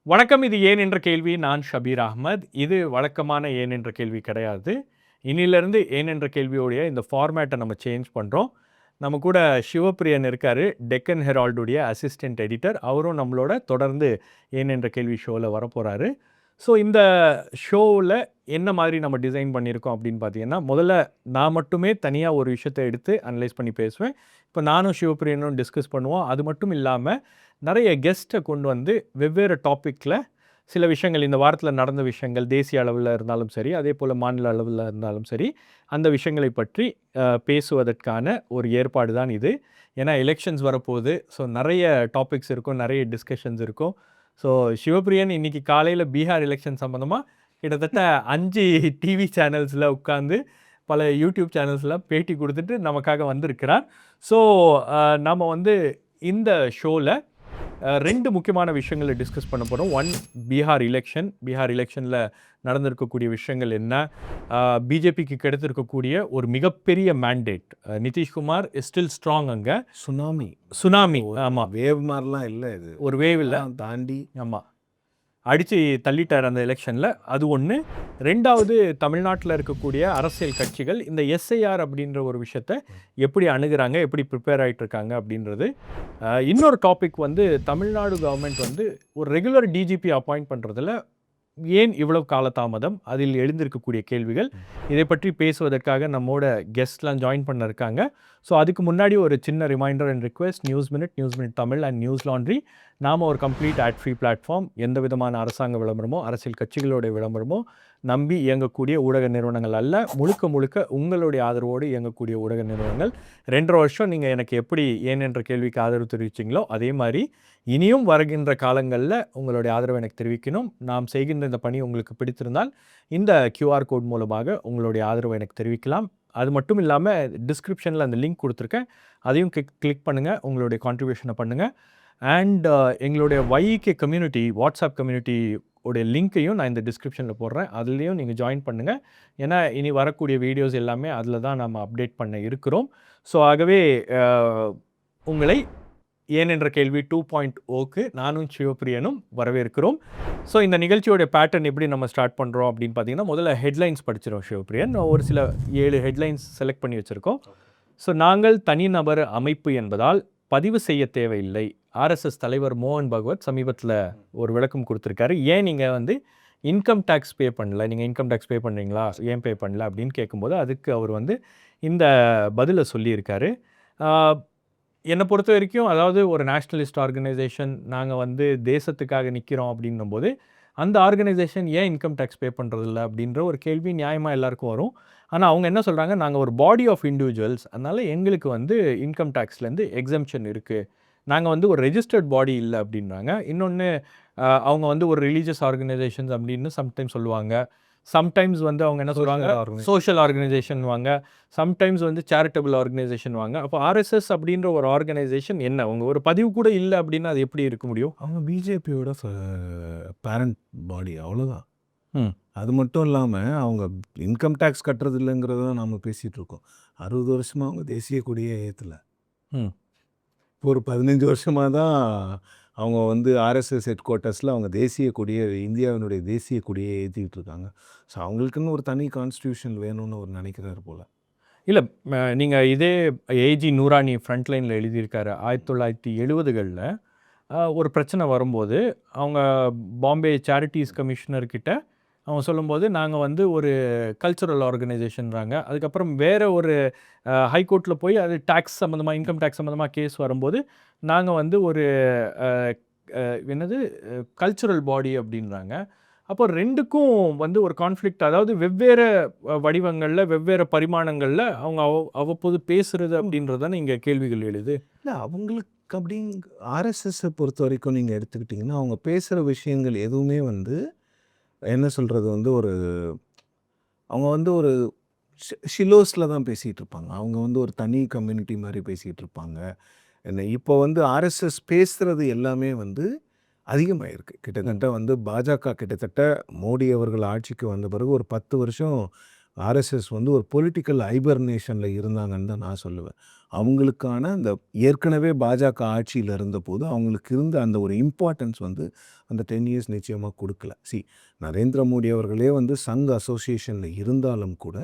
வணக்கம். இது ஏன் என்ற கேள்வி. நான் ஷபீர் அஹ்மத். இது வழக்கமான ஏன் என்ற கேள்வி கிடையாது. இன்னிலிருந்து ஏன் என்ற கேள்வியோடைய இந்த ஃபார்மேட்டை நம்ம சேஞ்ச் பண்ணுறோம். நம்ம கூட சிவப்பிரியன் இருக்காரு, டெக்கன் ஹெரால்டுடைய அசிஸ்டன்ட் எடிட்டர். அவரும் நம்மளோட தொடர்ந்து ஏன் என்ற கேள்வி ஷோவில் வரப்போகிறாரு. ஸோ இந்த ஷோவில் என்ன மாதிரி நம்ம டிசைன் பண்ணியிருக்கோம் அப்படின்னு பார்த்தீங்கன்னா, முதல்ல நான் மட்டுமே தனியாக ஒரு விஷயத்தை எடுத்து அனலைஸ் பண்ணி பேசுவேன். இப்போ நானும் சிவப்பிரியனும் டிஸ்கஸ் பண்ணுவோம். அது மட்டும் இல்லாமல் நிறைய கெஸ்ட்டை கொண்டு வந்து வெவ்வேறு டாப்பிக்கில் சில விஷயங்கள், இந்த வாரத்தில் நடந்த விஷயங்கள் தேசிய அளவில் இருந்தாலும் சரி, அதே போல் மாநில அளவில் இருந்தாலும் சரி, அந்த விஷயங்களை பற்றி பேசுவதற்கான ஒரு ஏற்பாடு தான் இது. ஏன்னா எலெக்ஷன்ஸ் வரப்போகுது. ஸோ நிறைய டாபிக்ஸ் இருக்கும், நிறைய டிஸ்கஷன்ஸ் இருக்கும். ஸோ சிவப்பிரியன் இன்னைக்கு காலையில் பீகார் எலெக்ஷன் சம்மந்தமாக கிட்டத்தட்ட 5 டிவி சேனல்ஸில் உட்காந்து பல யூடியூப் சேனல்ஸில் பேட்டி கொடுத்துட்டு நமக்காக வந்திருக்கிறார். ஸோ நம்ம வந்து இந்த ஷோவில் 2 முக்கியமான விஷயங்களை டிஸ்கஸ் பண்ண போகிறோம். ஒன், பீகார் எலெக்ஷனில் நடந்திருக்கக்கூடிய விஷயங்கள் என்ன, பிஜேபிக்கு கிடைத்திருக்கக்கூடிய ஒரு மிகப்பெரிய mandate. Nitish Kumar is still strong. அங்கே சுனாமி ஆமாம், வேவ் மாதிரிலாம் இல்லை, இது ஒரு வேவ் இல்லை, தாண்டி ஆமாம் அடித்து தள்ளிட்டார் அந்த எலெக்ஷனில். அது ஒன்று. ரெண்டாவது, தமிழ்நாட்டில் இருக்கக்கூடிய அரசியல் கட்சிகள் இந்த எஸ்ஐஆர் அப்படின்ற ஒரு விஷயத்தை எப்படி அணுகிறாங்க, எப்படி ப்ரிப்பேர் ஆகிட்டு இருக்காங்க அப்படின்றது. இன்னொரு டாபிக் வந்து தமிழ்நாடு கவர்மெண்ட் வந்து ஒரு ரெகுலர் டிஜிபி அப்பாயிண்ட் பண்ணுறதுல ஏன் இவ்வளவு காலதாமதம், அதில் எழுந்திருக்கக்கூடிய கேள்விகள், இதை பற்றி பேசுவதற்காக நம்மோட கெஸ்ட்லாம் ஜாயின் பண்ண இருக்காங்க. ஸோ அதுக்கு முன்னாடி ஒரு சின்ன reminder and request. News Minute Tamil and Newslaundry நாம் ஒரு கம்ப்ளீட் ஆட் ஃப்ரீ பிளாட்ஃபார்ம். எந்த விதமான அரசாங்க விளம்பரமோ அரசியல் கட்சிகளோட விளம்பரமோ நம்பி இயங்கக்கூடிய ஊடக நிறுவனங்கள் அல்ல. முழுக்க உங்களுடைய ஆதரவோடு இயங்கக்கூடிய ஊடக நிறுவனங்கள். 2.5 வருஷம் நீங்கள் எனக்கு எப்படி ஏன் என்ற கேள்விக்கு ஆதரவு தெரிவிச்சிங்களோ அதே மாதிரி இனியும் வருகின்ற காலங்களில் உங்களுடைய ஆதரவை எனக்கு தெரிவிக்கணும். நாம் செய்கின்ற இந்த பணி உங்களுக்கு பிடித்திருந்தால் இந்த கியூஆர் கோட் மூலமாக உங்களுடைய ஆதரவை எனக்கு தெரிவிக்கலாம். அது மட்டும் இல்லாமல் டிஸ்கிரிப்ஷனில் அந்த லிங்க் கொடுத்துருக்கேன், அதையும் கிளிக் பண்ணுங்கள், உங்களுடைய கான்ட்ரிபியூஷனை பண்ணுங்கள். அண்ட் எங்களுடைய YEK கம்யூனிட்டி, வாட்ஸ்அப் கம்யூனிட்டி உடைய லிங்க்கையும் நான் இந்த டிஸ்கிரிப்ஷனில் போடுறேன், அதுலேயும் நீங்கள் ஜாயின் பண்ணுங்கள். ஏன்னா இனி வரக்கூடிய வீடியோஸ் எல்லாமே அதில் தான் நம்ம அப்டேட் பண்ண இருக்கிறோம். ஸோ ஆகவே உங்களை ஏன் என்ற கேள்வி 2.0க்கு நானும் சிவப்பிரியனும் வரவேற்கிறோம். ஸோ இந்த நிகழ்ச்சியோடைய பேட்டர்ன் எப்படி நம்ம ஸ்டார்ட் பண்ணுறோம் அப்படின்னு பார்த்தீங்கன்னா, முதல்ல ஹெட்லைன்ஸ் படிச்சிடும் சிவப்பிரியன். ஒரு சில 7 ஹெட்லைன்ஸ் செலக்ட் பண்ணி வச்சுருக்கோம். ஸோ நாங்கள் தனிநபர் அமைப்பு என்பதால் பதிவு செய்ய தேவையில்லை. RSS தலைவர் மோகன் பகவத் சமீபத்தில் ஒரு விளக்கம் கொடுத்துருக்காரு. ஏன் நீங்கள் வந்து இன்கம் டேக்ஸ் பே பண்ணல, நீங்கள் இன்கம் டேக்ஸ் பே பண்ணுறீங்களா, ஏன் பே பண்ணல அப்படின்னு கேட்கும்போது அதுக்கு அவர் வந்து இந்த பதிலை சொல்லியிருக்காரு. என்னை பொறுத்த வரைக்கும், அதாவது ஒரு நேஷ்னலிஸ்ட் ஆர்கனைசேஷன், நாங்கள் வந்து தேசத்துக்காக நிற்கிறோம் அப்படின்னும் போது அந்த ஆர்கனைசேஷன் ஏன் இன்கம் டேக்ஸ் பே பண்ணுறதில்ல அப்படின்ற ஒரு கேள்வி நியாயமாக எல்லாருக்கும் வரும். ஆனால் அவங்க என்ன சொல்கிறாங்க, நாங்கள் ஒரு பாடி ஆஃப் இண்டிவிஜுவல்ஸ், அதனால் எங்களுக்கு வந்து இன்கம் டேக்ஸ்லேருந்து எக்ஸம்ஷன் இருக்குது, நாங்கள் வந்து ஒரு ரெஜிஸ்டர்ட் பாடி இல்லை அப்படின்றாங்க. இன்னொன்று, அவங்க வந்து ஒரு ரிலீஜியஸ் ஆர்கனைசேஷன்ஸ் அப்படின்னு சம்டைம்ஸ் சொல்லுவாங்க. சம்டைம்ஸ் வந்து அவங்க என்ன சொல்லுவாங்க, சோஷியல் ஆர்கனைசேஷன் வாங்க, சம்டைம்ஸ் வந்து சேரிட்டபிள் ஆர்கனைசேஷன் வாங்க. அப்போ RSS அப்படின்ற ஒரு ஆர்கனைசேஷன் என்ன, அவங்க ஒரு பதிவு கூட இல்லை அப்படின்னா அது எப்படி இருக்க முடியும்? அவங்க பிஜேபியோட பேரண்ட் பாடி, அவ்வளோதான். அது மட்டும் இல்லாமல் அவங்க இன்கம் டேக்ஸ் கட்டுறது இல்லைங்கிறத நம்ம பேசிகிட்டு இருக்கோம். 60 வருஷமாக அவங்க தேசிய கொடியை ஏற்றலை. இப்போ ஒரு 15 வருஷமாக தான் அவங்க வந்து RSS ஹெட் குவார்ட்டர்ஸில் அவங்க தேசிய கொடியை, இந்தியாவினுடைய தேசிய கொடியை ஏற்றிக்கிட்டு இருக்காங்க. ஸோ அவங்களுக்குன்னு ஒரு தனி கான்ஸ்டியூஷன் வேணும்னு ஒரு நினைக்கிறாரு போல். இல்லை, நீங்கள் இதே ஏஜி நூரானி ஃப்ரண்ட்லைனில் எழுதியிருக்காரு. 1970களில் ஒரு பிரச்சனை வரும்போது அவங்க பாம்பே சேரிட்டிஸ் கமிஷனர்கிட்ட அவங்க சொல்லும்போது, நாங்கள் வந்து ஒரு கல்ச்சுரல் ஆர்கனைசேஷன்றாங்க. அதுக்கப்புறம் வேறு ஒரு ஹைகோர்ட்டில் போய் அது டேக்ஸ் சம்மந்தமாக, இன்கம் டேக்ஸ் சம்மந்தமாக கேஸ் வரும்போது நாங்கள் வந்து ஒரு என்னது கல்ச்சுரல் பாடி அப்படின்றாங்க. அப்போ 2க்கும் வந்து ஒரு கான்ஃப்ளிக்ட், அதாவது வெவ்வேறு வடிவங்களில் வெவ்வேறு பரிமாணங்களில் அவங்க அவ்வப்போது பேசுகிறது அப்படின்றதான இங்கே கேள்விகள் எழுது. இல்லை, அவங்களுக்கு அப்படி RSSஐ பொறுத்த வரைக்கும் நீங்கள் எடுத்துக்கிட்டிங்கன்னா, அவங்க பேசுகிற விஷயங்கள் எதுவுமே வந்து என்ன சொல்கிறது வந்து ஒரு அவங்க வந்து ஒரு ஷிலோஸில் தான் பேசிகிட்டு இருப்பாங்க. அவங்க வந்து ஒரு தனி கம்யூனிட்டி மாதிரி பேசிகிட்டு இருப்பாங்க. என்ன இப்போ வந்து RSS பேசுகிறது எல்லாமே வந்து அதிகமாகிருக்கு. கிட்டத்தட்ட வந்து பாஜக கிட்டத்தட்ட மோடி அவர்கள் ஆட்சிக்கு வந்த பிறகு ஒரு 10 வருஷம் RSS வந்து ஒரு பொலிட்டிக்கல் ஹைபர்னேஷனில் இருந்தாங்கன்னு தான் நான் சொல்லுவேன். அவங்களுக்கான அந்த ஏற்கனவே பாஜக ஆட்சியில் இருந்தபோது அவங்களுக்கு இருந்த அந்த ஒரு இம்பார்ட்டன்ஸ் வந்து அந்த 10 இயர்ஸ் நிச்சயமாக கொடுக்கல. நரேந்திர மோடி அவர்களே வந்து சங் அசோசியேஷனில் இருந்தாலும் கூட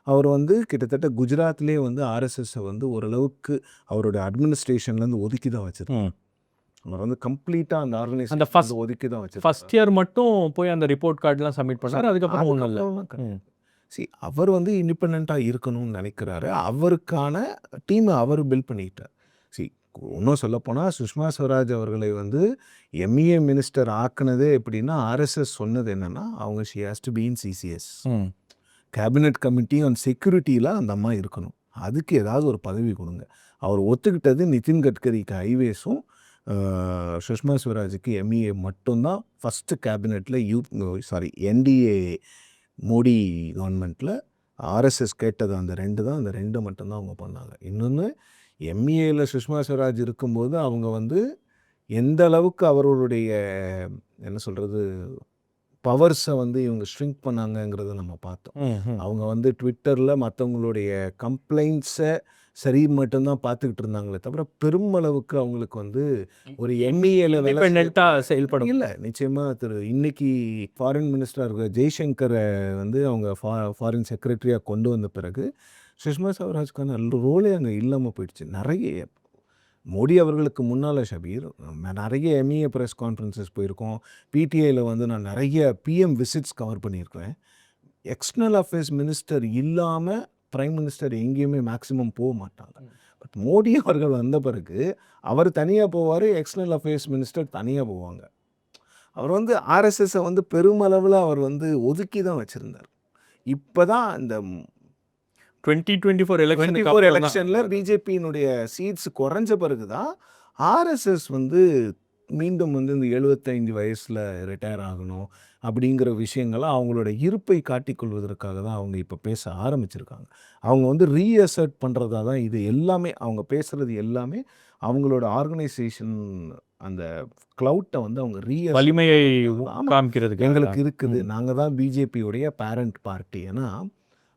அவர் வந்து கிட்டத்தட்ட குஜராத்லேயே வந்து ஆர்எஸ்எஸ்ஸை வந்து ஓரளவுக்கு அவருடைய அட்மினிஸ்ட்ரேஷன்லேருந்து ஒதுக்கி தான் வச்சிருக்காங்க. அவர் வந்து கம்ப்ளீட்டாக அந்த அந்த ஆர்கனைசேஷன் ஒதுக்கி தான் வச்சிருக்காங்க. ஃபர்ஸ்ட் இயர் மட்டும் போய் அந்த ரிப்போர்ட் கார்டுலாம் சப்மிட் பண்ணாரு. அதுக்கப்புறம் ஒன்றும் இல்லை. அவர் வந்து இண்டிபெண்ட்டாக இருக்கணும்னு நினைக்கிறாரு. அவருக்கான டீமை அவர் பில்ட் பண்ணிக்கிட்டார். இன்னும் சொல்லப்போனால் சுஷ்மா ஸ்வராஜ் அவர்களை வந்து எம்இஏ மினிஸ்டர் ஆக்குனதே எப்படின்னா ஆர்எஸ்எஸ் சொன்னது என்னென்னா அவங்க she has to be in CCS, cabinet committee on செக்யூரிட்டியில் அந்த அம்மா இருக்கணும், அதுக்கு ஏதாவது ஒரு பதவி கொடுங்க. அவர் ஒத்துக்கிட்டது நிதின் கட்கரிக்கு ஹைவேஸும் சுஷ்மா ஸ்வராஜுக்கு எம்இஏ மட்டும்தான் ஃபஸ்ட்டு கேபினெட்டில் என்டிஏ மோடி கவர்மெண்ட்டில் ஆர்எஸ்எஸ் கேட்டது அந்த 2 தான். அந்த 2 மட்டும்தான் அவங்க பண்ணாங்க. இன்னொன்று எம்இஏயில் சுஷ்மா ஸ்வராஜ் இருக்கும்போது அவங்க வந்து எந்த அளவுக்கு அவர்களுடைய என்ன சொல்கிறது பவர்ஸை வந்து இவங்க ஷ்ரிங்க் பண்ணாங்கங்கிறத நம்ம பார்த்தோம். அவங்க வந்து ட்விட்டரில் மற்றவங்களுடைய கம்ப்ளைண்ட்ஸை சரி மட்டும்தான் பார்த்துக்கிட்டு இருந்தாங்களே தவிர பெருமளவுக்கு அவங்களுக்கு வந்து ஒரு எம்இஏல செயல்படும் இல்லை. நிச்சயமாக இன்னைக்கு ஃபாரின் மினிஸ்டர் ஜெய்சங்கரை வந்து அவங்க ஃபாரின் செக்ரட்டரியாக கொண்டு வந்த பிறகு சுஷ்மா ஸ்வராஜ்க்கான ரோலே அங்கே இல்லாமல் போயிடுச்சு. நிறைய மோடி அவர்களுக்கு முன்னால் ஷபீர் நிறைய எம்இஏ ப்ரெஸ் கான்ஃபரன்சஸ் போயிருக்கோம். பிடிஐயில் வந்து நான் நிறைய பிஎம் விசிட்ஸ் கவர் பண்ணியிருக்கேன். எக்ஸ்டர்னல் அஃபேர்ஸ் மினிஸ்டர் இல்லாமல் பிரைம் மினிஸ்டர் எங்கேயுமே மேக்ஸிமம் போக மாட்டாங்க. பட் மோடி அவர்கள் வந்த பிறகு அவர் தனியாக போவார், எக்ஸ்டர்னல் அஃபேர்ஸ் மினிஸ்டர் தனியாக போவாங்க. அவர் வந்து ஆர்எஸ்எஸ்ஸை வந்து பெருமளவில் அவர் வந்து ஒதுக்கி தான் வச்சுருந்தார். இப்போ தான் இந்த 2024 எலெக்ஷனில் பிஜேபியினுடைய சீட்ஸ் குறைஞ்ச பிறகு தான் ஆர்எஸ்எஸ் வந்து மீண்டும் வந்து இந்த 75 வயசில் ரிட்டையர் ஆகணும் அப்படிங்கிற விஷயங்களை அவங்களோட இருப்பை காட்டிக்கொள்வதற்காக தான் அவங்க இப்போ பேச ஆரம்பிச்சிருக்காங்க. அவங்க வந்து ரீஅசர்ட் பண்ணுறதா தான் இது எல்லாமே. அவங்க பேசுகிறது எல்லாமே அவங்களோட ஆர்கனைசேஷன் அந்த க்ளவுட்டை வந்து அவங்க வலிமையை காமிக்கிறதுக்கு எங்களுக்கு இருக்குது, நாங்கள் தான் பிஜேபியோடைய பேரண்ட் பார்ட்டி. ஏன்னா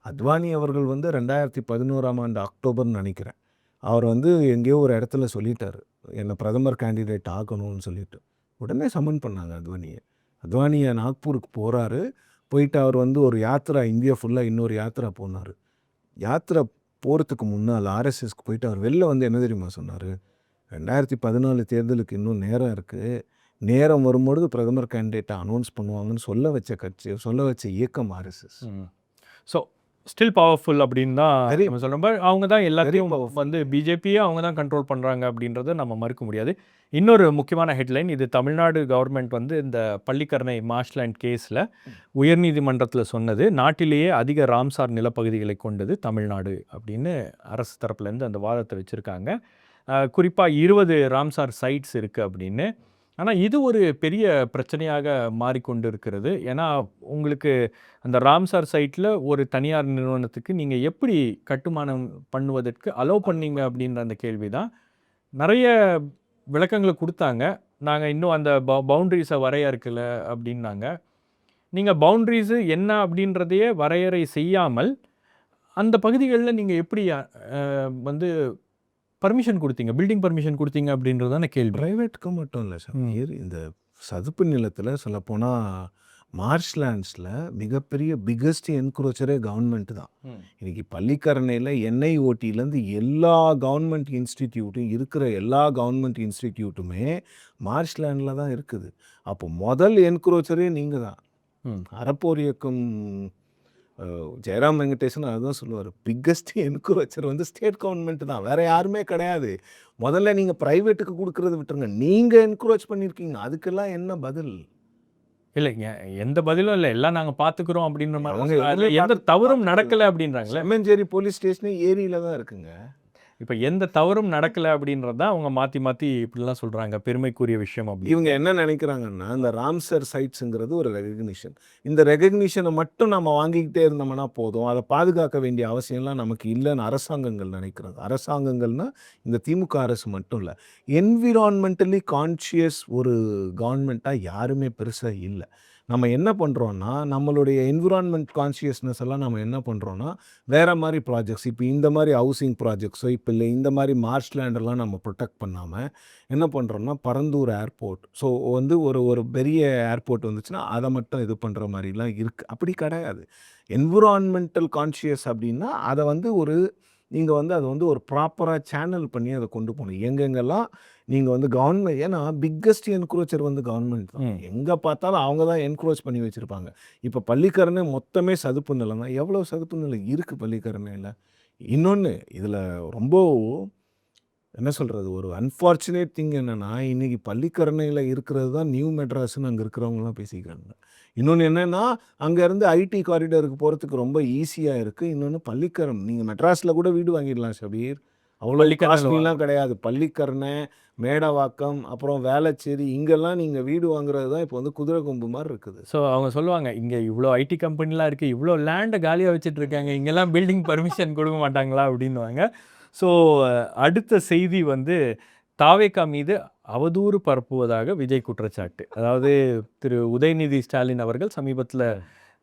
அத்வானி அவர்கள் வந்து 2011ஆம் ஆண்டு அக்டோபர்னு நினைக்கிறேன் அவர் வந்து எங்கேயோ ஒரு இடத்துல சொல்லிட்டார் என்னை பிரதமர் கேண்டிடேட் ஆகணும்னு சொல்லிட்டு. உடனே சம்மன் பண்ணாங்க அத்வானியை நாக்பூருக்கு போகிறாரு. போயிட்டு அவர் வந்து ஒரு யாத்திரா இந்தியா ஃபுல்லாக இன்னொரு யாத்திரா போனார். யாத்திரை போகிறதுக்கு முன்னால் ஆர்எஸ்எஸ்க்கு போயிட்டு அவர் வெளில வந்து என்ன தெரியுமா சொன்னார், 2014 தேர்தலுக்கு இன்னும் நேரம் இருக்குது, நேரம் வரும்பொழுது பிரதமர் கேண்டிடேட்டை அனௌன்ஸ் பண்ணுவாங்கன்னு சொல்ல வச்ச இயக்கம் ஆர்எஸ்எஸ். ஸோ ஸ்டில் பவர்ஃபுல் அப்படின்னு தான் நம்ம சொல்கிறோம். அவங்க தான் எல்லாத்தையும் வந்து பிஜேபியை அவங்க தான் கண்ட்ரோல் பண்ணுறாங்க அப்படின்றத நம்ம மறுக்க முடியாது. இன்னொரு முக்கியமான ஹெட்லைன், இது தமிழ்நாடு கவர்மெண்ட் வந்து இந்த பள்ளிக்கரணை மார்ஷ்லேண்ட் கேஸில் உயர்நீதிமன்றத்தில் சொன்னது, நாட்டிலேயே அதிக ராம்சார் நிலப்பகுதிகளை கொண்டது தமிழ்நாடு அப்படின்னு அரசு தரப்புலேருந்து அந்த வாதத்தை வச்சுருக்காங்க. குறிப்பாக 20 ராம்சார் சைட்ஸ் இருக்குது அப்படின்னு. ஆனால் இது ஒரு பெரிய பிரச்சனையாக மாறிக்கொண்டு இருக்கிறது. ஏன்னா உங்களுக்கு அந்த ராம்சார் சைட்டில் ஒரு தனியார் நிறுவனத்துக்கு நீங்கள் எப்படி கட்டுமானம் பண்ணுவதற்கு அலோவ் பண்ணீங்க அப்படின்ற அந்த கேள்வி தான். நிறைய விளக்கங்களை கொடுத்தாங்க. நாங்கள் இன்னும் அந்த பவுண்ட்ரிஸை வரையறுக்கலை அப்படின்னாங்க. நீங்கள் பவுண்ட்ரிஸு என்ன அப்படின்றதையே வரையறை செய்யாமல் அந்த பகுதிகளில் நீங்கள் எப்படி வந்து பர்மிஷன் கொடுத்தீங்க, பில்டிங் பர்மிஷன் கொடுத்தீங்க அப்படின்றதான கேள்வி. ப்ரைவேட்டுக்கு மட்டும் இல்லை சார், இந்த சதுப்பு நிலத்தில் சொல்லப்போனால் மார்ஷ்லேண்ட்ஸில் மிகப்பெரிய பிக்கஸ்ட் என்க்ரோச்சரே கவர்மெண்ட் தான். இன்றைக்கி பள்ளிக்கரணையில் என்ஐஓடியிலேருந்து எல்லா கவர்மெண்ட் இன்ஸ்டிடியூட்டும் இருக்கிற எல்லா கவர்மெண்ட் இன்ஸ்டிடியூட்டுமே மார்ஷ்லேண்டில் தான் இருக்குது. அப்போ முதல் என்க்ரோச்சரே நீங்கள் தான். அறப்போர் இயக்கம் ஜெயராம் வெங்கடேசன் அதுதான் சொல்லுவார், பிக்கஸ்ட் என்க்ரோச்சர் வந்து ஸ்டேட் கவர்மெண்ட் தான், வேறு யாருமே கிடையாது. முதல்ல நீங்கள் ப்ரைவேட்டுக்கு கொடுக்குறத விட்டுருங்க, நீங்கள் என்க்ரோச் பண்ணியிருக்கீங்க, அதுக்கெல்லாம் என்ன பதில்? இல்லைங்க, எந்த பதிலும் இல்லை, எல்லாம் நாங்கள் பார்த்துக்குறோம் அப்படின்ற மாதிரி. அவங்க எந்த தவறும் நடக்கலை அப்படின்றாங்களே. செம்மஞ்சேரி போலீஸ் ஸ்டேஷனே ஏரியில் தான் இருக்குங்க. இப்போ எந்த தவறும் நடக்கலை அப்படின்றது தான் அவங்க மாற்றி மாற்றி இப்படிலாம் சொல்கிறாங்க, பெருமைக்குரிய விஷயம் அப்படி. இவங்க என்ன நினைக்கிறாங்கன்னா, இந்த ராம்சர் சைட்ஸுங்கிறது ஒரு ரெகக்னிஷன், இந்த ரெகக்னிஷனை மட்டும் நம்ம வாங்கிக்கிட்டே இருந்தோம்னா போதும், அதை பாதுகாக்க வேண்டிய அவசியம்லாம் நமக்கு இல்லைன்னு அரசாங்கங்கள் நினைக்கிறது. அரசாங்கங்கள்னால் இந்த திமுக அரசு மட்டும் இல்லை, என்விரான்மெண்டலி கான்ஷியஸ் ஒரு கவர்மெண்ட்டாக யாருமே பெருசாக இல்லை. நம்ம என்ன பண்ணுறோன்னா நம்மளுடைய என்விரான்மெண்ட் கான்ஷியஸ்னஸ் எல்லாம் நம்ம என்ன பண்ணுறோன்னா வேறு மாதிரி ப்ராஜெக்ட்ஸ் இப்போ இந்த மாதிரி ஹவுசிங் ப்ராஜெக்ட்ஸோ இப்போ இல்லை இந்த மாதிரி மார்ஷ் லேண்டெல்லாம் நம்ம ப்ரொடெக்ட் பண்ணாமல் என்ன பண்ணுறோன்னா பரந்தூர் ஏர்போர்ட் ஸோ வந்து ஒரு பெரிய ஏர்போர்ட் வந்துச்சுன்னா அதை மட்டும் இது பண்ணுற மாதிரிலாம் இருக்குது. அப்படி கிடையாது. என்விரான்மெண்டல் கான்ஷியஸ் அப்படின்னா அதை வந்து நீங்கள் வந்து அதை வந்து ஒரு ப்ராப்பராக சேனல் பண்ணி அதை கொண்டு போகணும். எங்கெங்கெல்லாம் நீங்கள் வந்து கவர்மெண்ட், ஏன்னா பிக்கஸ்ட் என்க்ரோச்சர் வந்து கவர்மெண்ட் தான். எங்கே பார்த்தாலும் அவங்க தான் என்க்ரோச் பண்ணி வச்சுருப்பாங்க. இப்போ பள்ளிக்கரணை மொத்தமே சதுப்பு நிலம் தான். எவ்வளோ சதுப்பு நிலம் இருக்குது பள்ளிக்கரணையில். இன்னொன்று இதில் ரொம்ப என்ன சொல்கிறது, ஒரு அன்ஃபார்ச்சுனேட் திங் என்னென்னா இன்றைக்கி பள்ளிக்கரணையில் இருக்கிறது தான் நியூ மெட்ராஸ்ன்னு அங்கே இருக்கிறவங்களாம் பேசிக்கிறாங்க. இன்னொன்று என்னென்னா அங்கேருந்து ஐடி காரிடருக்கு போகிறதுக்கு ரொம்ப ஈஸியாக இருக்குது. இன்னொன்று பள்ளிக்கரணை, நீங்கள் மெட்ராஸில் கூட வீடு வாங்கிடலாம் ஷபீர், அவ்வளோ காஸ்ட்லிலாம் கிடையாது. பள்ளிக்கரணை, மேடவாக்கம், அப்புறம் வேளச்சேரி, இங்கெல்லாம் நீங்கள் வீடு வாங்குறது தான் இப்போ வந்து குதிரை கொம்பு மாதிரி இருக்குது. ஸோ அவங்க சொல்லுவாங்க, இங்கே இவ்வளோ ஐடி கம்பெனிலாம் இருக்குது, இவ்வளோ லேண்டை காலியாக வச்சுட்டு இருக்காங்க, இங்கெல்லாம் பில்டிங் பர்மிஷன் கொடுக்க மாட்டாங்களா அப்படின்வாங்க. ஸோ அடுத்த செய்தி வந்து தாவேகா மீது அவதூறு பரப்புவதாக விஜய் குற்றச்சாட்டு. அதாவது திரு உதயநிதி ஸ்டாலின் அவர்கள் சமீபத்தில்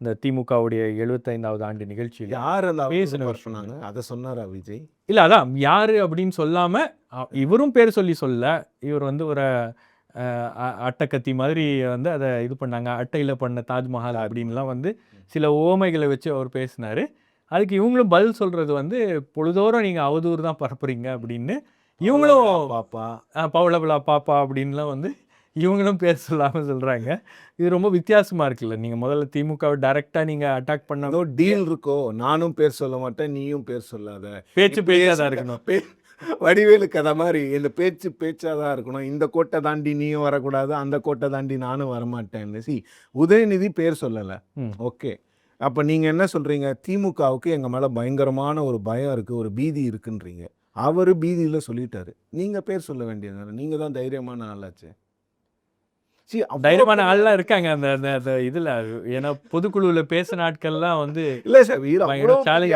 இந்த திமுகவுடைய 75வது ஆண்டு நிகழ்ச்சியில் யார் அந்த பேசினாங்க அதை சொன்னாரா விஜய்? இல்லை, அதான் யார் அப்படின்னு சொல்லாமல் இவரும் பேர் சொல்ல இவர் வந்து ஒரு அட்டைக்கத்தி மாதிரி வந்து அதை இது பண்ணாங்க. அட்டையில் பண்ண தாஜ்மஹால் அப்படின்லாம் வந்து சில ஓமைகளை வச்சு அவர் பேசினார். அதுக்கு இவங்களும் பதில் சொல்கிறது வந்து பொழுதோறும் நீங்கள் அவதூறு தான் பரப்புறீங்க அப்படின்னு. இவங்களும் பாப்பா பவளவிழா பாப்பா அப்படின்லாம் வந்து இவங்களும் பேர் சொல்லாமல் சொல்கிறாங்க. இது ரொம்ப வித்தியாசமாக இருக்குல்ல. நீங்கள் முதல்ல திமுகவை டைரெக்டாக நீங்கள் அட்டாக் பண்ணதோ டீல் இருக்கோ, நானும் பேர் சொல்ல மாட்டேன், நீயும் பேர் சொல்லாத, பேச்சு பேச்சாக தான் இருக்கணும். வடிவேலு கதை மாதிரி இந்த பேச்சு பேச்சாக தான் இருக்கணும். இந்த கோட்டை தாண்டி நீயும் வரக்கூடாது, அந்த கோட்டை தாண்டி நானும் வரமாட்டேன்னு. உதயநிதி பேர் சொல்லலை, ஓகே. அப்போ நீங்கள் என்ன சொல்கிறீங்க, திமுகவுக்கு எங்கள் மேலே பயங்கரமான ஒரு பயம் இருக்குது, ஒரு பீதி இருக்குன்றீங்க. அவர் பீதியில் சொல்லிட்டாரு, நீங்கள் பேர் சொல்ல வேண்டியது, நீங்கள் தான் தைரியமான ஆளாச்சு. தைரியமான ஆள்லாம் இருக்காங்க அந்த அந்த இதில். ஏன்னா பொதுக்குழுவில் பேச நாட்கள்லாம் வந்து இல்லை சார்,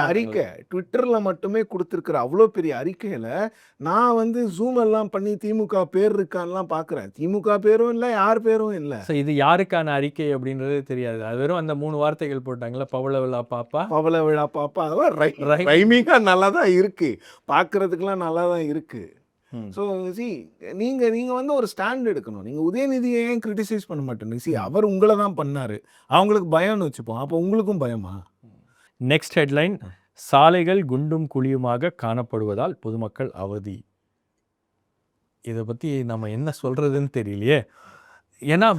அறிக்கை ட்விட்டரில் மட்டுமே கொடுத்துருக்குற அவ்வளோ பெரிய அறிக்கையில் நான் வந்து ஜூம் எல்லாம் பண்ணி திமுக பேர் இருக்கான்லாம் பார்க்குறேன். திமுக பேரும் இல்லை, யார் பேரும் இல்லை. ஸோ இது யாருக்கான அறிக்கை அப்படின்றது தெரியாது. அது வெறும் அந்த 3 வார்த்தைகள் போட்டாங்களா, பவளவிழா பாப்பா, பவளவிழா பாப்பா. அதெல்லாம் ரைமிங்காக நல்லா தான் இருக்குது, பார்க்குறதுக்கெலாம் நல்லா தான் இருக்குது. ஸோ நீங்கள் வந்து ஒரு ஸ்டாண்ட் எடுக்கணும். நீங்கள் உதயநிதியை ஏன் கிரிட்டிசைஸ் பண்ண மாட்டேங்க? அவர் உங்களை தான் பண்ணார், அவங்களுக்கு பயம்னு வச்சுப்போம், அப்போ உங்களுக்கும் பயமா? நெக்ஸ்ட் ஹெட்லைன், சாலைகள் குண்டும் குழியுமாக காணப்படுவதால் பொதுமக்கள் அவதி. இதை பற்றி நம்ம என்ன சொல்கிறதுன்னு தெரியலையே. ஏன்னா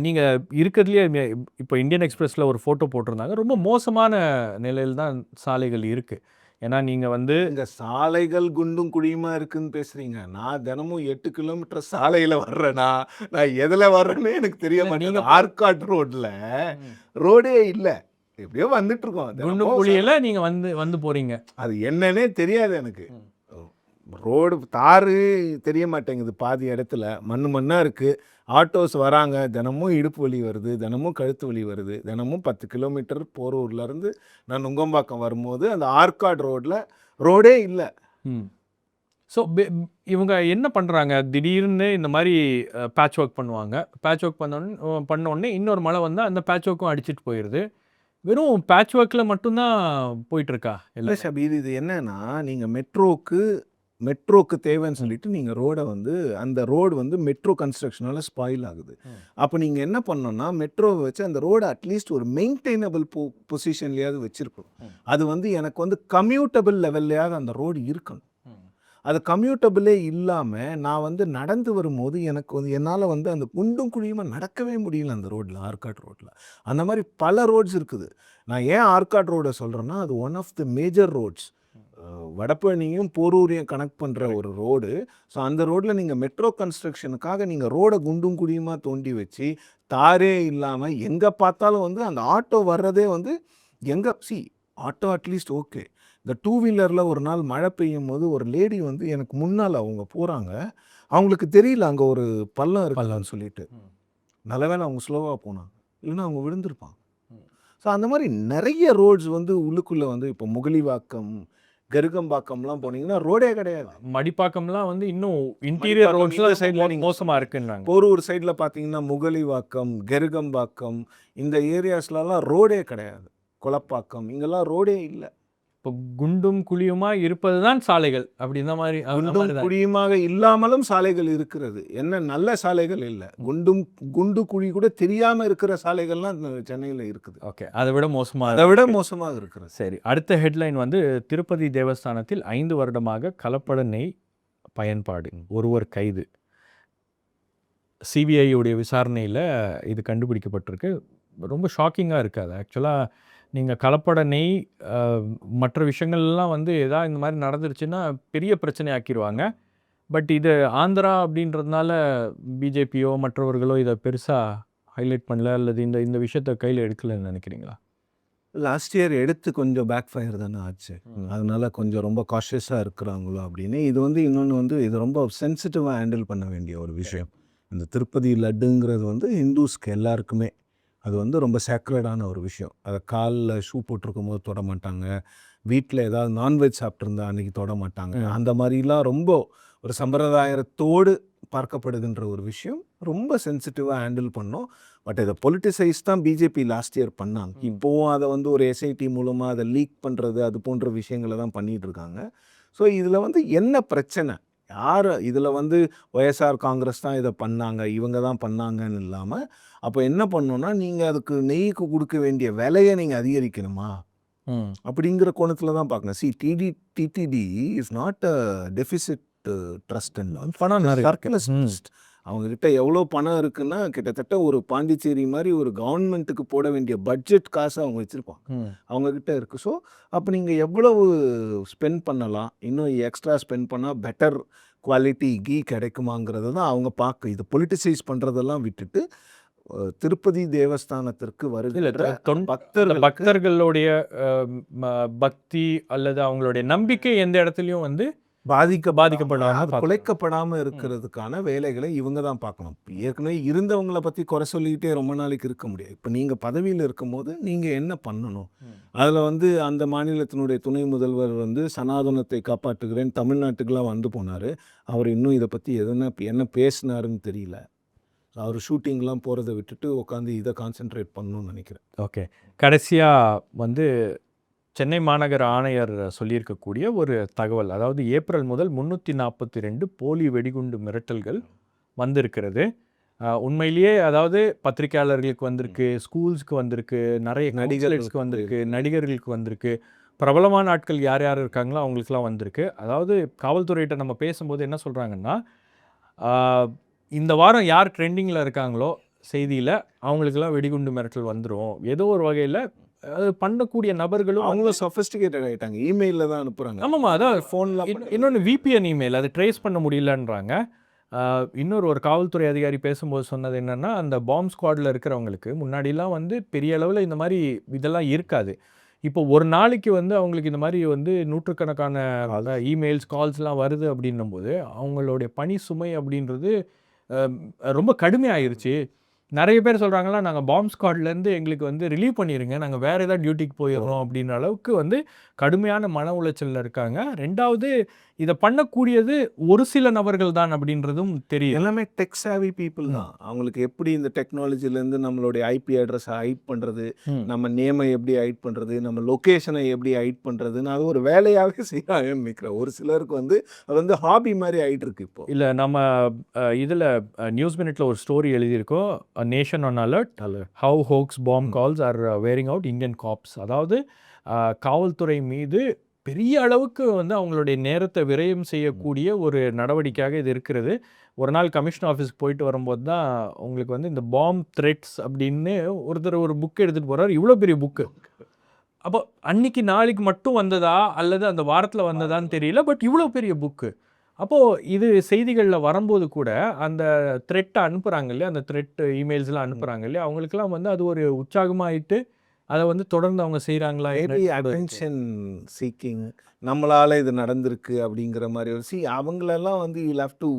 நீங்கள் இருக்கிறதுலையே இப்போ இந்தியன் எக்ஸ்பிரஸில் ஒரு ஃபோட்டோ போட்டிருந்தாங்க. ரொம்ப மோசமான நிலையில் தான் சாலைகள் இருக்குது. ஏன்னா நீங்கள் வந்து இந்த சாலைகள் குண்டும் குழியுமா இருக்குன்னு பேசுகிறீங்க. நான் தினமும் 8 கிலோமீட்டர் சாலையில் வர்றேன்னா நான் எதில் வர்றேன்னு எனக்கு தெரிய மாட்டேங்குது. ஆர்காட் ரோட்டில் ரோடே இல்லை, எப்படியோ வந்துட்டு இருக்கோம். குண்டும் குழியில் நீங்கள் வந்து போகிறீங்க, அது என்னன்னே தெரியாது எனக்கு. ரோடு தாறு தெரிய மாட்டேங்குது, பாதி இடத்துல மண்ணாக இருக்குது. ஆட்டோஸ் வராங்க, தினமும் இடுப்பு வலி வருது, தினமும் கழுத்து வலி வருது. தினமும் 10 கிலோமீட்டர் போரூர்லேருந்து நான் நுங்கம்பாக்கம் வரும்போது அந்த ஆர்காட் ரோட்டில் ரோடே இல்லை. ஸோ இவங்க என்ன பண்ணுறாங்க, திடீர்னு இந்த மாதிரி பேட்ச் ஒர்க் பண்ணுவாங்க. பேட்ச் ஒர்க் பண்ணோடனே இன்னொரு மழை வந்தால் அந்த பேட்ச் ஒர்க்கும் அடிச்சுட்டு போயிடுது. வெறும் பேட்ச் ஒர்க்கில் மட்டும்தான் போயிட்டுருக்கா? இல்லை ஷபீர், இது என்னன்னா நீங்கள் மெட்ரோக்கு தேவைன்னு சொல்லிட்டு நீங்கள் ரோடை வந்து அந்த ரோடு வந்து மெட்ரோ கன்ஸ்ட்ரக்ஷனால் ஸ்பாயில் ஆகுது. அப்போ நீங்கள் என்ன பண்ணோன்னா மெட்ரோவை வச்சு அந்த ரோடை அட்லீஸ்ட் ஒரு மெயின்டைனபிள் பொசிஷன்லையாவது வச்சுருக்கணும். அது வந்து எனக்கு வந்து கம்யூட்டபிள் லெவல்லையாவது அந்த ரோடு இருக்கணும். அது கம்யூட்டபிளே இல்லாமல் நான் வந்து நடந்து வரும்போது எனக்கு வந்து என்னால் வந்து அந்த குண்டும் குழியுமா நடக்கவே முடியல அந்த ரோட்டில், ஆர்காட் ரோட்டில். அந்த மாதிரி பல ரோட்ஸ் இருக்குது. நான் ஏன் ஆர்காட் ரோடை சொல்கிறேன்னா அது one of the major roads. வடபழனியும் போரூரையும் கனெக்ட் பண்ணுற ஒரு ரோடு. ஸோ அந்த ரோட்டில் நீங்கள் மெட்ரோ கன்ஸ்ட்ரக்ஷனுக்காக நீங்கள் ரோடை குண்டும் குழியுமா தோண்டி வச்சு தாரே இல்லாமல் எங்கே பார்த்தாலும் வந்து அந்த ஆட்டோ வர்றதே வந்து ஆட்டோ அட்லீஸ்ட் ஓகே. இந்த 2 வீலரில் ஒரு நாள் மழை பெய்யும் போது ஒரு லேடி வந்து எனக்கு முன்னால் அவங்க போகிறாங்க, அவங்களுக்கு தெரியல அங்கே ஒரு பள்ளம் இருக்குன்னு சொல்லிட்டு. நல்ல வேளை அவங்க ஸ்லோவாக போனாங்க, இல்லைன்னா அவங்க விழுந்திருப்பாங்க. ஸோ அந்த மாதிரி நிறைய ரோட்ஸ் வந்து உள்ளுக்குள்ளே வந்து இப்போ முகலிவாக்கம், கருகம்பாக்கம்லாம் போனீங்கன்னா ரோடே கிடையாது. மடிப்பாக்கம்லாம் வந்து இன்னும் இன்டீரியர் மடிப்பாக்கம் இந்த side ல ரோட்ஸ்லாம் நீங்க மோசமா இருக்குன்றாங்க. போரூர் சைடில் பார்த்தீங்கன்னா முகலிவாக்கம், கெருகம்பாக்கம் இந்த ஏரியாஸ்லலாம் ரோடே கிடையாது. குளப்பாக்கம் இங்கெல்லாம் ரோடே இல்லை. இப்போ குண்டும் குழியுமா இருப்பது தான் சாலைகள் அப்படி இந்த மாதிரி குண்டும் குழியுமாக இல்லாமலும் சாலைகள் இருக்கிறது. என்ன நல்ல சாலைகள் இல்லை. குண்டு குழி கூட தெரியாம இருக்கிற சாலைகள்லாம் சென்னையில் இருக்குது. ஓகே, அதை விட மோசமா அதை விட மோசமாக இருக்கிறது. சரி, அடுத்த ஹெட்லைன் வந்து திருப்பதி தேவஸ்தானத்தில் 5 வருடமாக கலப்பட நெய் பயன்பாடு, ஒருவர் கைது. சிபிஐ உடைய விசாரணையில் இது கண்டுபிடிக்கப்பட்டிருக்கு. ரொம்ப ஷாக்கிங்காக இருக்காது ஆக்சுவலாக. நீங்கள் கலப்பட நெய் மற்ற விஷயங்கள்லாம் வந்து ஏதாவது இந்த மாதிரி நடந்துருச்சுன்னா பெரிய பிரச்சனை ஆக்கிடுவாங்க. பட் இது ஆந்திரா அப்படின்றதுனால பிஜேபியோ மற்றவர்களோ இதை பெருசாக ஹைலைட் பண்ணல, அல்லது இந்த இந்த விஷயத்தை கையில் எடுக்கலன்னு நினைக்கிறீங்களா? லாஸ்ட் இயர் எடுத்து கொஞ்சம் பேக் ஃபயர் தானே ஆச்சு. அதனால கொஞ்சம் ரொம்ப காஷியஸாக இருக்கிறாங்களோ அப்படின்னு. இது வந்து இன்னொன்று வந்து இது ரொம்ப சென்சிட்டிவாக ஹேண்டில் பண்ண வேண்டிய ஒரு விஷயம். இந்த திருப்பதி லட்டுங்கிறது வந்து ஹிந்துஸ்க்கு எல்லாருக்குமே அது வந்து ரொம்ப சேக்ரடான ஒரு விஷயம். அதை காலில் ஷூ போட்டிருக்கும் போது தொட மாட்டாங்க. வீட்டில் ஏதாவது நான்வெஜ் சாப்பிட்ருந்தா அன்றைக்கி தொட மாட்டாங்க. அந்த மாதிரிலாம் ரொம்ப ஒரு சம்பிரதாயத்தோடு பார்க்கப்படுகின்ற ஒரு விஷயம். ரொம்ப சென்சிட்டிவாக ஹேண்டில் பண்ணோம். பட் இதை பொலிட்டிசைஸ் தான் பிஜேபி லாஸ்ட் இயர் பண்ணாங்க. இப்போவும் அதை வந்து ஒரு எஸ்ஐடி மூலமாக அதை லீக் பண்ணுறது அது போன்ற விஷயங்களை தான் பண்ணிகிட்டு இருக்காங்க. ஸோ இதில் வந்து என்ன பிரச்சனை, யார் இதில் வந்து ஒய்எஸ்ஆர் காங்கிரஸ் தான் இதை பண்ணாங்க, இவங்க தான் பண்ணாங்கன்னு இல்லாமல், அப்போ என்ன பண்ணணும்னா நீங்கள் அதுக்கு நெய்க்கு கொடுக்க வேண்டிய விலையை நீங்கள் அதிகரிக்கணுமா அப்படிங்கிற கோணத்தில் தான் பார்க்கணும். TTD is not a deficit trust and பணம் சர்ப்ளஸ் ட்ரஸ்ட். அவங்கக்கிட்ட எவ்வளோ பணம் இருக்குன்னா கிட்டத்தட்ட ஒரு பாண்டிச்சேரி மாதிரி ஒரு கவர்மெண்ட்டுக்கு போட வேண்டிய பட்ஜெட் காசை அவங்க வச்சுருப்பாங்க, அவங்கக்கிட்ட இருக்குது. ஸோ அப்போ நீங்கள் எவ்வளவு ஸ்பெண்ட் பண்ணலாம், இன்னும் எக்ஸ்ட்ரா ஸ்பெண்ட் பண்ணால் பெட்டர் குவாலிட்டி கீ கிடைக்குமாங்கிறது தான் அவங்க பார்க்க. இது பொலிட்டிசைஸ் பண்ணுறதெல்லாம் விட்டுட்டு திருப்பதி தேவஸ்தானத்திற்கு வருகிற பக்தர்களுடைய பக்தி அல்லது அவங்களுடைய நம்பிக்கை எந்த இடத்துலையும் வந்து பாதிக்கப்படாமல் குலைக்கப்படாமல் இருக்கிறதுக்கான வேலைகளை இவங்க தான் பார்க்கணும். ஏற்கனவே இருந்தவங்களை பற்றி குறை சொல்லிக்கிட்டே ரொம்ப நாளைக்கு இருக்க முடியாது. இப்போ நீங்கள் பதவியில் இருக்கும்போது நீங்கள் என்ன பண்ணணும், அதில் வந்து அந்த மாநிலத்தினுடைய துணை முதல்வர் வந்து சனாதனத்தை காப்பாற்றுகிறேன் தமிழ்நாட்டுக்கெலாம் வந்து போனார். அவர் இன்னும் இதை பற்றி என்ன பேசினாருன்னு தெரியல. அவர் ஷூட்டிங்லாம் போகிறத விட்டுட்டு உட்காந்து இதை கான்சென்ட்ரேட் பண்ணணும்னு நினைக்கிறேன். ஓகே, கடைசியாக வந்து சென்னை மாநகர ஆணையர் சொல்லியிருக்கக்கூடிய ஒரு தகவல், அதாவது ஏப்ரல் முதல் 342 போலி வெடிகுண்டு மிரட்டல்கள் வந்திருக்கிறது. உண்மையிலேயே அதாவது பத்திரிகையாளர்களுக்கு வந்திருக்கு, ஸ்கூல்ஸ்க்கு வந்திருக்கு, நிறைய நடிகர்களுக்கு வந்திருக்கு, நடிகர்களுக்கு வந்திருக்கு, பிரபலமான ஆட்கள் யார் யார் இருக்காங்களோ அவங்களுக்குலாம் வந்திருக்கு. அதாவது காவல்துறையிட்ட நம்ம பேசும்போது என்ன சொல்கிறாங்கன்னா, இந்த வாரம் யார் ட்ரெண்டிங்கில் இருக்காங்களோ செய்தியில் அவங்களுக்கெல்லாம் வெடிகுண்டு மிரட்டல் வந்துடும். ஏதோ ஒரு வகையில் அது பண்ணக்கூடிய நபர்களும் அவங்களும் சொஃபிஸ்டிகேட்டட் ஆகிட்டாங்க. இமெயிலில் தான் அனுப்புகிறாங்க. ஆமாம்மா, அதான் ஃபோனில். இன்னொன்று விபிஎன் இமெயில், அது ட்ரேஸ் பண்ண முடியலன்றாங்க. ஒரு காவல்துறை அதிகாரி பேசும்போது சொன்னது என்னென்னா, அந்த பாம்பு ஸ்குவாடில் இருக்கிறவங்களுக்கு முன்னாடிலாம் வந்து பெரிய அளவில் இந்த மாதிரி இதெல்லாம் இருக்காது. இப்போ ஒரு நாளைக்கு வந்து அவங்களுக்கு இந்த மாதிரி வந்து நூற்றுக்கணக்கான இமெயில்ஸ் கால்ஸ்லாம் வருது அப்படின்னும் போது அவங்களுடைய பணி சுமை அப்படின்றது ரொம்ப கடுமையாயிருச்சு. நிறைய பேர் சொல்கிறாங்களா, நாங்கள் பாம்பு ஸ்குவாட்லேருந்து எங்களுக்கு வந்து ரிலீவ் பண்ணிடுங்க, நாங்கள் வேறு ஏதாவது டியூட்டிக்கு போயிடுறோம் அப்படின்ற அளவுக்கு வந்து கடுமையான மன உளைச்சலில் இருக்காங்க. ரெண்டாவது, இதை பண்ணக்கூடியது ஒரு சில நபர்கள் தான் அப்படின்றதும் தெரியும். எல்லாமே டெக் சேவி பீப்புள் தான். அவங்களுக்கு எப்படி இந்த டெக்னாலஜிலேருந்து நம்மளுடைய ஐபி அட்ரஸை ஹைட் பண்ணுறது, நம்ம நேமை எப்படி ஹைட் பண்ணுறது, நம்ம லொக்கேஷனை எப்படி ஹைட் பண்ணுறதுன்னு அது ஒரு வேலையாகவே செய்ய நினைக்கிறேன். ஒரு சிலருக்கு வந்து அது வந்து ஹாபி மாதிரி ஆகிட்டு இருக்கு. இப்போ இல்லை, நம்ம இதில் நியூஸ் மினிட்ல ஒரு ஸ்டோரி எழுதியிருக்கோம், nation on alert, how hoax bomb calls are wearing out Indian cops. அதாவது காவல்துறை மீது பெரிய அளவுக்கு வந்து அவங்களுடைய நேரத்தை விரயம் செய்யக்கூடிய ஒரு நடவடிக்கையாக இது இருக்கிறது. ஒரு நாள் கமிஷன் ஆஃபீஸ்க்கு போயிட்டு வரும்போது தான் உங்களுக்கு வந்து இந்த பாம்ப் த்ரெட்ஸ் அப்படின்னு ஒருத்தர் ஒரு புக் எடுத்துகிட்டு போகிறார். இவ்வளோ பெரிய புக்கு. அப்போ அன்னைக்கு நாளைக்கு மட்டும் வந்ததா அல்லது அந்த வாரத்தில் வந்ததான்னு தெரியல, பட் இவ்வளோ பெரிய புக்கு. அப்போது இது செய்திகளில் வரும்போது கூட அந்த த்ரெட்டை அனுப்புகிறாங்க இல்லையா, அந்த த்ரெட் இமெயில்ஸ்லாம் அனுப்புகிறாங்க இல்லையா, அவங்களுக்குலாம் வந்து அது ஒரு உற்சாகமாகிட்டு அதை வந்து தொடர்ந்து அவங்க செய்கிறாங்களா? அட்டென்ஷன் சீக்கிங், நம்மளால் இது நடந்திருக்கு அப்படிங்கிற மாதிரி ஒரு அவங்களெல்லாம் வந்து you have to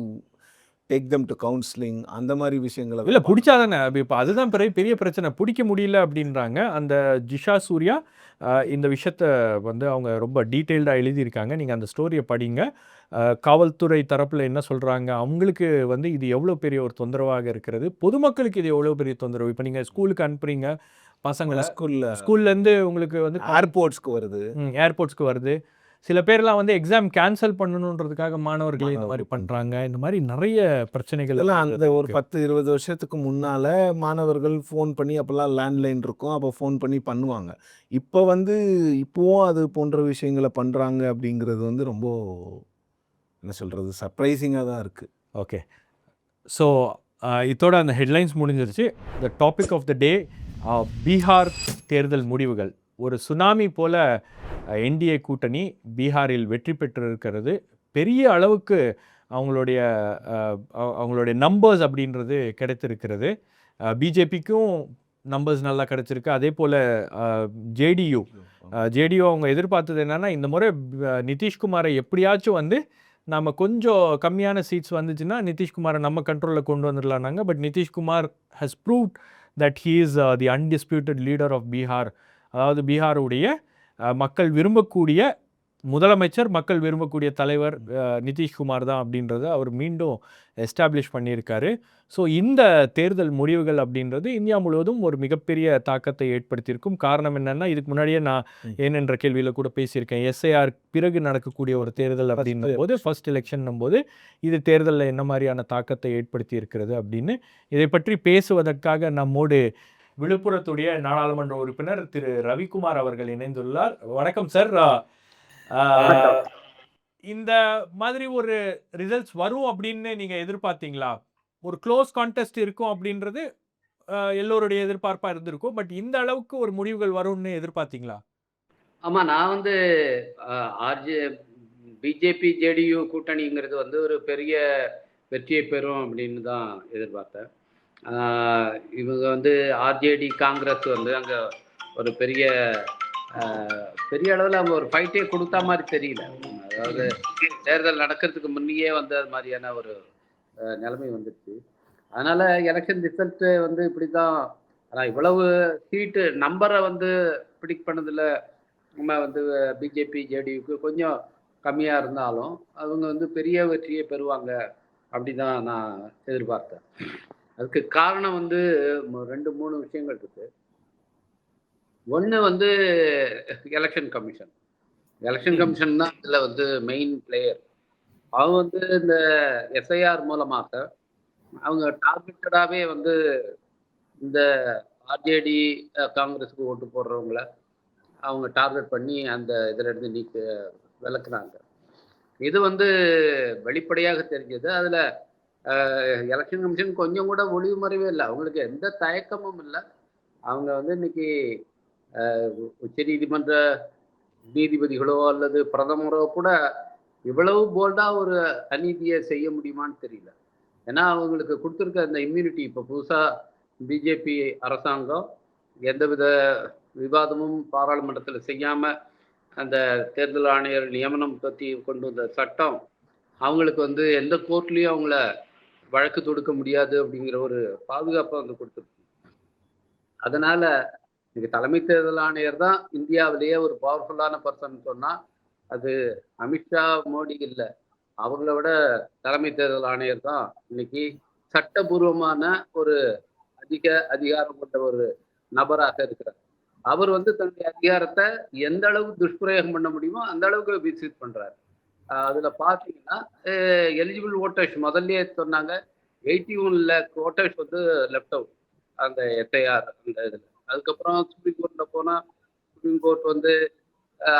take them to counselling அந்த மாதிரி விஷயங்களை இல்ல பிடிச்சாதானே இப்போ அதுதான் பெரிய பிரச்சனை. பிடிக்க முடியல அப்படின்றாங்க. அந்த ஜிஷா சூர்யா இந்த விஷயத்த வந்து அவங்க ரொம்ப டீட்டெயில்டாக எழுதியிருக்காங்க. நீங்கள் அந்த ஸ்டோரியை படிங்க. காவல்துறை தரப்பில் என்ன சொல்கிறாங்க, அவங்களுக்கு வந்து இது எவ்வளோ பெரிய ஒரு தொந்தரவாக இருக்கிறது, பொதுமக்களுக்கு இது எவ்வளோ பெரிய தொந்தரவு. இப்போ நீங்கள் ஸ்கூலுக்கு அனுப்புறீங்க பசங்களை, ஸ்கூல்லேருந்து உங்களுக்கு வந்து ஏர்போர்ட்ஸ்க்கு வருது, ஏர்போர்ட்ஸ்க்கு வருது. சில பேர்லாம் வந்து எக்ஸாம் கேன்சல் பண்ணணுன்றதுக்காக மாணவர்களை இந்த மாதிரி பண்ணுறாங்க. இந்த மாதிரி நிறைய பிரச்சனைகள் இதெல்லாம் அந்த ஒரு 10-20 வருஷத்துக்கு முன்னால் மாணவர்கள் ஃபோன் பண்ணி, அப்போல்லாம் லேண்ட்லைன் இருக்கும், அப்போ ஃபோன் பண்ணி பண்ணுவாங்க. இப்போ வந்து இப்போவும் அது போன்ற விஷயங்களை பண்ணுறாங்க அப்படிங்கிறது வந்து ரொம்ப என்ன சொல்கிறது, சர்ப்ரைசிங்காக தான் இருக்குது. ஓகே, ஸோ இதோட அந்த ஹெட்லைன்ஸ் முடிஞ்சிருச்சு. த டாபிக் ஆஃப் த டே, பீகார் தேர்தல் முடிவுகள். ஒரு சுனாமி போல என்டிஏ கூட்டணி பீகாரில் வெற்றி பெற்றிருக்கிறது. பெரிய அளவுக்கு அவங்களுடைய நம்பர்ஸ் அப்படின்றது கிடைத்திருக்கிறது. பிஜேபிக்கும் நம்பர்ஸ் நல்லா கிடைச்சிருக்கு. அதே போல் ஜேடியு அவங்க எதிர்பார்த்தது என்னென்னா, இந்த முறை நிதிஷ்குமாரை எப்படியாச்சும் வந்து நம்ம கொஞ்சம் கம்மியான சீட்ஸ் வந்துச்சுன்னா நிதிஷ்குமாரை நம்ம கண்ட்ரோலில் கொண்டு வந்துடலான்னாங்க. But Nitish Kumar has proved that he is the undisputed leader of Bihar. அதாவது பீகாருடைய மக்கள் விரும்பக்கூடிய முதலமைச்சர், மக்கள் விரும்பக்கூடிய தலைவர் நிதிஷ்குமார் தான் அப்படின்றத அவர் மீண்டும் எஸ்டாப்ளிஷ் பண்ணியிருக்காரு. ஸோ இந்த தேர்தல் முடிவுகள் அப்படின்றது இந்தியா முழுவதும் ஒரு மிகப்பெரிய தாக்கத்தை ஏற்படுத்தியிருக்கும். காரணம் என்னென்னா, இதுக்கு முன்னாடியே நான் ஏனென்ற கேள்வியில் கூட பேசியிருக்கேன். எஸ்ஐஆர் பிறகு நடக்கக்கூடிய ஒரு தேர்தல் அப்படின்னும் போது, ஃபர்ஸ்ட் எலெக்ஷன் போது இது தேர்தலில் என்ன மாதிரியான தாக்கத்தை ஏற்படுத்தி இருக்கிறது அப்படின்னு இதை பற்றி பேசுவதற்காக நம்மோடு விழுப்புரத்துடைய நாடாளுமன்ற உறுப்பினர் திரு ரவிக்குமார் அவர்கள் இணைந்துள்ளார். வணக்கம் சார். இந்த மாதிரி ஒரு ரிசல்ட்ஸ் வரும் அப்படின்னு நீங்க எதிர்பார்த்தீங்களா? ஒரு க்ளோஸ் கான்டெஸ்ட் இருக்கும் அப்படின்றது எல்லோருடைய எதிர்பார்ப்பா இருந்திருக்கும். பட் இந்த அளவுக்கு ஒரு முடிவுகள் வரும்னு எதிர்பார்த்தீங்களா? ஆமா, நான் வந்து பிஜேபி ஜேடியு கூட்டணிங்கிறது வந்து ஒரு பெரிய வெற்றியை பெறும் அப்படின்னு தான் எதிர்பார்த்தேன். இவங்க வந்து ஆர்ஜேடி காங்கிரஸ் வந்து அங்கே ஒரு பெரிய அளவில் அவங்க ஒரு ஃபைட்டே கொடுத்தா மாதிரி தெரியல. அதாவது தேர்தல் நடக்கிறதுக்கு முன்னையே வந்து அது மாதிரியான ஒரு நிலைமை வந்துடுச்சு. அதனால எலெக்ஷன் ரிசல்ட்டு வந்து இப்படி தான். ஆனால் இவ்வளவு சீட்டு நம்பரை வந்து ப்ரிடிக்ட் பண்ணதில் நம்ம வந்து பிஜேபி ஜேடியுக்கு கொஞ்சம் கம்மியாக இருந்தாலும் அவங்க வந்து பெரிய வெற்றியை பெறுவாங்க அப்படி தான் நான் எதிர்பார்த்தேன். அதுக்கு காரணம் வந்து 2-3 விஷயங்கள் இருக்கு. ஒன்று வந்து எலெக்ஷன் கமிஷன் தான் இதில் வந்து மெயின் பிளேயர். அவங்க வந்து இந்த எஸ்ஐஆர் மூலமாக அவங்க டார்கெட்டடாகவே வந்து இந்த ஆர்ஜேடி காங்கிரஸுக்கு ஓட்டு போடுறவங்கள அவங்க டார்கெட் பண்ணி அந்த இதில் இருந்து விளக்குனாங்க. இது வந்து வெளிப்படையாக தெரிஞ்சது. அதில் எலெக்ஷன் கமிஷன் கொஞ்சம் கூட ஒளிவு மறைவே இல்லை. அவங்களுக்கு எந்த தயக்கமும் இல்லை. அவங்க வந்து இன்னைக்கு உச்ச நீதிமன்ற நீதிபதிகளோ அல்லது பிரதமரோ கூட இவ்வளவு போல்டா ஒரு அநீதியை செய்ய முடியுமான்னு தெரியல. ஏன்னா அவங்களுக்கு கொடுத்துருக்க அந்த இம்யூனிட்டி, இப்போ புதுசாக பிஜேபி அரசாங்கம் எந்தவித விவாதமும் பாராளுமன்றத்தில் செய்யாமல் அந்த தேர்தல் ஆணையர் நியமனம் பற்றி கொண்டு வந்த சட்டம் அவங்களுக்கு வந்து எந்த கோர்ட்லேயும் அவங்கள வழக்கு தொடுக்க முடியாது அப்படிங்கிற ஒரு பாதுகாப்பை வந்து கொடுத்துருக்கு. அதனால இன்னைக்கு தலைமை தேர்தல் ஆணையர் தான் இந்தியாவிலேயே ஒரு பவர்ஃபுல்லான பர்சன் சொன்னால் அது அமித்ஷா, மோடி இல்லை. அவங்கள விட தலைமை தேர்தல் ஆணையர் தான் இன்னைக்கு சட்டபூர்வமான ஒரு அதிகாரம் கொண்ட ஒரு நபராக இருக்கிறார். அவர் வந்து தன்னுடைய அதிகாரத்தை எந்த அளவுக்கு துஷ்பிரயோகம் பண்ண முடியுமோ அந்த அளவுக்கு விசிட் பண்றாரு. அதுல பாத்தீங்கன்னா எலிஜிபிள் ஓட்டர்ஸ் முதல்ல சொன்னாங்க 81 lakh ஓட்டர்ஸ் வந்து லெஃப்ட் அவுட் அந்த எஸ்ஐஆர் அந்த இதுல. அதுக்கப்புறம் சுப்ரீம் கோர்ட்ல போனா சுப்ரீம் கோர்ட் வந்து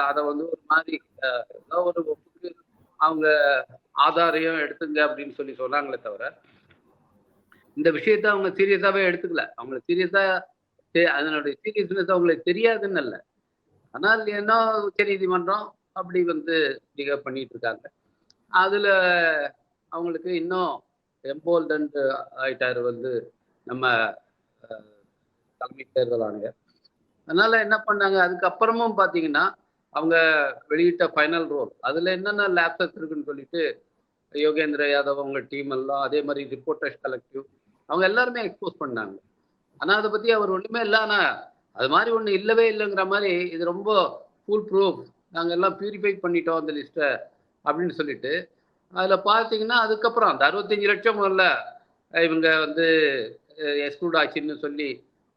அதை வந்து ஒரு மாதிரி ஏதோ ஒரு அவங்க ஆதாரையும் எடுத்துங்க அப்படின்னு சொல்லி சொன்னாங்களே தவிர இந்த விஷயத்த அவங்க சீரியஸாவே எடுத்துக்கல. அவங்களுக்கு சீரியஸா அதனுடைய சீரியஸ்னஸ் அவங்களுக்கு தெரியாதுன்னு இல்லை. ஆனால் என்ன உச்ச நீதிமன்றம் அப்படி வந்து பிகேவ் பண்ணிட்டு இருக்காங்க. அதுல அவங்களுக்கு இன்னும் எம்போல்டன்ட் ஆயிட்டாரு வந்து நம்ம தலைமை தேர்தல் ஆணையர். அதனால என்ன பண்ணாங்க, அதுக்கப்புறமும் பார்த்தீங்கன்னா அவங்க வெளியிட்ட ஃபைனல் ரோல் அதுல என்னென்ன லேப்சஸ் இருக்குன்னு சொல்லிட்டு யோகேந்திர யாதவ் அவங்க டீம் எல்லாம், அதே மாதிரி ரிப்போர்ட்டர்ஸ் கலெக்டிவ், அவங்க எல்லாருமே எக்ஸ்போஸ் பண்ணாங்க. ஆனா அதை பத்தி அவர் ஒண்ணுமே இல்லை. ஆனா அது மாதிரி ஒண்ணு இல்லவே இல்லைங்கிற மாதிரி, இது ரொம்ப ஃபுல் ப்ரூஃப், நாங்க எல்லாம் பியூரிஃபை பண்ணிட்டோம் அந்த லிஸ்ட்டை அப்படின்னு சொல்லிட்டு, அதுல பார்த்தீங்கன்னா அதுக்கப்புறம் அந்த 65 லட்சம் முதல்ல இவங்க வந்து எக்ஸ்க்ளூட் ஆச்சுன்னு சொல்லி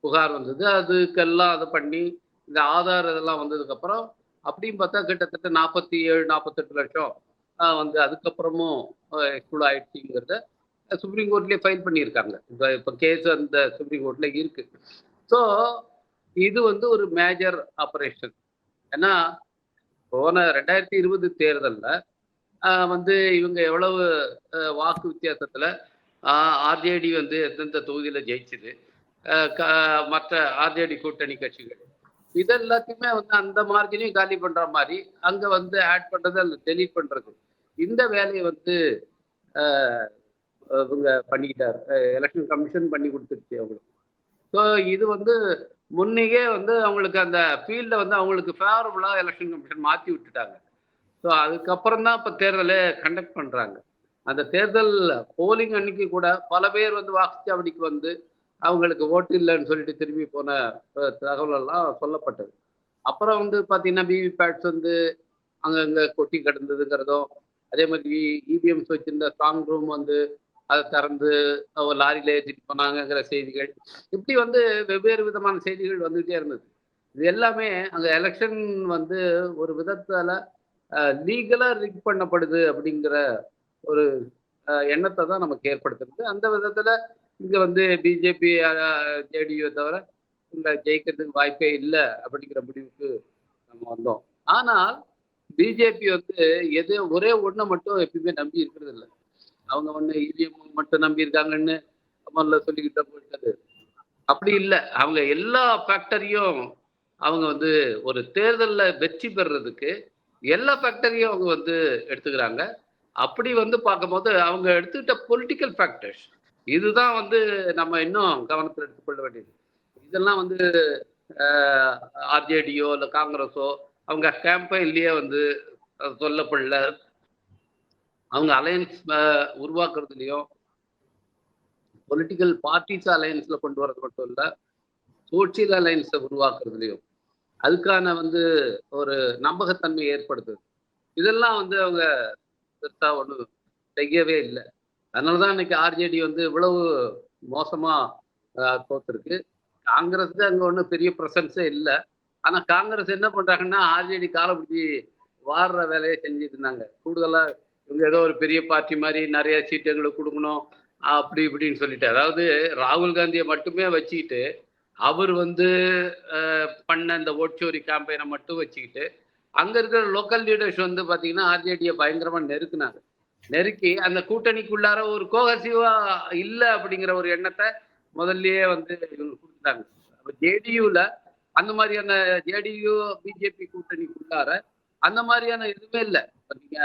புகார் வந்தது. அதுக்கெல்லாம் அதை பண்ணி இந்த ஆதார் இதெல்லாம் வந்ததுக்கப்புறம் அப்படியும் பார்த்தா கிட்டத்தட்ட 47, 48 லட்சம் வந்து அதுக்கப்புறமும் எக்ஸ்க்ளூட் ஆயிடுச்சுங்கிறத சுப்ரீம் கோர்ட்லேயே ஃபைல் பண்ணியிருக்காங்க. இப்போ கேஸ் அந்த சுப்ரீம் கோர்ட்ல இருக்கு. ஸோ இது வந்து ஒரு மேஜர் ஆபரேஷன். ஏன்னா போன 2020 தேர்தலில் வந்து இவங்க எவ்வளவு வாக்கு வித்தியாசத்துல ஆர்ஜேடி வந்து எந்தெந்த தொகுதியில ஜெயிச்சுது, மற்ற ஆர்ஜேடி கூட்டணி கட்சிகள் இது எல்லாத்தையுமே வந்து அந்த மார்ஜினையும் காலி பண்ற மாதிரி அங்க வந்து ஆட் பண்றது அல்லது டெலீட் பண்றது, இந்த வேலையை வந்து இவங்க பண்ணிக்கிட்டாரு. எலெக்ஷன் கமிஷன் பண்ணி கொடுத்துருச்சு அவங்களுக்கு. ஸோ இது வந்து முன்னையே வந்து அவங்களுக்கு அந்த ஃபீல்டை வந்து அவங்களுக்கு ஃபேவரபுளா எலெக்ஷன் கமிஷன் மாற்றி விட்டுட்டாங்க. ஸோ அதுக்கப்புறம் தான் இப்போ தேர்தலை கண்டக்ட் பண்ணுறாங்க. அந்த தேர்தல் போலிங் அன்னைக்கு கூட பல பேர் வந்து வாக்குச்சாவடிக்கு வந்து அவங்களுக்கு ஓட்டு இல்லைன்னு சொல்லிட்டு திரும்பி போன தகவல் எல்லாம் சொல்லப்பட்டது. அப்புறம் வந்து பார்த்தீங்கன்னா விவிபேட்ஸ் வந்து அங்கங்கே கொட்டி கிடந்ததுங்கிறதும், அதே மாதிரி இவிஎம்ஸ் வச்சிருந்த ஸ்ட்ராங் ரூம் வந்து அதை திறந்து ஒரு லாரியில ஏற்றிட்டு போனாங்கிற செய்திகள், இப்படி வந்து வெவ்வேறு விதமான செய்திகள் வந்துகிட்டே இருந்தது. இது எல்லாமே அங்கே எலெக்ஷன் வந்து ஒரு விதத்தால் லீகலா ரிக் பண்ணப்படுது அப்படிங்கிற ஒரு எண்ணத்தை தான் நமக்கு ஏற்படுத்துறது. அந்த விதத்துல இங்க வந்து பிஜேபி ஜேடியு தவிர இங்க ஜெயிக்கிறதுக்கு வாய்ப்பே இல்லை அப்படிங்கிற முடிவுக்கு நம்ம வந்தோம். ஆனால் பிஜேபி வந்து ஒரே ஒண்ணை மட்டும் எப்பயுமே நம்பி இருக்கிறது இல்லை. அவங்க ஒண்ணு இவிஎம் மட்டும் நம்பி இருக்காங்கன்னு முதல்ல சொல்லிக்கிட்ட போயிட்டது அப்படி இல்லை. அவங்க எல்லா ஃபேக்டரியும் அவங்க வந்து ஒரு தேர்தலில் வெற்றி பெறுறதுக்கு எல்லா ஃபேக்டரியும் அவங்க வந்து எடுத்துக்கிறாங்க. அப்படி வந்து பார்க்கும்போது அவங்க எடுத்துக்கிட்ட பொலிட்டிக்கல் ஃபேக்டர்ஸ் இதுதான் வந்து நம்ம இன்னும் கவனத்தில் எடுத்துக்கொள்ள வேண்டியது. இதெல்லாம் வந்து ஆர்ஜேடியோ இல்லை காங்கிரஸோ அவங்க கேம்பெயின்லேயே வந்து சொல்லப்படல. அவங்க அலையன்ஸ் உருவாக்குறதுலையும் பொலிட்டிக்கல் பார்ட்டிஸ் அலையன்ஸ்ல கொண்டு வரது மட்டும் இல்லை, சோசியல் அலையன்ஸை உருவாக்குறதுலையும் அதுக்கான வந்து ஒரு நம்பகத்தன்மை ஏற்படுத்துது. இதெல்லாம் வந்து அவங்க பெருசா ஒன்றும் செய்யவே இல்லை. அதனாலதான் இன்னைக்கு ஆர்ஜேடி வந்து இவ்வளவு மோசமா தோத்துருக்கு. காங்கிரஸுக்கு அங்க ஒன்றும் பெரிய ப்ரெசன்ஸே இல்லை. ஆனா காங்கிரஸ் என்ன பண்றாங்கன்னா ஆர்ஜேடி காலை பிடிச்சி வாடுற வேலையை செஞ்சுட்டு இருந்தாங்க. கூடுதலா இவங்க ஏதோ ஒரு பெரிய பார்ட்டி மாதிரி நிறைய சீட்டுகளுக்கு கொடுக்கணும் அப்படி இப்படின்னு சொல்லிட்டு, அதாவது ராகுல் காந்தியை மட்டுமே வச்சுக்கிட்டு அவர் வந்து பண்ண இந்த ஓட்சோரி கேம்பெயினை மட்டும் வச்சுக்கிட்டு அங்க இருக்கிற லோக்கல் லீடர்ஸ் வந்து பாத்தீங்கன்னா ஆர்ஜேடியை பயங்கரமா நெருக்குனாங்க. நெருக்கி அந்த கூட்டணிக்குள்ளார ஒரு கோஹசிவா இல்லை அப்படிங்கிற ஒரு எண்ணத்தை முதல்லயே வந்து இவங்க கொடுத்துட்டாங்க. ஜேடியூல அந்த மாதிரியான ஜேடியு பிஜேபி கூட்டணிக்குள்ளார அந்த மாதிரியான எதுவுமே இல்லை. நீங்க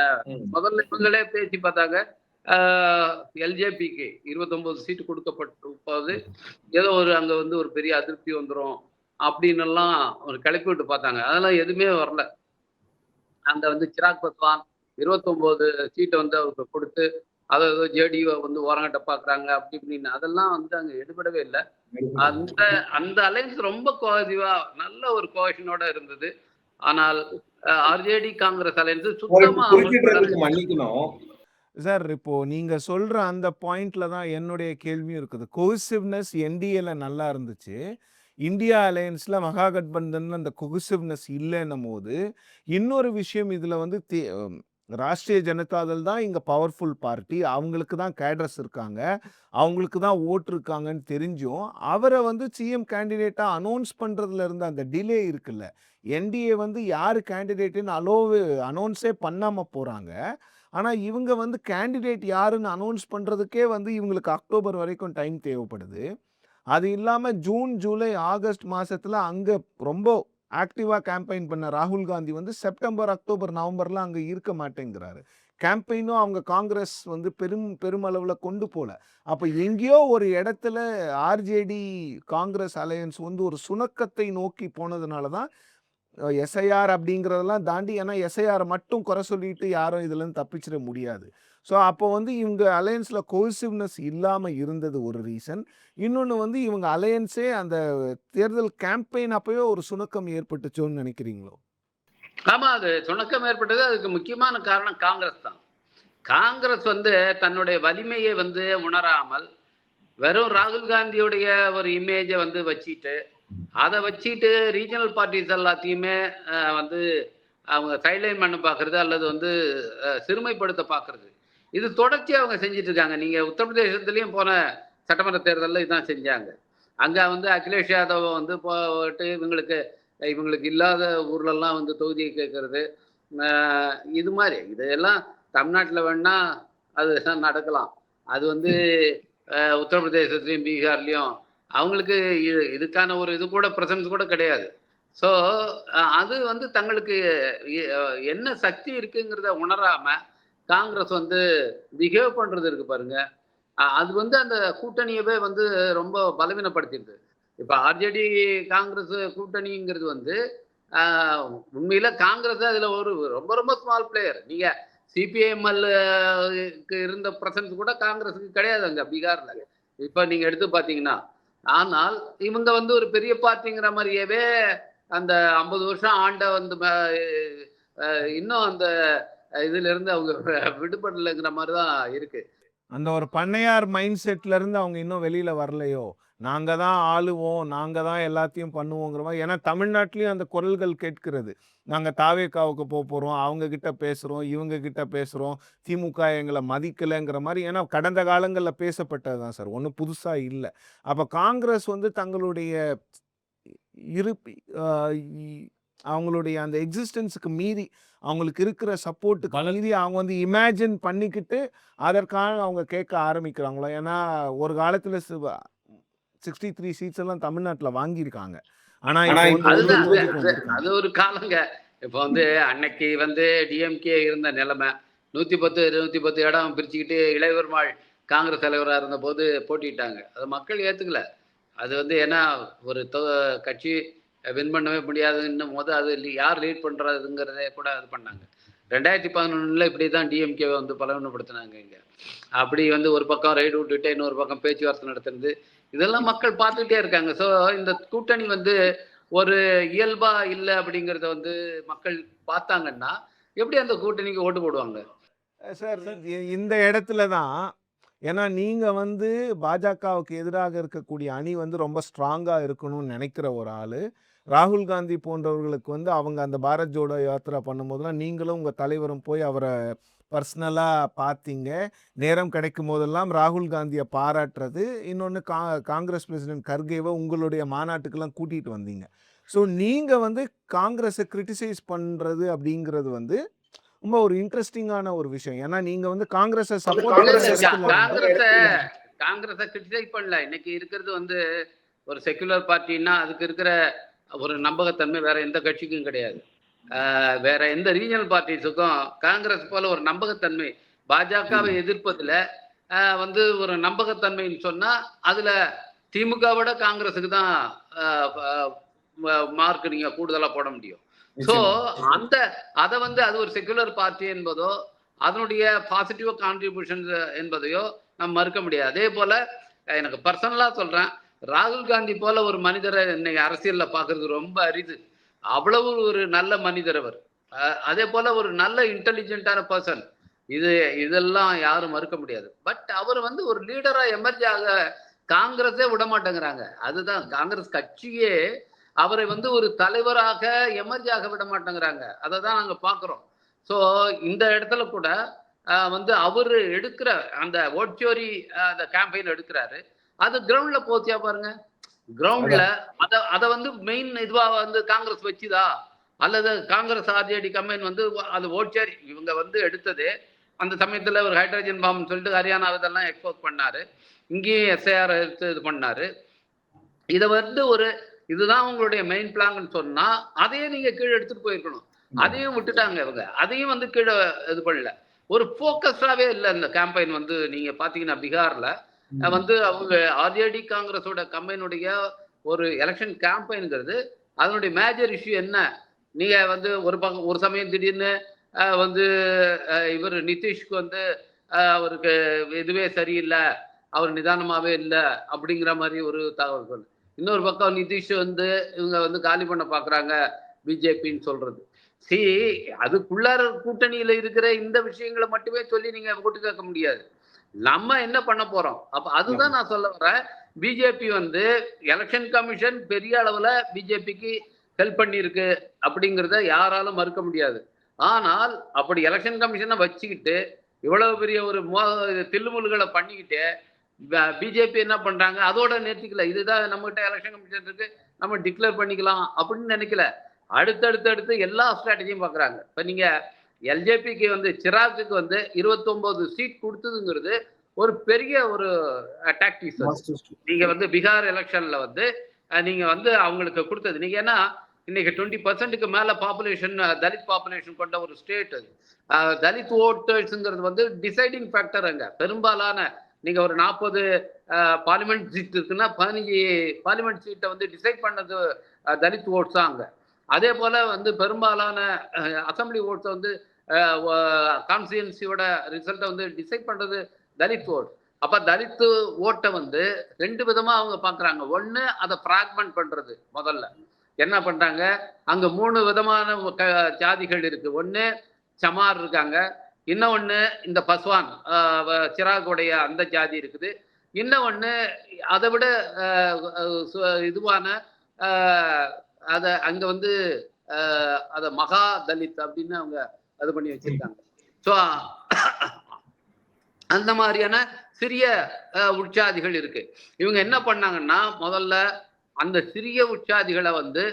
முதல்ல இவங்களே பேசி பார்த்தாங்க. எல்ஜேபிக்கு 29 சீட்டு கொடுக்கப்பட்டிருப்பது ஏதோ ஒரு அங்க வந்து ஒரு பெரிய அதிருப்தி வந்துடும் அப்படின்னு எல்லாம் ஒரு கிளப்பி விட்டு பார்த்தாங்க. அதெல்லாம் எதுவுமே வரல. அந்த வந்து சிராக் பஸ்வான் 29 சீட்டை வந்து அவருக்கு கொடுத்து அதை ஜேடியூ வந்து ஓரங்கட்ட பாக்குறாங்க அப்படி இப்படின்னு அதெல்லாம் வந்து அங்க எடுபடவே இல்லை. அந்த அந்த அலைன்ஸ் ரொம்ப கோஹசிவா நல்ல ஒரு கோஹஷனோட இருந்தது. ஆனால் ஆர்ஜேடி காங்கிரஸ் அலைன்ஸ் சுத்தமா மன்னிக்கணும் சார். இப்போ நீங்க சொல்ற அந்த பாயிண்ட்ல தான் என்னுடைய கேள்வியும் இருக்குது. கோஹசிவ்னஸ் என்டிஏல நல்லா இருந்துச்சு, இந்தியா அலையன்ஸ்ல மகாகட்பந்தன் அந்த கொகுசிவ்னஸ் இல்லைன்னும் போது இன்னொரு விஷயம் இதுல வந்து ராஷ்டிரிய ஜனதாதள் தான் இங்க பவர்ஃபுல் பார்ட்டி, அவங்களுக்கு தான் கேடர்ஸ் இருக்காங்க, அவங்களுக்கு தான் ஓட்டு இருக்காங்கன்னு தெரிஞ்சும் அவரை வந்து சிஎம் கேண்டிடேட்டா அனௌன்ஸ் பண்றதுல இருந்த அந்த டிலே இருக்குல்ல, என்டிஏ வந்து யாரு கேண்டிடேட்டுன்னு அனௌன்ஸே பண்ணாம போறாங்க. ஆனா இவங்க வந்து கேண்டிடேட் யாருன்னு அனௌன்ஸ் பண்றதுக்கே வந்து இவங்களுக்கு அக்டோபர் வரைக்கும் டைம் தேவைப்படுது. அது இல்லாம ஜூன், ஜூலை, ஆகஸ்ட் மாசத்துல அங்க ரொம்ப ஆக்டிவா கேம்பெயின் பண்ண ராகுல் காந்தி வந்து செப்டம்பர், அக்டோபர், நவம்பர்ல அங்க இருக்க மாட்டேங்கிறாரு. கேம்பெயினும் அவங்க காங்கிரஸ் வந்து பெருமளவுல கொண்டு போல. அப்ப எங்கேயோ ஒரு இடத்துல ஆர்ஜேடி காங்கிரஸ் அலையன்ஸ் வந்து ஒரு சுணக்கத்தை நோக்கி போனதுனால தான் எஸ்ஐஆர் அப்படிங்கிறதெல்லாம் தாண்டி, ஏன்னா எஸ்ஐஆர் மட்டும் குறை சொல்லிட்டு யாரும் இதுல இருந்து தப்பிச்சிட முடியாது. ஸோ அப்போ வந்து இவங்க அலையன்ஸில் கோஹெசிவ்னஸ் இல்லாமல் இருந்தது ஒரு ரீசன். இன்னொன்று வந்து இவங்க அலையன்ஸே அந்த தேர்தல் கேம்பெயின் அப்போவே ஒரு சுணக்கம் ஏற்பட்டுச்சோன்னு நினைக்கிறீங்களோ? ஆமா, அது சுணக்கம் ஏற்பட்டது. அதுக்கு முக்கியமான காரணம் காங்கிரஸ் தான். காங்கிரஸ் வந்து தன்னுடைய வலிமையை வந்து உணராமல் வெறும் ராகுல் காந்தியுடைய ஒரு இமேஜை வந்து வச்சுட்டு, அதை வச்சுட்டு ரீஜனல் பார்ட்டிஸ் எல்லாத்தையுமே வந்து அவங்க சைட்லைன் பண்ண பார்க்கறது, அல்லது வந்து சிறுமைப்படுத்த பார்க்கறது, இது தொடர்ச்சியா அவங்க செஞ்சுட்டு இருக்காங்க. நீங்க உத்தரப்பிரதேசத்துலயும் போன சட்டமன்ற தேர்தலில் இதான் செஞ்சாங்க. அங்க வந்து அகிலேஷ் யாதவ் வந்து போட்டு இவங்களுக்கு இல்லாத ஊர்லெல்லாம் வந்து தொகுதியை கேட்கறது, இது மாதிரி இதெல்லாம் தமிழ்நாட்டில் வேணா அது நடக்கலாம். அது வந்து உத்தரப்பிரதேசத்துலையும் பீகார்லையும் அவங்களுக்கு இதுக்கான ஒரு இது கூட பிரசன்ஸ் கூட கிடையாது. ஸோ அது வந்து தங்களுக்கு என்ன சக்தி இருக்குங்கிறத உணராம காங்கிரஸ் வந்து பிஹேவ் பண்றது இருக்கு பாருங்க. அது வந்து அந்த கூட்டணியவே வந்து ரொம்ப பலவீனப்படுத்திடுது. இப்ப ஆர்ஜேடி காங்கிரஸ் கூட்டணிங்கிறது வந்து உண்மையில காங்கிரஸ் அதுல ஒரு ரொம்ப ரொம்ப ஸ்மால் பிளேயர். நீங்க சிபிஐஎம்எல் இருந்த பிரசன்ஸ் கூட காங்கிரஸுக்கு கிடையாது அங்க பீகார்ல. இப்ப நீங்க எடுத்து பாத்தீங்கன்னா, ஆனால் இவங்க வந்து ஒரு பெரிய பார்ட்டிங்கிற மாதிரியவே அந்த 50 வருஷம் ஆண்ட வந்து இன்னும் அந்த இதுல இருந்து அவங்க விடுபடலைங்கிற மாதிரிதான் இருக்கு. அந்த ஒரு பண்ணையார் மைண்ட் செட்ல இருந்து அவங்க இன்னும் வெளியில வரலையோ? நாங்க தான் ஆளுவோம், நாங்க தான் எல்லாத்தையும் பண்ணுவோங்கிற மாதிரி. ஏன்னா தமிழ்நாட்டிலயும் அந்த குரல்கள் கேட்கிறது. நாங்க தாவேகாவுக்கு போறோம், அவங்க கிட்ட பேசுறோம், இவங்க கிட்ட பேசுறோம், திமுக எங்களை மதிக்கலைங்கிற மாதிரி. ஏன்னா கடந்த காலங்களில் பேசப்பட்டது தான் சார், ஒன்றும் புதுசா இல்லை. அப்போ காங்கிரஸ் வந்து தங்களுடைய இருப்பு அவங்களுடைய அந்த எக்ஸிஸ்டன்ஸுக்கு மீறி, அவங்களுக்கு இருக்கிற சப்போர்ட்டுக்கு மீறி அவங்க வந்து இமேஜின் பண்ணிக்கிட்டு அதற்காக அவங்க கேட்க ஆரம்பிக்கிறாங்களோ? ஏன்னா ஒரு காலத்துல 63 சீட்ஸ் எல்லாம் தமிழ்நாட்டுல வாங்கியிருக்காங்க. ஆனா அது ஒரு காலங்க. இப்ப வந்து அன்னைக்கு வந்து டிஎம்கே இருந்த நிலைமை 110 110 இடம் பிரிச்சுக்கிட்டு இளையவர்மாள் காங்கிரஸ் தலைவராக இருந்த போது போட்டிட்டாங்க. அது மக்கள் ஏத்துக்கல. அது வந்து ஏன்னா ஒரு கட்சி வின் பண்ணவே முடியாதுன்னும் போது அது யார் லீட் பண்றதுங்கிறதே கூட இது பண்ணாங்க. 2011 இப்படிதான் டிஎம்கேவை வந்து பலவீனப்படுத்தினாங்க. இங்க அப்படி வந்து ஒரு பக்கம் ரைடு விட்டுட்டு இன்னொரு பக்கம் பேச்சுவார்த்தை நடத்துறது, இதெல்லாம் மக்கள் பார்த்துட்டே இருக்காங்க. ஸோ இந்த கூட்டணி வந்து ஒரு இயல்பா இல்லை அப்படிங்கிறத வந்து மக்கள் பார்த்தாங்கன்னா எப்படி அந்த கூட்டணிக்கு ஓட்டு போடுவாங்க? சார் இந்த இடத்துல தான், ஏன்னா நீங்க வந்து பாஜகவுக்கு எதிராக இருக்கக்கூடிய அணி வந்து ரொம்ப ஸ்ட்ராங்கா இருக்கணும்னு நினைக்கிற ஒரு ஆளு. ராகுல் காந்தி போன்றவர்களுக்கு வந்து அவங்க அந்த பாரத் ஜோடோ யாத்திரா பண்ணும்போதெல்லாம் நீங்களும் உங்க தலைவரும் போய் அவரை பர்சனலா பார்த்தீங்க. நேரம் கிடைக்கும் போதெல்லாம் ராகுல் காந்தியை பாராட்டுறது. இன்னொன்று காங்கிரஸ் பிரசிடென்ட் கர்கேவை உங்களுடைய மாநாட்டுக்கெல்லாம் கூட்டிட்டு வந்தீங்க. ஸோ நீங்க வந்து காங்கிரஸை கிரிட்டிசைஸ் பண்றது அப்படிங்கிறது வந்து ரொம்ப ஒரு இன்ட்ரெஸ்டிங்கான ஒரு விஷயம். ஏன்னா நீங்க வந்து காங்கிரஸை காங்கிரஸை கிரிட்டிசைஸ் பண்ணல. இன்னைக்கு இருக்கிறது வந்து ஒரு செக்குலர் பார்ட்டின்னா அதுக்கு இருக்கிற ஒரு நம்பகத்தன்மை வேற எந்த கட்சிக்கும் கிடையாது. வேற எந்த ரீஜனல் பார்ட்டிஸுக்கும் காங்கிரஸ் போல ஒரு நம்பகத்தன்மை, பாஜகவை எதிர்ப்பதுல வந்து ஒரு நம்பகத்தன்மைன்னு சொன்னா அதுல திமுகவோட காங்கிரஸுக்கு தான் மார்க் நீங்க கூடுதலா போட முடியும். ஸோ அதை வந்து அது ஒரு செக்குலர் பார்ட்டி என்பதோ அதனுடைய பாசிட்டிவ் கான்ட்ரிபியூஷன் என்பதையோ நம்ம மறுக்க முடியாது. அதே போல எனக்கு பர்சனலா சொல்றேன், ராகுல் காந்தி போல ஒரு மனிதரை இன்னைக்கு அரசியல்ல பாக்குறது ரொம்ப அரிது. அவ்வளவு ஒரு நல்ல மனிதர் அவர். அதே போல ஒரு நல்ல இன்டெலிஜென்ட்டான பர்சன். இதெல்லாம் யாரும் மறுக்க முடியாது. பட் அவர் வந்து ஒரு லீடரா எமர்ஜ் ஆக காங்கிரஸே விட மாட்டேங்கிறாங்க. அதுதான் காங்கிரஸ் கட்சியே அவரை வந்து ஒரு தலைவராக எமர்ஜ் ஆக விட மாட்டேங்கிறாங்க. அதை தான் நாங்க பாக்குறோம். ஸோ இந்த இடத்துல கூட வந்து அவரு எடுக்கிற அந்த ஓட்சோரி அந்த கேம்பெயின் எடுக்கிறாரு. அது கிரவுண்ட்ல போச்சியா பாருங்க. கிரவுண்ட்ல அதை வந்து மெயின் இதுவா வந்து காங்கிரஸ் வச்சுதா, அல்லது காங்கிரஸ் ஆர்ஜேடி கம்பெயின் வந்து அது ஓட்சோரி இவங்க வந்து எடுத்தது. அந்த சமயத்துல ஒரு ஹைட்ரஜன் பாம்னு சொல்லிட்டு ஹரியானா இதெல்லாம் எக்ஸ்போஸ் பண்ணாரு. இங்கேயும் எஸ்ஐஆர் எடுத்து இது பண்ணாரு. இதை வந்து இதுதான் உங்களுடைய மெயின் பிளான்னு சொன்னா அதையே நீங்க கீழே எடுத்துட்டு போயிருக்கணும். அதையும் விட்டுட்டாங்க இவங்க. அதையும் வந்து கீழே இது பண்ணல. ஒரு போக்கஸ்டாவே இல்லை இந்த கேம்பெயின் வந்து. நீங்க பாத்தீங்கன்னா பீகார்ல வந்து அவங்க ஆர்ஜேடி காங்கிரஸோட கம்பெயினுடைய ஒரு எலெக்ஷன் கேம்பெயின்ங்கிறது அதனுடைய மேஜர் இஷ்யூ என்ன? நீங்க வந்து ஒரு சமயம் திடீர்னு வந்து இவர் நிதிஷ்க்கு வந்து அவருக்கு இதுவே சரியில்லை, அவர் நிதானமாவே இல்லை அப்படிங்கிற மாதிரி ஒரு தகவல் சொல்லு. இன்னொரு பக்கம் நிதிஷ் வந்து இவங்க வந்து காலி பண்ண பாக்குறாங்க பிஜேபின்னு சொல்றது. சி, அதுக்குள்ளார கூட்டணியில இருக்கிற இந்த விஷயங்களை மட்டுமே சொல்லி நீங்க ஓட்டு கேட்க முடியாது. நம்ம என்ன பண்ண போறோம்? அப்ப அதுதான் நான் சொல்ல வரேன். பிஜேபி வந்து எலெக்ஷன் கமிஷன் பெரிய அளவுல பிஜேபிக்கு ஹெல்ப் பண்ணியிருக்கு அப்படிங்கிறத யாராலும் மறுக்க முடியாது. ஆனால் அப்படி எலெக்ஷன் கமிஷனை வச்சுக்கிட்டு இவ்வளவு பெரிய ஒரு தில்லுமுல்களை பண்ணிக்கிட்டு பிஜேபி என்ன பண்றாங்க, அதோட நிறுத்திக்கல. இதுதான் நம்மகிட்ட எலெக்ஷன் கமிஷன் இருக்கு, நம்ம டிக்ளேர் பண்ணிக்கலாம் அப்படின்னு நினைக்கல. அடுத்தடுத்து எல்லா ஸ்ட்ராட்டஜியும் பாக்குறாங்க. இப்ப நீங்க எல்ஜேபிக்கு வந்து சிராக்குக்கு வந்து 29 சீட் கொடுத்ததுங்கிறது ஒரு பெரிய ஒரு டாக்டிக்ஸ். நீங்க வந்து பீகார் எலெக்ஷன்ல வந்து நீங்க வந்து அவங்களுக்கு கொடுத்தது நீங்க ஏன்னா இன்னைக்கு 20% மேல பாப்புலேஷன் தலித் பாப்புலேஷன் கொண்ட ஒரு ஸ்டேட் அது. தலித் ஓட்டர்ஸ்ங்கிறது வந்து டிசைடிங் ஃபேக்டர். அங்க பெரும்பாலான நீங்க ஒரு 40 பார்லிமெண்ட் சீட் இருக்குன்னா 15 பார்லிமெண்ட் சீட்டை வந்து டிசைட் பண்ணது தலித் ஓட்ஸ் தான் அங்க. அதே போல வந்து பெரும்பாலான அசம்பிளி ஓட்ஸை வந்து கான்ஸ்டியூன்சியோட ரிசல்ட்டை வந்து டிசைட் பண்றது தலித் ஓட். அப்ப தலித் ஓட்டை வந்து 2 விதமா அவங்க பாக்குறாங்க. ஒண்ணு அதை பிராக்மெண்ட் பண்றது. முதல்ல என்ன பண்றாங்க, அங்க 3 விதமான ஜாதிகள் இருக்கு. ஒண்ணு சமார் இருக்காங்க, இன்னொன்னு இந்த பஸ்வான் சிராகுடைய அந்த ஜாதி இருக்குது, இன்னொன்னு அதை விட இதுவான அத அங்க வந்து அத மகா தலித் அப்படின்னு அவங்க அது பண்ணி வச்சிருக்காங்க. ஸோ அந்த மாதிரியான சிறிய உற்சாதிகள் இருக்கு. இவங்க என்ன பண்ணாங்கன்னா முதல்ல அந்த சிறிய உற்சாதிகளை வந்து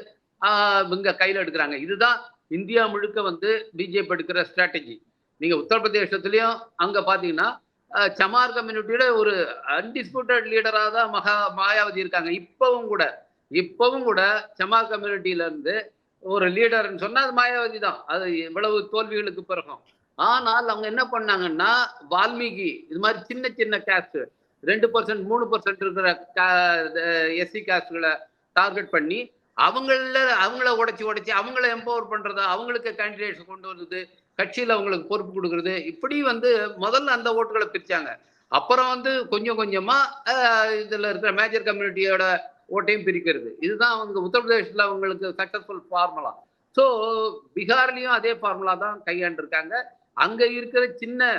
இவங்க கையில எடுக்கிறாங்க. இதுதான் இந்தியா முழுக்க வந்து பிஜேபி எடுக்கிற ஸ்ட்ராட்டஜி. நீங்க உத்தரப்பிரதேசத்துலயும் அங்க பாத்தீங்கன்னா சமார் கம்யூனிட்டியோட ஒரு அன்டிஸ்பியூட்டட் லீடரா தான் மாயாவதி இருக்காங்க. இப்பவும் கூட சமார் கம்யூனிட்டியில இருந்து ஒரு லீடர்ன்னு சொன்னா அது மாயாவதி தான். அது இவ்வளவு தோல்விகளுக்கு பிறகும். ஆனால் அவங்க என்ன பண்ணாங்கன்னா வால்மீகி இது மாதிரி சின்ன கேஸ்ட் 2% 3% இருக்கிற எஸ்சி காஸ்ட்களை டார்கெட் பண்ணி அவங்கள உடைச்சு அவங்கள எம்பவர் பண்றது, அவங்களுக்கு கேண்டிடேட்ஸ் கொண்டு வருது, கட்சியில அவங்களுக்கு பொறுப்பு கொடுக்கறது, இப்படி வந்து முதல்ல அந்த ஓட்டுகளை பிரிச்சாங்க. அப்புறம் வந்து கொஞ்சம் கொஞ்சமா இதுல இருக்கிற மேஜர் கம்யூனிட்டியோட ஓட்டையும் பிரிக்கிறது. இதுதான் அவங்க உத்தரப்பிரதேசத்துல அவங்களுக்கு சக்சஸ்ஃபுல் ஃபார்முலா. ஸோ பீகார்லயும் அதே ஃபார்முலா தான் கையாண்டிருக்காங்க. அங்க இருக்கிற சின்ன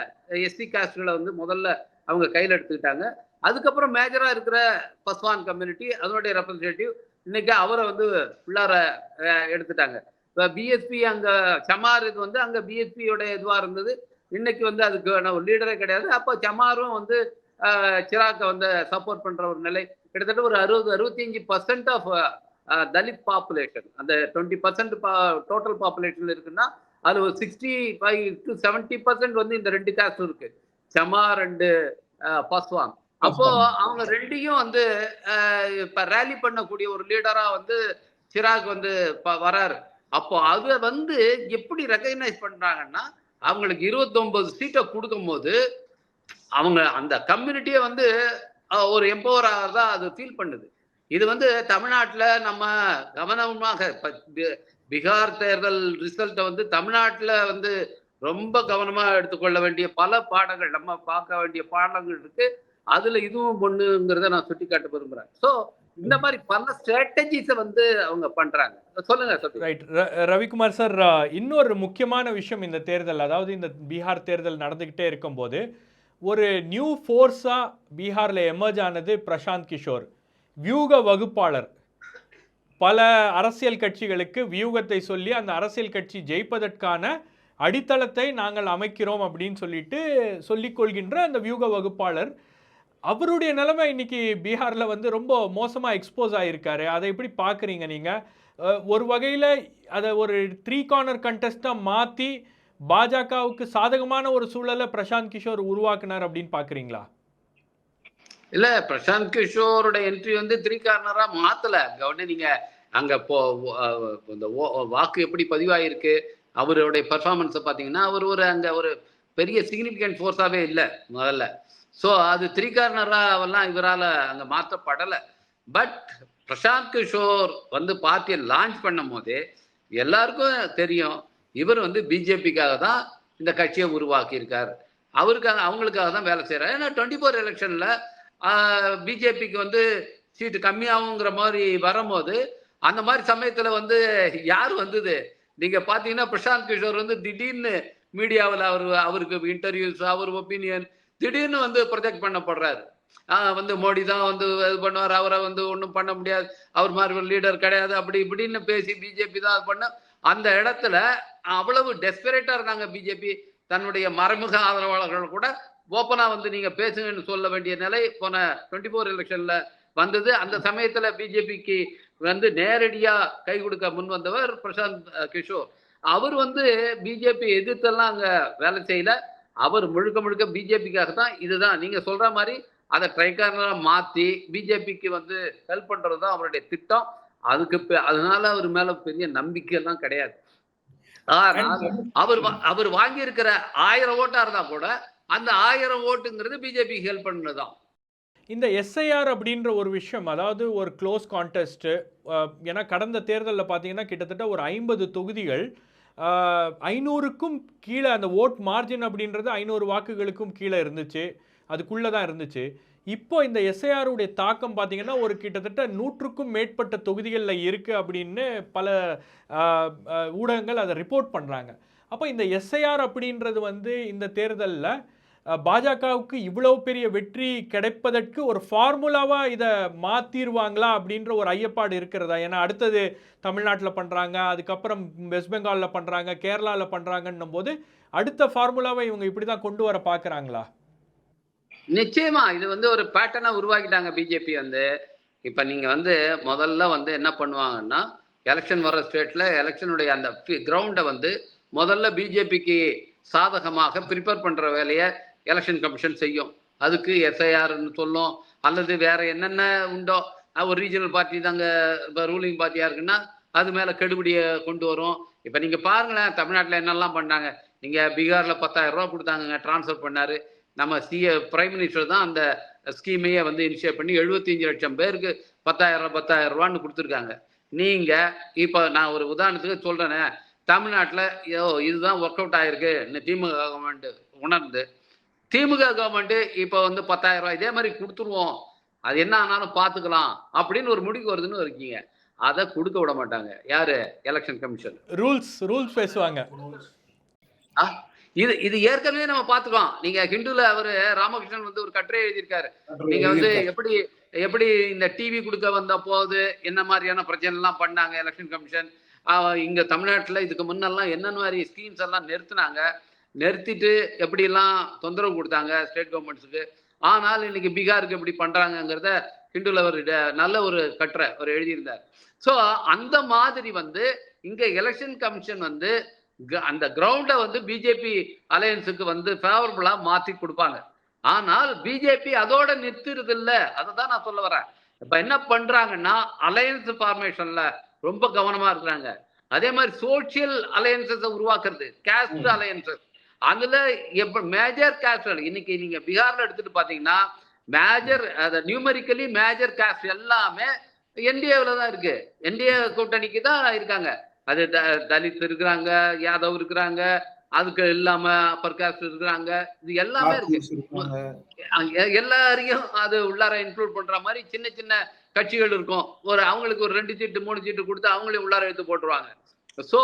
எஸ்சி காஸ்ட்களை வந்து முதல்ல அவங்க கையில எடுத்துக்கிட்டாங்க. அதுக்கப்புறம் மேஜரா இருக்கிற பஸ்வான் கம்யூனிட்டி அதனுடைய ரெப்ரஸன்டேட்டிவ் இன்னைக்கு அவரை வந்து உள்ளார எடுத்துட்டாங்க. இப்போ பிஎஸ்பி அங்க சமார் இது வந்து அங்க பிஎஸ்பியோட இதுவா இருந்தது. இன்னைக்கு வந்து அதுக்கு ஒரு லீடரே கிடையாது. அப்போ சமாரும் வந்து சிராக்கை வந்து சப்போர்ட் பண்ற ஒரு நிலை. கிட்டத்தட்ட ஒரு 65% ஆஃப் தலித் பாப்புலேஷன், அந்த 20% டோட்டல் பாப்புலேஷன் இருக்குன்னா அது ஒரு 65 to 70% வந்து இந்த 2 காஸ்ட் இருக்கு, சமார் அண்ட் பஸ்வான். அப்போ அவங்க ரெண்டையும் வந்து இப்ப ரேலி பண்ணக்கூடிய ஒரு லீடரா வந்து சிராக் வந்து வராரு. அப்போ அதை வந்து எப்படி ரெகக்னைஸ் பண்றாங்கன்னா அவங்களுக்கு 29 சீட்டை கொடுக்கும் போது அவங்க அந்த கம்யூனிட்டியை வந்து ஒரு எம்பவர் ஆகிறதா அது ஃபீல் பண்ணுது. இது வந்து தமிழ்நாட்டில் நம்ம கவனமாக பீகார் தேர்தல் ரிசல்ட்டை வந்து தமிழ்நாட்டில் வந்து ரொம்ப கவனமா எடுத்துக்கொள்ள வேண்டிய பல பாடங்கள், நம்ம பார்க்க வேண்டிய பாடங்கள் இருக்கு. அதுல இதுவும் ஒண்ணுங்கிறத நான் சுட்டி காட்ட விரும்புறேன். ஸோ இந்த மாதிரி பல ஸ்ட்ராட்டஜிஸை வந்து அவங்க பண்றாங்க. சொல்லுங்க. ரைட் ரவிக்குமார் சார், இன்னொரு முக்கியமான விஷயம் இந்த தேர்தல், அதாவது இந்த பீகார் தேர்தல் நடந்துகிட்டே இருக்கும்போது ஒரு நியூ ஃபோர்ஸா பீகார்ல எமர்ஜ் ஆனது பிரசாந்த் கிஷோர், வியூக வகுப்பாளர். பல அரசியல் கட்சிகளுக்கு வியூகத்தை சொல்லி அந்த அரசியல் கட்சி ஜெயிப்பதற்கான அடித்தளத்தை நாங்கள் அமைக்கிறோம் அப்படின்னு சொல்லிக் கொள்கின்ற அந்த வியூக வகுப்பாளர், அவருடைய நிலைமை இன்னைக்கு பீகார்ல வந்து ரொம்ப மோசமா எக்ஸ்போஸ் ஆகியிருக்காரு. அதை எப்படி பார்க்குறீங்க நீங்க? ஒரு வகையில் அதை ஒரு 3 கார்னர் கண்டெஸ்டா மாற்றி பாஜகவுக்கு சாதகமான ஒரு சூழலை பிரசாந்த் கிஷோர் உருவாக்குனார் அப்படின்னு பார்க்குறீங்களா? இல்ல, பிரசாந்த் கிஷோரோட என்ட்ரி வந்து 3 கார்னரா மாத்தல. உடனே நீங்க அங்க இந்த வாக்கு எப்படி பதிவாயிருக்கு, அவருடைய பெர்ஃபார்மன்ஸை பார்த்தீங்கன்னா அவர் அங்க ஒரு பெரிய சிக்னிஃபிகன்ட் ஃபோர்ஸாவே இல்லை முதல்ல. ஸோ அது 3 கார்னராவெல்லாம் இவரால் அங்கே மாற்றப்படலை. பட் பிரசாந்த் கிஷோர் வந்து பார்ட்டியை லான்ச் பண்ணும் போதே எல்லாருக்கும் தெரியும் இவர் வந்து பிஜேபிக்காக தான் இந்த கட்சியை உருவாக்கியிருக்கார். அவங்களுக்காக தான் வேலை செய்கிறார். ஏன்னா 24 எலெக்ஷனில் பிஜேபிக்கு வந்து சீட்டு கம்மியாகுங்கிற மாதிரி வரும்போது அந்த மாதிரி சமயத்தில் வந்து யார் வந்தது நீங்கள் பார்த்தீங்கன்னா பிரசாந்த் கிஷோர் வந்து திடீர்னு மீடியாவில் அவருக்கு இன்டர்வியூஸ், அவர் ஒப்பீனியன் திடீர்னு வந்து ப்ரொஜெக்ட் பண்ணப்படுறாரு. வந்து மோடி தான் வந்து இது பண்ணுவார், அவரை வந்து ஒன்றும் பண்ண முடியாது, அவர் மாதிரி ஒரு லீடர் கிடையாது, அப்படி இப்படின்னு பேசி பிஜேபி தான் அது பண்ண அந்த இடத்துல அவ்வளவு டெஸ்பரேட்டா இருந்தாங்க பிஜேபி. தன்னுடைய மறைமுக ஆதரவாளர்கள் கூட ஓப்பனா வந்து நீங்க பேசுங்கன்னு சொல்ல வேண்டிய நிலை போன 24 எலெக்ஷன்ல வந்தது. அந்த சமயத்துல பிஜேபிக்கு வந்து நேரடியா கை கொடுக்க முன் வந்தவர் பிரசாந்த் கிஷோர். அவர் வந்து பிஜேபி எதிர்த்தெல்லாம் அங்க வேலை செய்யல. அவர் முழுக்க முழுக்க பிஜேபிக்காக தான். இதுதான் நீங்க சொல்ற மாதிரி அதை ட்ரைகார்னரா மாத்தி பிஜேபிக்கு வந்து ஹெல்ப் பண்றதுதான் அவருடைய திட்டம். அதனால அவர் மேல பெரிய நம்பிக்கை எல்லாம் கிடையாது. அவர் வாங்கி இருக்கிற 1000 ஓட்டா இருந்தா கூட அந்த 1000 ஓட்டுங்கிறது பிஜேபி ஹெல்ப் பண்ணதுதான். இந்த எஸ்ஐஆர் அப்படின்ற ஒரு விஷயம், அதாவது ஒரு க்ளோஸ் கான்டெஸ்ட். ஏன்னா கடந்த தேர்தலில் பார்த்தீங்கன்னா கிட்டத்தட்ட ஒரு 50 தொகுதிகள் 500க்கும் கீழே, அந்த ஓட் மார்ஜின் அப்படின்றது 500 வாக்குகளுக்கும் கீழே இருந்துச்சு, அதுக்குள்ளே தான் இருந்துச்சு. இப்போ இந்த எஸ்ஐஆருடைய தாக்கம் பார்த்தீங்கன்னா ஒரு கிட்டத்தட்ட 100க்கும் மேற்பட்ட தொகுதிகளில் இருக்குது அப்படின்னு பல ஊடகங்கள் அதை ரிப்போர்ட் பண்ணுறாங்க. அப்போ இந்த எஸ்ஐஆர் அப்படின்றது வந்து இந்த தேர்தலில் பாஜகவுக்கு இவ்வளவு பெரிய வெற்றி கிடைப்பதற்கு ஒரு ஃபார்முலாவாக இதை மாற்றிடுவாங்களா அப்படின்ற ஒரு ஐயப்பாடு இருக்கிறதா? ஏன்னா அடுத்தது தமிழ்நாட்டில் பண்ணுறாங்க, அதுக்கப்புறம் வெஸ்ட் பெங்காலில் பண்ணுறாங்க, கேரளாவில் பண்ணுறாங்கன்னும் போது அடுத்த ஃபார்முலாவை இவங்க இப்படி தான் கொண்டு வர பார்க்குறாங்களா? நிச்சயமா இது வந்து ஒரு பேட்டர்னா உருவாக்கிட்டாங்க பிஜேபி வந்து. இப்ப நீங்க வந்து முதல்ல வந்து என்ன பண்ணுவாங்கன்னா, எலெக்ஷன் வர ஸ்டேட்ல எலெக்ஷனுடைய அந்த கிரவுண்டை வந்து முதல்ல பிஜேபிக்கு சாதகமாக ப்ரிப்பேர் பண்ற வேலையை எலெக்ஷன் கமிஷன் செய்யும். அதுக்கு எஸ்ஐஆர்னு சொல்லும், அல்லது வேற என்னென்ன உண்டோ, ஒரு ரீஜனல் பார்ட்டி தாங்க இப்போ ரூலிங் பார்ட்டியா இருக்குன்னா அது மேல கெடுபிடியை கொண்டு வரும். இப்ப நீங்க பாருங்களேன் தமிழ்நாட்டில் என்னெல்லாம் பண்ணாங்க. நீங்க பீகார்ல 10,000 ரூபா கொடுத்தாங்க, டிரான்ஸ்ஃபர் பண்ணாரு. நம்ம பிரைம் மினிஸ்டர் தான் அந்த ஸ்கீமையே வந்து இனிஷியேட் பண்ணி 75 லட்சம் பேருக்கு 10,000 ரூபான்னு கொடுத்துருக்காங்க. நீங்க இப்போ நான் ஒரு உதாரணத்துக்கு சொல்றேனே, தமிழ்நாட்டில் இதுதான் ஒர்க் அவுட் ஆயிருக்கு திமுக கவர்மெண்ட் உணர்ந்து, திமுக கவர்மெண்ட் இப்போ வந்து 10,000 ரூபாய் இதே மாதிரி கொடுத்துருவோம், அது என்ன ஆனாலும் பார்த்துக்கலாம் அப்படின்னு ஒரு முடிவுக்கு வருதுன்னு இருக்கீங்க. அதை கொடுக்க விட மாட்டாங்க யாரு? Election commission. ரூல்ஸ் பேசுவாங்க. இது ஏற்கனவே நம்ம பார்த்துக்கோம். நீங்க ஹிந்துல அவரு ராமகிருஷ்ணன் வந்து ஒரு கட்டுரை எழுதியிருக்காரு. நீங்க வந்து எப்படி இந்த டிவி கொடுக்க வந்த போது என்ன மாதிரியான பிரச்சனை எல்லாம் பண்ணாங்க எலெக்ஷன் கமிஷன். இங்க தமிழ்நாட்டுல இதுக்கு முன்னெல்லாம் என்ன மாதிரி ஸ்கீம்ஸ் எல்லாம் நிறுத்திட்டு எப்படி எல்லாம் தொந்தரவு கொடுத்தாங்க ஸ்டேட் கவர்மெண்ட்ஸுக்கு. ஆனால் இன்னைக்கு பீகாருக்கு எப்படி பண்றாங்கிறத ஹிந்துல ஒரு நல்ல ஒரு கட்டுரை அவர் எழுதியிருந்தார். ஸோ அந்த மாதிரி வந்து இங்க எலெக்ஷன் கமிஷன் வந்து அந்த கிரவுண்டை வந்து பிஜேபி அலையன்ஸுக்கு வந்து ஃபேவரபிளா மாத்தி கொடுப்பாங்க. ஆனால் பிஜேபி அதோட நிறுத்துறது இல்ல. அதை தான் நான் சொல்ல வரேன். இப்ப என்ன பண்றாங்கன்னா அலையன்ஸ் ஃபார்மேஷன்ல ரொம்ப கவனமா இருக்கிறாங்க. அதே மாதிரி சோசியல் அலையன்சஸ் உருவாக்குறது, கேஸ்ட் அலையன்சஸ். அதுல மேஜர் கேஸ்ட் இன்னைக்கு நீங்க பீகார்ல எடுத்துட்டு பாத்தீங்கன்னா மேஜர் நியூமரிக்கலி மேஜர் கேஸ்ட் எல்லாமே என்டிஏவில் தான் இருக்கு. என்டிஏ கூட்டணிக்கு தான் இருக்காங்க. அது தலித் இருக்கிறாங்க, யாதவ் இருக்கிறாங்க, அதுக்கு இல்லாம அப்பர் காஸ்ட் இருக்கிறாங்க, இது எல்லாமே இருக்கு. எல்லாரையும் அது உள்ளார இன்க்ளூட் பண்ற மாதிரி சின்ன சின்ன கட்சிகள் இருக்கும். அவங்களுக்கு ஒரு 2 சீட்டு 3 சீட்டு கொடுத்து அவங்களே உள்ளார எடுத்து போட்டுருவாங்க. ஸோ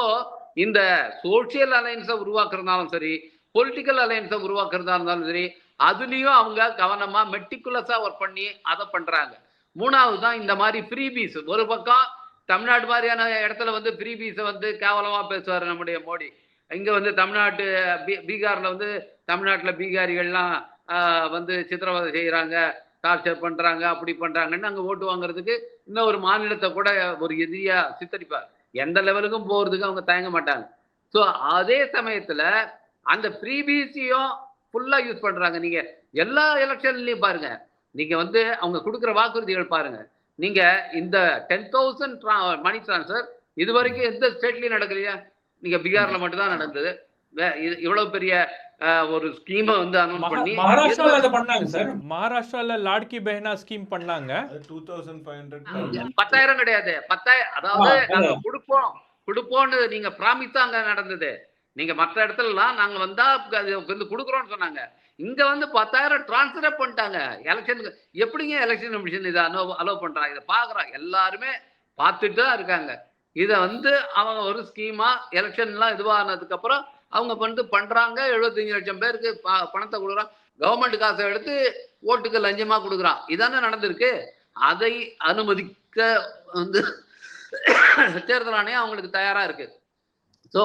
இந்த சோசியல் அலையன்ஸை உருவாக்குறதாலும் சரி, பொலிட்டிக்கல் அலையன்ஸை உருவாக்குறதா இருந்தாலும் சரி, அதுலயும் அவங்க கவனமா மெட்டிகுலஸா ஒர்க் பண்ணி அதை பண்றாங்க. மூணாவது தான் இந்த மாதிரி ஃப்ரீபீஸ். ஒரு பக்கம் தமிழ்நாடு மாதிரியான இடத்துல வந்து ஃப்ரீபீஸை வந்து கேவலமா பேசுவார் நம்முடைய மோடி. இங்க வந்து பீகார்ல வந்து தமிழ்நாட்டில் பீகாரிகள்லாம் வந்து சித்திரவதை செய்யறாங்க, டார்ச்சர் பண்றாங்க, அப்படி பண்றாங்கன்னு அங்க ஓட்டு வாங்குறதுக்கு இன்னும் ஒரு மாநிலத்தை கூட ஒரு எதிரியா சித்தரிப்பார். எந்த லெவலுக்கும் போறதுக்கு அவங்க தயங்க மாட்டாங்க. ஸோ அதே சமயத்துல அந்த ஃப்ரீபீஸையும் ஃபுல்லா யூஸ் பண்றாங்க. நீங்க எல்லா எலெக்ஷன்லயும் பாருங்க, நீங்க வந்து அவங்க கொடுக்குற வாக்குறுதிகள் பாருங்க. நீங்க இந்த 10,000 மணி டிரான்ஸ்ஃபர் இது வரைக்கும் எந்த ஸ்டேட்லயும் நடக்கலையா? நீங்க பீகார்ல மட்டும் தான் நடந்தது. இவ்வளவு பெரிய ஒரு ஸ்கீமை வந்து அனௌன்ஸ் பண்ணி மகாராஷ்டிரால பண்ணாங்க சார். மகாராஷ்டிரால லாட்கி பெஹனா ஸ்கீம் பண்ணாங்க. 10,000 கிடையாது, 10,000. அதாவது நாங்க கொடுப்போம்னு நீங்க பிராமிஸ் தான் அங்க நடந்தது. நீங்க மற்ற இடத்துலலாம் நாங்க வந்தா வந்து கொடுக்குறோம்னு சொன்னாங்க. இங்க வந்து 10,000 டிரான்ஸ்ஃபர் பண்ணிட்டாங்க எலெக்ஷனுக்கு. எப்படிங்க எலெக்ஷன் கமிஷன் இதை அலோவ் பண்றாங்க? இதை பாக்குறாங்க, எல்லாருமே பார்த்துட்டு தான் இருக்காங்க. இதை வந்து அவங்க ஒரு ஸ்கீமா எலெக்ஷன்லாம் இதுவானதுக்கு அப்புறம் அவங்க வந்து பண்றாங்க. 75 லட்சம் பேருக்கு பணத்தை கொடுக்குறான். கவர்மெண்ட் காசை எடுத்து ஓட்டுக்கு லஞ்சமா கொடுக்குறான். இதானே நடந்திருக்கு. அதை அனுமதிக்க வந்து தேர்தல் ஆணையம் அவங்களுக்கு தயாரா இருக்கு. ஸோ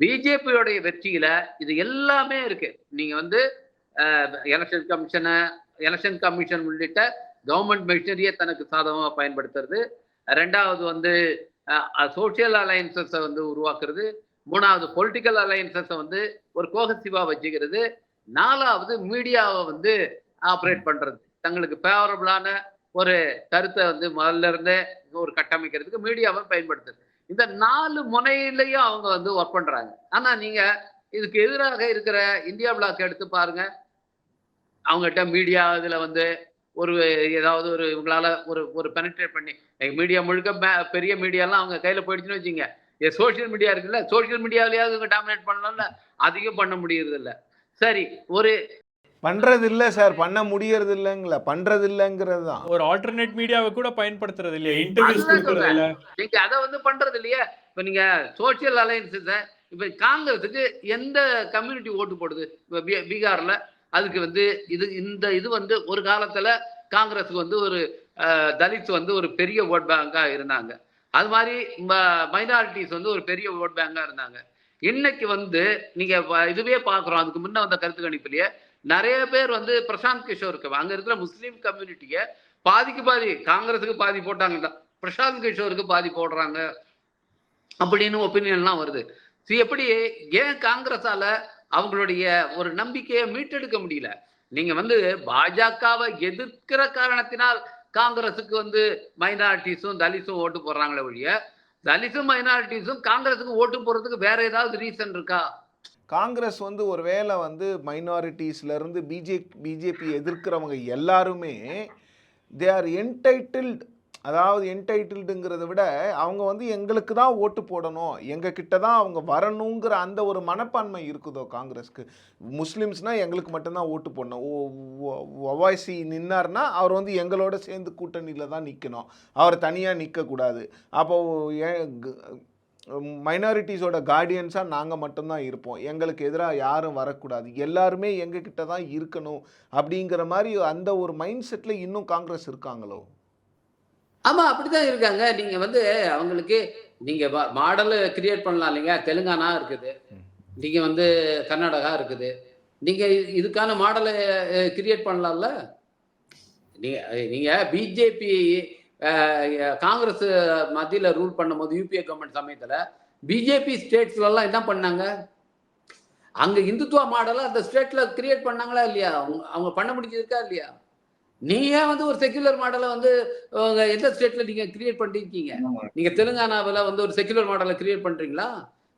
பிஜேபியோடைய வெற்றியில இது எல்லாமே இருக்கு. நீங்க வந்து எலெக்ஷன் கமிஷன் உள்ளிட்ட கவர்மெண்ட் மெஷினரியை தனக்கு சாதகமாக பயன்படுத்துறது. ரெண்டாவது வந்து சோசியல் அலையன்சஸை வந்து உருவாக்குறது. மூணாவது பொலிட்டிக்கல் அலையன்சஸை வந்து ஒரு கோஹசிவா வச்சுக்கிறது. நாலாவது மீடியாவை வந்து ஆப்ரேட் பண்றது. தங்களுக்கு ஃபேவரபிளான ஒரு கருத்தை வந்து முதல்ல இருந்தே ஒரு கட்டமைக்கிறதுக்கு மீடியாவை பயன்படுத்துறது. இந்த 4 முனையிலையும் அவங்க வந்து ஒர்க் பண்றாங்க. ஆனா நீங்க இதுக்கு எதிராக இருக்கிற இந்தியா பிளாக் எடுத்து பாருங்க. அவங்ககிட்ட மீடியா இதுல வந்து ஒரு ஏதாவது ஒரு இவங்களால ஒரு பெனிட்ரேட் பண்ணி மீடியா முழுக்க பெரிய மீடியாலாம் அவங்க கையில போயிடுச்சுன்னு வச்சுங்க. சோசியல் மீடியா இருக்குல்ல, சோசியல் மீடியாவிலேயாவது இவங்க டாமினேட் பண்ணலாம்ல, அதையும் பண்ண முடியறது இல்லை. சரி, ஒரு பண்றது இல்ல சார், பண்ண முடியறது இல்லைங்களா, பண்றது இல்லைங்கிறது தான். ஒரு ஆல்டர்னேட் மீடியாவை கூட பயன்படுத்துறது இல்லையா, இன்டர்வியூஸ் கொடுக்கறது இல்ல. நீங்க அதை வந்து பண்றது இல்லையா? இப்ப நீங்க சோசியல் அலையன்ஸை இப்ப காங்கிரஸுக்கு எந்த கம்யூனிட்டி ஓட்டு போடுது? இப்ப பீகார்ல அதுக்கு வந்து இது வந்து ஒரு காலத்துல காங்கிரஸுக்கு வந்து ஒரு தலித்ஸ் வந்து ஒரு பெரிய ஓட் பேங்கா இருந்தாங்க. அது மாதிரி மைனாரிட்டிஸ் வந்து ஒரு பெரிய ஓட் பேங்கா இருந்தாங்க. இன்னைக்கு வந்து நீங்க இதுவே பாக்குறோம். அதுக்கு முன்ன வந்த கருத்து கணிப்புலயே நிறைய பேர் வந்து பிரசாந்த் கிஷோருக்கு அங்க இருக்கிற முஸ்லீம் கம்யூனிட்டிய பாதிக்கு பாதி, காங்கிரஸுக்கு பாதி போட்டாங்க, பிரசாந்த் கிஷோருக்கு பாதி போடுறாங்க அப்படின்னு ஒப்பீனியன்லாம் வருது. எப்படி ஏன் காங்கிரஸால அவங்களுடைய ஒரு நம்பிக்கையை மீட்டெடுக்க முடியல? நீங்க வந்து பாஜகவை எதிர்க்கிற காரணத்தினால் காங்கிரஸுக்கு வந்து மைனாரிட்டிஸும் தலித்தும் ஓட்டு போடுறாங்களே ஒழிய, தலித்தும் மைனாரிட்டிஸும் காங்கிரஸுக்கு ஓட்டு போடுறதுக்கு வேற ஏதாவது ரீசன் இருக்கா? காங்கிரஸ் வந்து ஒரு வேளை வந்து மைனாரிட்டிஸ்ல இருந்து பிஜேபி எதிர்க்கிறவங்க எல்லாருமே தே ஆர் என்டைட்டில்டு. அதாவது என்டைட்டில்டுங்கிறத விட அவங்க வந்து எங்களுக்கு தான் ஓட்டு போடணும், எங்ககிட்ட தான் அவங்க வரணுங்கிற அந்த ஒரு மனப்பான்மை இருக்குதோ காங்கிரஸ்க்கு. முஸ்லீம்ஸ்னால் எங்களுக்கு மட்டும்தான் ஓட்டு போடணும். ஒவைசி நின்னார்னா அவர் வந்து எங்களோட சேர்ந்து கூட்டணியில் தான் நிற்கணும், அவர் தனியாக நிற்கக்கூடாது. அப்போது மைனாரிட்டிஸோட கார்டியன்ஸாக நாங்கள் மட்டும்தான் இருப்போம், எங்களுக்கு எதிராக யாரும் வரக்கூடாது, எல்லாருமே எங்ககிட்ட தான் இருக்கணும் அப்படிங்கிற மாதிரி அந்த ஒரு மைண்ட் செட்டில் இன்னும் காங்கிரஸ் இருக்காங்களோ? ஆமா, அப்படிதான் இருக்காங்க. நீங்க வந்து அவங்களுக்கு நீங்க மாடல் கிரியேட் பண்ணலாம் இல்லைங்க. தெலுங்கானா இருக்குது, நீங்க வந்து கர்நாடகா இருக்குது, நீங்க இதுக்கான மாடலை கிரியேட் பண்ணலாம்ல. நீங்க பிஜேபி காங்கிரஸ் மத்தியில் ரூல் பண்ணும்போது யூபிஏ கவர்மெண்ட் சமயத்துல பிஜேபி ஸ்டேட்ஸ்ல எல்லாம் என்ன பண்ணாங்க? அங்க இந்துத்துவ மாடலை அந்த ஸ்டேட்ல கிரியேட் பண்ணாங்களா இல்லையா? அவங்க பண்ண முடிஞ்சிருக்கா இல்லையா? நீங்க வந்து ஒரு செக்யுலர் மாடலை வந்து எந்த ஸ்டேட்ல நீங்க கிரியேட் பண்ணிருக்கீங்க? நீங்க தெலுங்கானாவில் வந்து ஒரு செக்யுலர் மாடலை கிரியேட் பண்றீங்களா?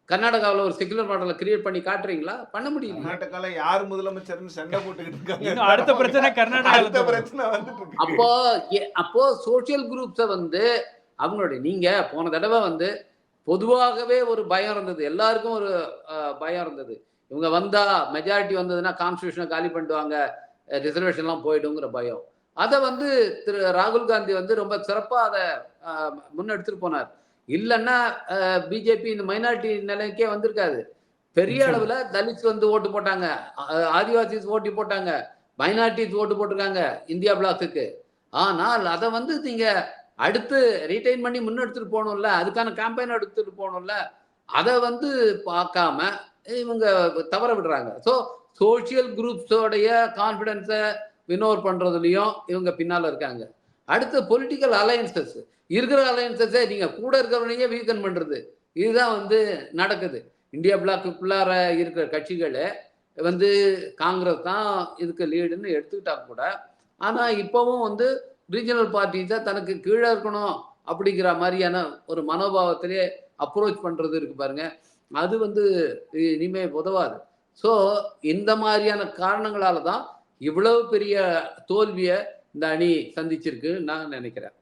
கர்நாடகாவில் ஒரு செக்யுலர் மாடலை கிரியேட் பண்ணி காட்டுறீங்களா? பண்ண முடியல. கர்நாடகால யார் முதலமைச்சர்னு சண்டை போட்டுக்கிட்டு இருக்காங்க. அடுத்த பிரச்சனை கர்நாடகா பிரச்சனை வந்து அப்போ சோசியல் குரூப்ஸை வந்து அவங்களுடைய நீங்க போன தடவை வந்து பொதுவாகவே ஒரு பயம் இருந்தது, எல்லாருக்கும் ஒரு பயம் இருந்தது. இவங்க வந்தா மெஜாரிட்டி வந்ததுன்னா கான்ஸ்டியூஷனை காலி பண்ணிடுவாங்க, ரிசர்வேஷன்லாம் போயிடுங்கிற பயம். அதை வந்து திரு ராகுல் காந்தி வந்து ரொம்ப சிறப்பாக அதை முன்னெடுத்துட்டு போனார். இல்லைன்னா பிஜேபி இந்த மைனாரிட்டி நிலைக்கே வந்திருக்காது. பெரிய அளவில் தலித்ஸ் வந்து ஓட்டு போட்டாங்க, ஆதிவாசிஸ் ஓட்டு போட்டாங்க, மைனாரிட்டிஸ் ஓட்டு போட்டிருக்காங்க இந்தியா பிளாக்குக்கு. ஆனால் அதை வந்து நீங்க அடுத்து ரீடைன் பண்ணி முன்னெடுத்துட்டு போகணும்ல, அதுக்கான கேம்பெயின் எடுத்துட்டு போகணும்ல, அதை வந்து பார்க்காம இவங்க தவற விடுறாங்க. ஸோ சோசியல் குரூப்ஸோடைய கான்ஃபிடன்ஸை வினோர் பண்றதுலையும் இவங்க பின்னால இருக்காங்க. அடுத்து பொலிட்டிக்கல் அலையன்சஸ், இருக்கிற அலையன்சஸை நீங்க கூட இருக்கிறவனையே வீக்கன் பண்றது, இதுதான் வந்து நடக்குது. இந்தியா பிளாக்குள்ளார இருக்கிற கட்சிகளே வந்து காங்கிரஸ் தான் இதுக்கு லீடுன்னு எடுத்துக்கிட்டா கூட, ஆனா இப்பவும் வந்து ரீஜனல் பார்ட்டிஸை தனக்கு கீழே இருக்கணும் அப்படிங்கிற மாதிரியான ஒரு மனோபாவத்திலே அப்ரோச் பண்றது இருக்கு பாருங்க, அது வந்து இனிமே உதவாது. ஸோ இந்த மாதிரியான காரணங்களால தான் இவ்வளவு பெரிய தோல்வியை இந்த அணி சந்திச்சிருக்கு நான் நினைக்கிறேன்.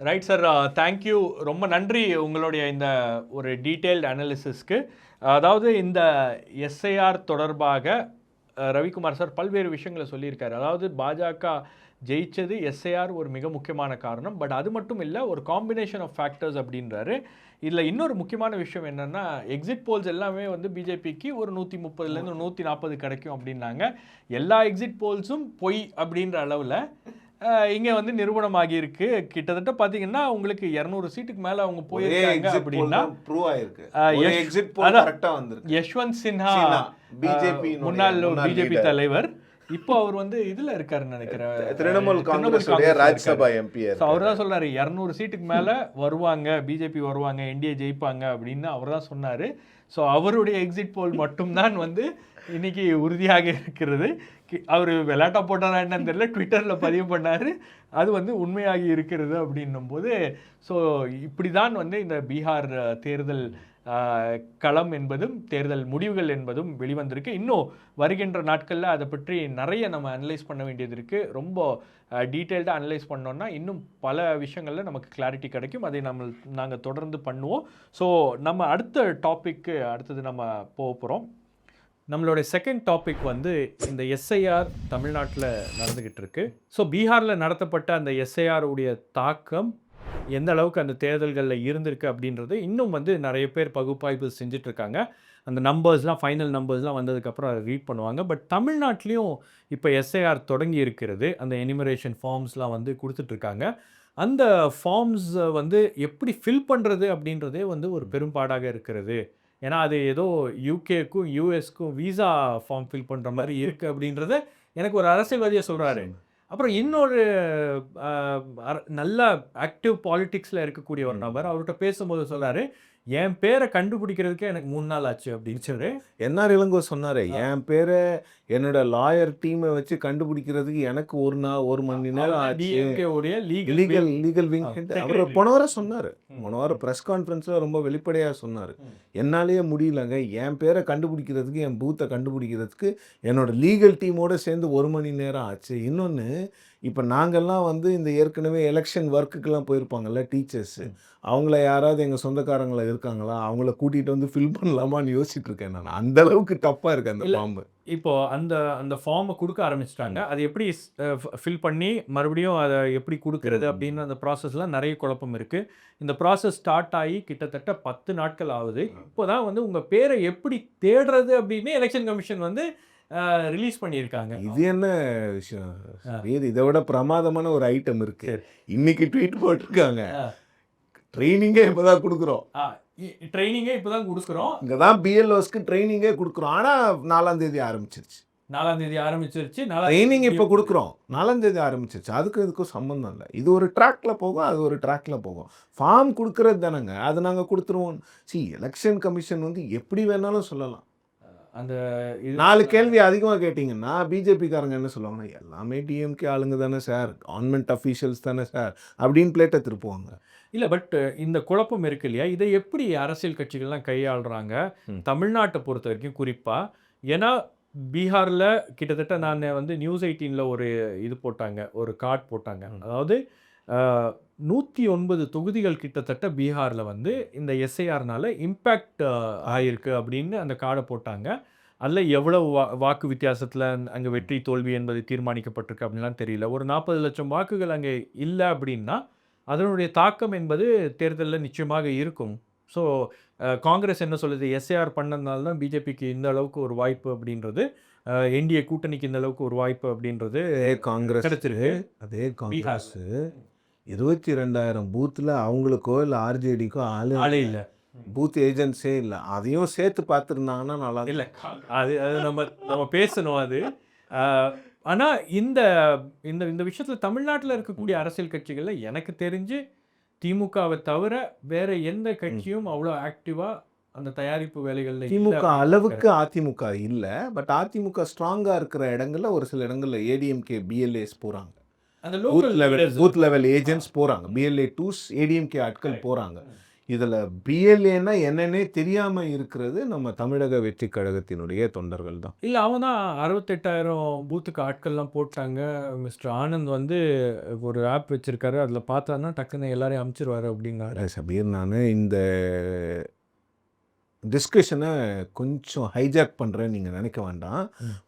Right sir, thank you. ரொம்ப நன்றி உங்களுடைய இந்த ஒரு டீட்டெயில்டு அனாலிசிஸ்க்கு. அதாவது இந்த எஸ்ஐஆர் தொடர்பாக ரவிக்குமார் சார் பல்வேறு விஷயங்களை சொல்லியிருக்காரு. அதாவது பாஜக ஜெயிச்சது எஸ்ஐஆர் ஒரு மிக முக்கியமான காரணம். பட் அது மட்டும் இல்லை, ஒரு காம்பினேஷன் ஆஃப் ஃபேக்டர்ஸ் அப்படின்றாரு. இதில் இன்னொரு முக்கியமான விஷயம் என்னென்னா, எக்ஸிட் போல்ஸ் எல்லாமே வந்து பிஜேபிக்கு ஒரு 130லேருந்து 140 கிடைக்கும் அப்படின்னாங்க. எல்லா எக்ஸிட் போல்ஸும் பொய் அப்படின்ற அளவில் இங்கே வந்து நிரூபணமாகி இருக்கு. கிட்டத்தட்ட பார்த்தீங்கன்னா உங்களுக்கு 200 சீட்டுக்கு மேலே அவங்க போயிருக்காங்க அப்படின்னா ப்ரூவ் ஆயிருக்கு. யஷ்வந்த் சின்ஹா பிஜேபி முன்னாள் பிஜேபி தலைவர், இப்போ அவர் வந்து இதுல இருக்காருன்னு நினைக்கிறேன், திரிணாமுல் காங்கிரஸ் ராஜ்யசபா எம்பி. அவர் தான் சொல்றாரு 200 சீட்டுக்கு மேல வருவாங்க, பிஜேபி வருவாங்க, என்டிஏ ஜெயிப்பாங்க அப்படின்னு அவர் தான் சொன்னாரு. ஸோ அவருடைய எக்ஸிட் போல் மட்டும்தான் வந்து இன்னைக்கு உறுதியாக இருக்கிறது. அவர் விளையாட்டா போட்டாரா என்னன்னு தெரியல, ட்விட்டரில் பதிவு பண்ணார், அது வந்து உண்மையாகி இருக்கிறது அப்படின்னும் போது, ஸோ இப்படி தான் வந்து இந்த பீகார் தேர்தல் களம் என்பதும் தேர்தல் முடிவுகள் என்பதும் வெளிவந்திருக்கு. இன்னும் வருகின்ற நாட்களில் அதை பற்றி நிறைய நம்ம அனலைஸ் பண்ண வேண்டியது இருக்குது. ரொம்ப டீட்டெயில்டாக அனலைஸ் பண்ணோன்னா இன்னும் பல விஷயங்களில் நமக்கு கிளாரிட்டி கிடைக்கும். அதை நாங்கள் தொடர்ந்து பண்ணுவோம். ஸோ நம்ம அடுத்த டாபிக்கு அடுத்தது நம்ம போக போகிறோம். நம்மளோட செகண்ட் டாபிக் வந்து இந்த எஸ்ஐஆர் தமிழ்நாட்டில் நடந்துக்கிட்டு இருக்கு. ஸோ பீகாரில் நடத்தப்பட்ட அந்த எஸ்ஐஆர் உடைய தாக்கம் எந்த அளவுக்கு அந்த தேர்தல்களில் இருந்திருக்கு அப்படின்றது இன்னும் வந்து நிறைய பேர் பகுப்பாய்வு செஞ்சிட்ருக்காங்க. அந்த நம்பர்ஸ்லாம் ஃபைனல் நம்பர்ஸ்லாம் வந்ததுக்கப்புறம் அதை ரீட் பண்ணுவாங்க. பட் தமிழ்நாட்டிலையும் இப்போ எஸ்ஐஆர் தொடங்கி இருக்கிறது. அந்த எனிமரேஷன் ஃபார்ம்ஸ்லாம் வந்து கொடுத்துட்ருக்காங்க. அந்த ஃபார்ம்ஸ் வந்து எப்படி ஃபில் பண்ணுறது அப்படின்றதே வந்து ஒரு பெரும்பாடாக இருக்கிறது. ஏன்னா அது ஏதோ யூகேக்கும் யூஎஸ்க்கும் வீசா ஃபார்ம் ஃபில் பண்ணுற மாதிரி இருக்குது அப்படின்றத எனக்கு ஒரு அரசியல்வாதியை சொல்கிறாரு. அப்புறம் இன்னொரு நல்ல ஆக்டிவ் பாலிட்டிக்ஸில் இருக்கக்கூடிய ஒரு நபர் அவர்கிட்ட பேசும்போது சொல்கிறாரு, என் பேரை கண்டுபிடிக்கிறதுக்கே எனக்கு 3 நாள் ஆச்சு அப்படின்னு சொல்லி என்ஆர் இளங்கோ சொன்னார். என் பேரை என்னோட லாயர் டீமை வச்சு கண்டுபிடிக்கிறதுக்கு எனக்கு 1 மணி நேரம் ஆச்சு. லீகல் விங் அவர் போன வாரம் சொன்னார். போன வாரம் ப்ரெஸ் கான்ஃபரன்ஸில் ரொம்ப வெளிப்படையாக சொன்னார், என்னாலேயே முடியலங்க, என் பேரை கண்டுபிடிக்கிறதுக்கு, என் பூத்தை கண்டுபிடிக்கிறதுக்கு என்னோட லீகல் டீமோடு சேர்ந்து 1 மணி நேரம் ஆச்சு. இன்னொன்று, இப்போ நாங்கள்லாம் வந்து இந்த ஏற்கனவே எலெக்ஷன் ஒர்க்குக்கெல்லாம் போயிருப்பாங்கல்ல டீச்சர்ஸு, அவங்கள யாராவது எங்கள் சொந்தக்காரங்கள இருக்காங்களா, அவங்கள கூட்டிகிட்டு வந்து ஃபில் பண்ணலாமான்னு யோசிச்சுட்டு இருக்கேன் நான். அந்த அளவுக்கு டஃப்பாக இருக்குது அந்த ஃபார்மு. இப்போது அந்த ஃபார்மை கொடுக்க ஆரம்பிச்சிட்டாங்க. அது எப்படி ஃபில் பண்ணி மறுபடியும் அதை எப்படி கொடுக்கறது அப்படின்னு அந்த ப்ராசஸ்லாம் நிறைய குழப்பம் இருக்குது. இந்த ப்ராசஸ் ஸ்டார்ட் ஆகி கிட்டத்தட்ட 10 நாட்கள் ஆகுது. இப்போ தான் வந்து உங்கள் பேரை எப்படி தேடுறது அப்படின்னு எலெக்ஷன் கமிஷன் வந்து ரிலீஸ் பண்ணியிருக்காங்க. இது என்ன விஷயம்? இதை விட பிரமாதமான ஒரு ஐட்டம் இருக்கு. இன்னைக்கு ட்வீட் போட்டிருக்காங்க, ட்ரைனிங்கே இப்போதான் கொடுக்குறோம். ட்ரைனிங்கே இப்போதான் கொடுக்குறோம். இங்கே தான் பிஎல்ஓஸ்க்கு ட்ரைனிங்கே கொடுக்குறோம். ஆனால் 4ஆம் தேதி ஆரம்பிச்சிருச்சு. 4ஆம் தேதி ஆரம்பிச்சிருச்சு. ட்ரைனிங் இப்போ கொடுக்குறோம், 4ஆம் தேதி ஆரம்பிச்சிருச்சு. இதுக்கும் சம்மந்தம் இல்லை. இது ஒரு ட்ராக்ல போகும், அது ஒரு ட்ராக்ல போகும். ஃபார்ம் கொடுக்குறது தானேங்க, அது நாங்கள் கொடுத்துருவோம். எலெக்ஷன் கமிஷன் வந்து எப்படி வேணாலும் சொல்லலாம். அந்த 4 கேள்வி அதிகமாக கேட்டிங்கன்னா பிஜேபிக்காரங்க என்ன சொல்லுவாங்கன்னா, எல்லாமே டிஎம்கே ஆளுங்க தானே சார், கவர்மெண்ட் அஃபீஷியல்ஸ் தானே சார் அப்படின்னு பிளேட்டை திருப்புவாங்க. இல்லை, பட் இந்த குழப்பம் இருக்கு இல்லையா, இதை எப்படி அரசியல் கட்சிகள்லாம் கையாளுறாங்க தமிழ்நாட்டை பொறுத்த வரைக்கும் குறிப்பாக? ஏன்னா பீகாரில் கிட்டத்தட்ட நான் வந்து நியூஸ் 18ல் ஒரு இது போட்டாங்க, ஒரு கார்டு போட்டாங்க. அதாவது 109 தொகுதிகள் கிட்டத்தட்ட பீகாரில் வந்து இந்த எஸ்ஐஆர்னால இம்பேக்ட் ஆகிருக்கு அப்படின்னு அந்த கார்டை போட்டாங்க. அதில் எவ்வளவு வாக்கு வித்தியாசத்தில் அங்கே வெற்றி தோல்வி என்பது தீர்மானிக்கப்பட்டிருக்கு அப்படின்லாம் தெரியல. ஒரு 40 லட்சம் வாக்குகள் அங்கே இல்லை அப்படின்னா அதனுடைய தாக்கம் என்பது தேர்தலில் நிச்சயமாக இருக்கும். ஸோ காங்கிரஸ் என்ன சொல்லுது, எஸ்ஐஆர் பண்ணதுனால தான் பிஜேபிக்கு இந்த அளவுக்கு ஒரு வாய்ப்பு அப்படின்றது, என்டிஏ கூட்டணிக்கு இந்த அளவுக்கு ஒரு வாய்ப்பு அப்படின்றது காங்கிரஸ் கிடைச்சிருக்கு. அதே காங்கிரஸ் 22,000 பூத்தில் அவங்களுக்கோ இல்லை ஆர்ஜேடிக்கோ ஆளே இல்லை, பூத் ஏஜென்ட்ஸே இல்லை. அதையும் சேர்த்து பார்த்துருந்தாங்கன்னா நல்லா இல்லை. அது நம்ம பேசணும் அது. ஆனால் இந்த இந்த இந்த விஷயத்தில் தமிழ்நாட்டில் இருக்கக்கூடிய அரசியல் கட்சிகளில் எனக்கு தெரிஞ்சு திமுகவை தவிர வேற எந்த கட்சியும் அவ்வளோ ஆக்டிவாக அந்த தயாரிப்பு வேலைகளில் திமுக அளவுக்கு அதிமுக இல்லை. பட் அதிமுக ஸ்ட்ராங்காக இருக்கிற இடங்களில் ஒரு சில இடங்களில் ஏடிஎம்கே பிஎல்ஏஸ் போகிறாங்க, அந்த பூத் லெவல் ஏஜென்ட்ஸ் போகிறாங்க, பிஎல்ஏ 2s ஏடிஎம்கே ஆட்கள் போகிறாங்க. இதில் பிஎல்ஏன்னா என்னன்னே தெரியாமல் இருக்கிறது நம்ம தமிழக வெற்றி கழகத்தினுடைய தொண்டர்கள் தான். இல்ல அவன் தான் 68,000 பூத்துக்கு ஆட்கள்லாம் போட்டாங்க. மிஸ்டர் ஆனந்த் வந்து ஒரு ஆப் வச்சிருக்காரு. அதுல பார்த்தாருன்னா டக்குன்னு எல்லாரையும் அனுப்பிச்சிருவாரு அப்படின்னாரு. சபீர், நான் இந்த டிஸ்கஷனை கொஞ்சம் ஹைஜாக் பண்ணுறேன்னு நீங்கள் நினைக்க வேண்டாம்.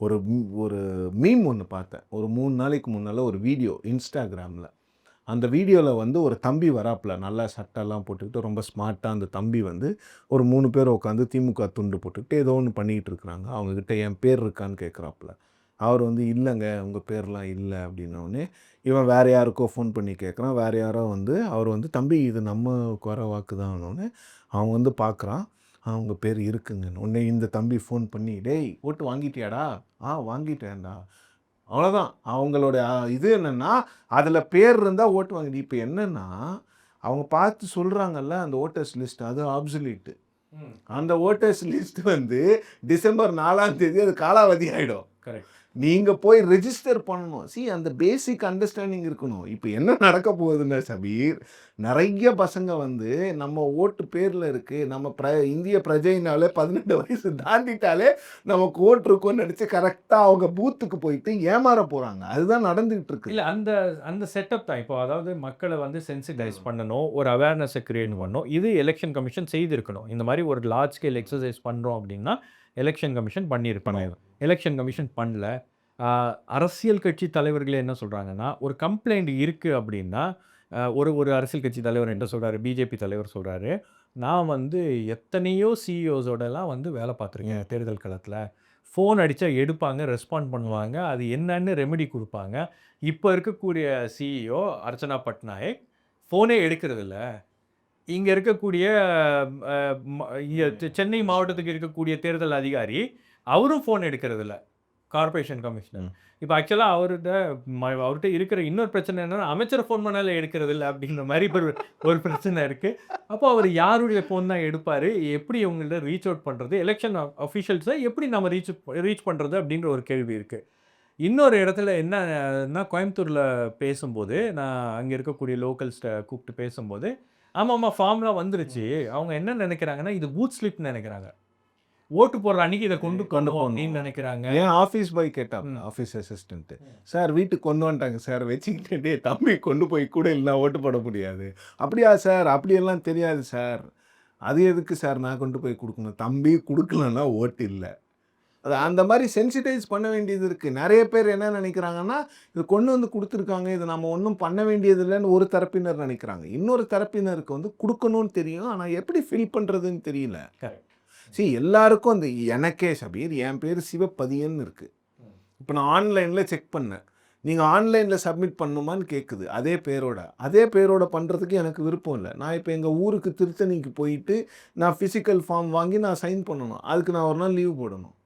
ஒரு மீம் ஒன்று பார்த்தேன். ஒரு 3 நாளைக்கு முன்னால் ஒரு வீடியோ இன்ஸ்டாகிராமில். அந்த வீடியோவில் வந்து ஒரு தம்பி வராப்புல, நல்லா சட்டெல்லாம் போட்டுக்கிட்டு ரொம்ப ஸ்மார்ட்டாக அந்த தம்பி வந்து ஒரு 3 பேர் உட்காந்து திமுக துண்டு போட்டுக்கிட்டு ஏதோ ஒன்று பண்ணிக்கிட்டு இருக்கிறாங்க. அவங்கக்கிட்ட என் பேர் இருக்கான்னு கேட்குறாப்புல. அவர் வந்து இல்லைங்க உங்கள் பேர்லாம் இல்லை அப்படின்னோடனே இவன் வேறு யாருக்கோ ஃபோன் பண்ணி கேட்குறான். வேறு யாரோ வந்து அவர் வந்து தம்பி இது நம்ம குறை வாக்கு தான். அவன் வந்து பார்க்குறான், அவங்க பேர் இருக்குங்கன்னு. உடனே இந்த தம்பி ஃபோன் பண்ணி, டேய் ஓட்டு வாங்கிட்டியாடா? வாங்கிட்டேன்டா. அவ்வளோதான். அவங்களோட இது என்னென்னா, அதில் பேர் இருந்தால் ஓட்டு வாங்கிட்டு. இப்போ என்னென்னா, அவங்க பார்த்து சொல்கிறாங்கல்ல அந்த ஓட்டர்ஸ் லிஸ்ட், அது ஆப்சல்யூட்டு. அந்த ஓட்டர்ஸ் லிஸ்ட் வந்து டிசம்பர் 4ஆம் தேதி அது காலாவதி ஆகிடும். கரெக்ட். நீங்கள் போய் ரெஜிஸ்டர் பண்ணணும். அந்த பேசிக் அண்டர்ஸ்டாண்டிங் இருக்கணும். இப்போ என்ன நடக்க போகுதுன்னா சபீர், நிறைய பசங்க வந்து நம்ம ஓட்டு பேரில் இருக்குது, நம்ம இந்திய பிரஜைனாலே 18 வயசு தாண்டிட்டாலே நமக்கு ஓட்டு இருக்கும்னு நினச்சி கரெக்டாக அவங்க பூத்துக்கு போயிட்டு ஏமாற போகிறாங்க. அதுதான் நடந்துகிட்டு இருக்கு. இல்லை அந்த செட்டப் தான். இப்போ அதாவது மக்களை வந்து சென்சிடைஸ் பண்ணணும், ஒரு அவேர்னஸை கிரியேட் பண்ணணும். இது எலெக்ஷன் கமிஷன் செய்திருக்கணும். இந்த மாதிரி ஒரு லார்ஜ் ஸ்கேல் எக்ஸசைஸ் பண்ணுறோம் அப்படின்னா எலெக்ஷன் கமிஷன் பண்ணியிருக்கணும். எலெக்ஷன் கமிஷன் பண்ணல. அரசியல் கட்சி தலைவர்களே என்ன சொல்கிறாங்கன்னா, ஒரு கம்ப்ளைண்ட் இருக்குது அப்படின்னா ஒரு அரசியல் கட்சி தலைவர் என்ன சொல்கிறாரு, பிஜேபி தலைவர் சொல்கிறாரு, நான் வந்து எத்தனையோ சிஇஓஸோடலாம் வந்து வேலை பார்த்துருக்கேன் தேர்தல் களத்தில். ஃபோன் அடித்தா எடுப்பாங்க, ரெஸ்பாண்ட் பண்ணுவாங்க, அது என்னன்னு ரெமெடி கொடுப்பாங்க. இப்போ இருக்கக்கூடிய சிஇஓ அர்ச்சனா பட்நாயக் ஃபோனே எடுக்கிறதில்ல. இங்கே இருக்கக்கூடிய சென்னை மாவட்டத்துக்கு இருக்கக்கூடிய தேர்தல் அதிகாரி அவரும் ஃபோன் எடுக்கிறதில்ல, கார்பரேஷன் கமிஷனர். இப்போ ஆக்சுவலாக அவர்கிட்ட இருக்கிற இன்னொரு பிரச்சனை என்னன்னா, அமைச்சர் ஃபோன் பண்ணாலும் எடுக்கிறது இல்லை அப்படிங்கிற மாதிரி ஒரு பிரச்சனை இருக்குது. அப்போ அவர் யாருடைய ஃபோன் தான் எடுப்பார்? எப்படி இவங்கள்ட்ட ரீச் அவுட் பண்ணுறது? எலெக்ஷன் அஃபிஷியல்ஸை எப்படி நம்ம ரீச் பண்ணுறது அப்படின்ற ஒரு கேள்வி இருக்குது. இன்னொரு இடத்துல என்னன்னா, கோயம்புத்தூரில் பேசும்போது நான் அங்கே இருக்கக்கூடிய லோக்கல்ஸ்ட்டை கூப்பிட்டு பேசும்போது, ஆமாம்மா ஃபார்ம்லாம் வந்துருச்சு, அவங்க என்ன நினைக்கிறாங்கன்னா இது பூத் ஸ்லிப் நினைக்கிறாங்க. ஓட்டு போடுற அன்னைக்கு இதை கொண்டு போகணும் அப்படின்னு நினைக்கிறாங்க. ஏன் ஆஃபீஸ் பாய் கேட்டான், ஆஃபீஸ் அசிஸ்டன்ட்டு, சார் வீட்டுக்கு கொண்டு வந்துட்டாங்க சார், வச்சுக்கிட்டே தம்பி கொண்டு போய் கூட இல்லைனா ஓட்டு போட முடியாது. அப்படியா சார்? அப்படியெல்லாம் தெரியாது சார். அது எதுக்கு சார் நான் கொண்டு போய் கொடுக்கணும்? தம்பி கொடுக்கலன்னா ஓட்டு இல்லை. அது அந்த மாதிரி சென்சிடைஸ் பண்ண வேண்டியது இருக்குது. நிறைய பேர் என்ன நினைக்கிறாங்கன்னா, இது கொண்டு வந்து கொடுத்துருக்காங்க, இது நம்ம ஒன்றும் பண்ண வேண்டியது இல்லைன்னு ஒரு தரப்பினர் நினைக்கிறாங்க. இன்னொரு தரப்பினருக்கு வந்து கொடுக்கணும்னு தெரியும், ஆனால் எப்படி ஃபில் பண்ணுறதுன்னு தெரியல. எல்லாருக்கும் அந்த எனக்கே சபீர் என் பேர் சிவப்பதியன் இருக்குது. இப்போ நான் ஆன்லைனில் செக் பண்ணேன், நீங்கள் ஆன்லைனில் சப்மிட் பண்ணணுமான்னு கேட்குது. அதே பேரோட பண்ணுறதுக்கு எனக்கு விருப்பம் இல்லை. நான் இப்போ எங்கள் ஊருக்கு திருத்தணிக்கு போயிட்டு நான் ஃபிசிக்கல் ஃபார்ம் வாங்கி நான் சைன் பண்ணணும். அதுக்கு நான் ஒரு நாள் லீவ் போடணும்.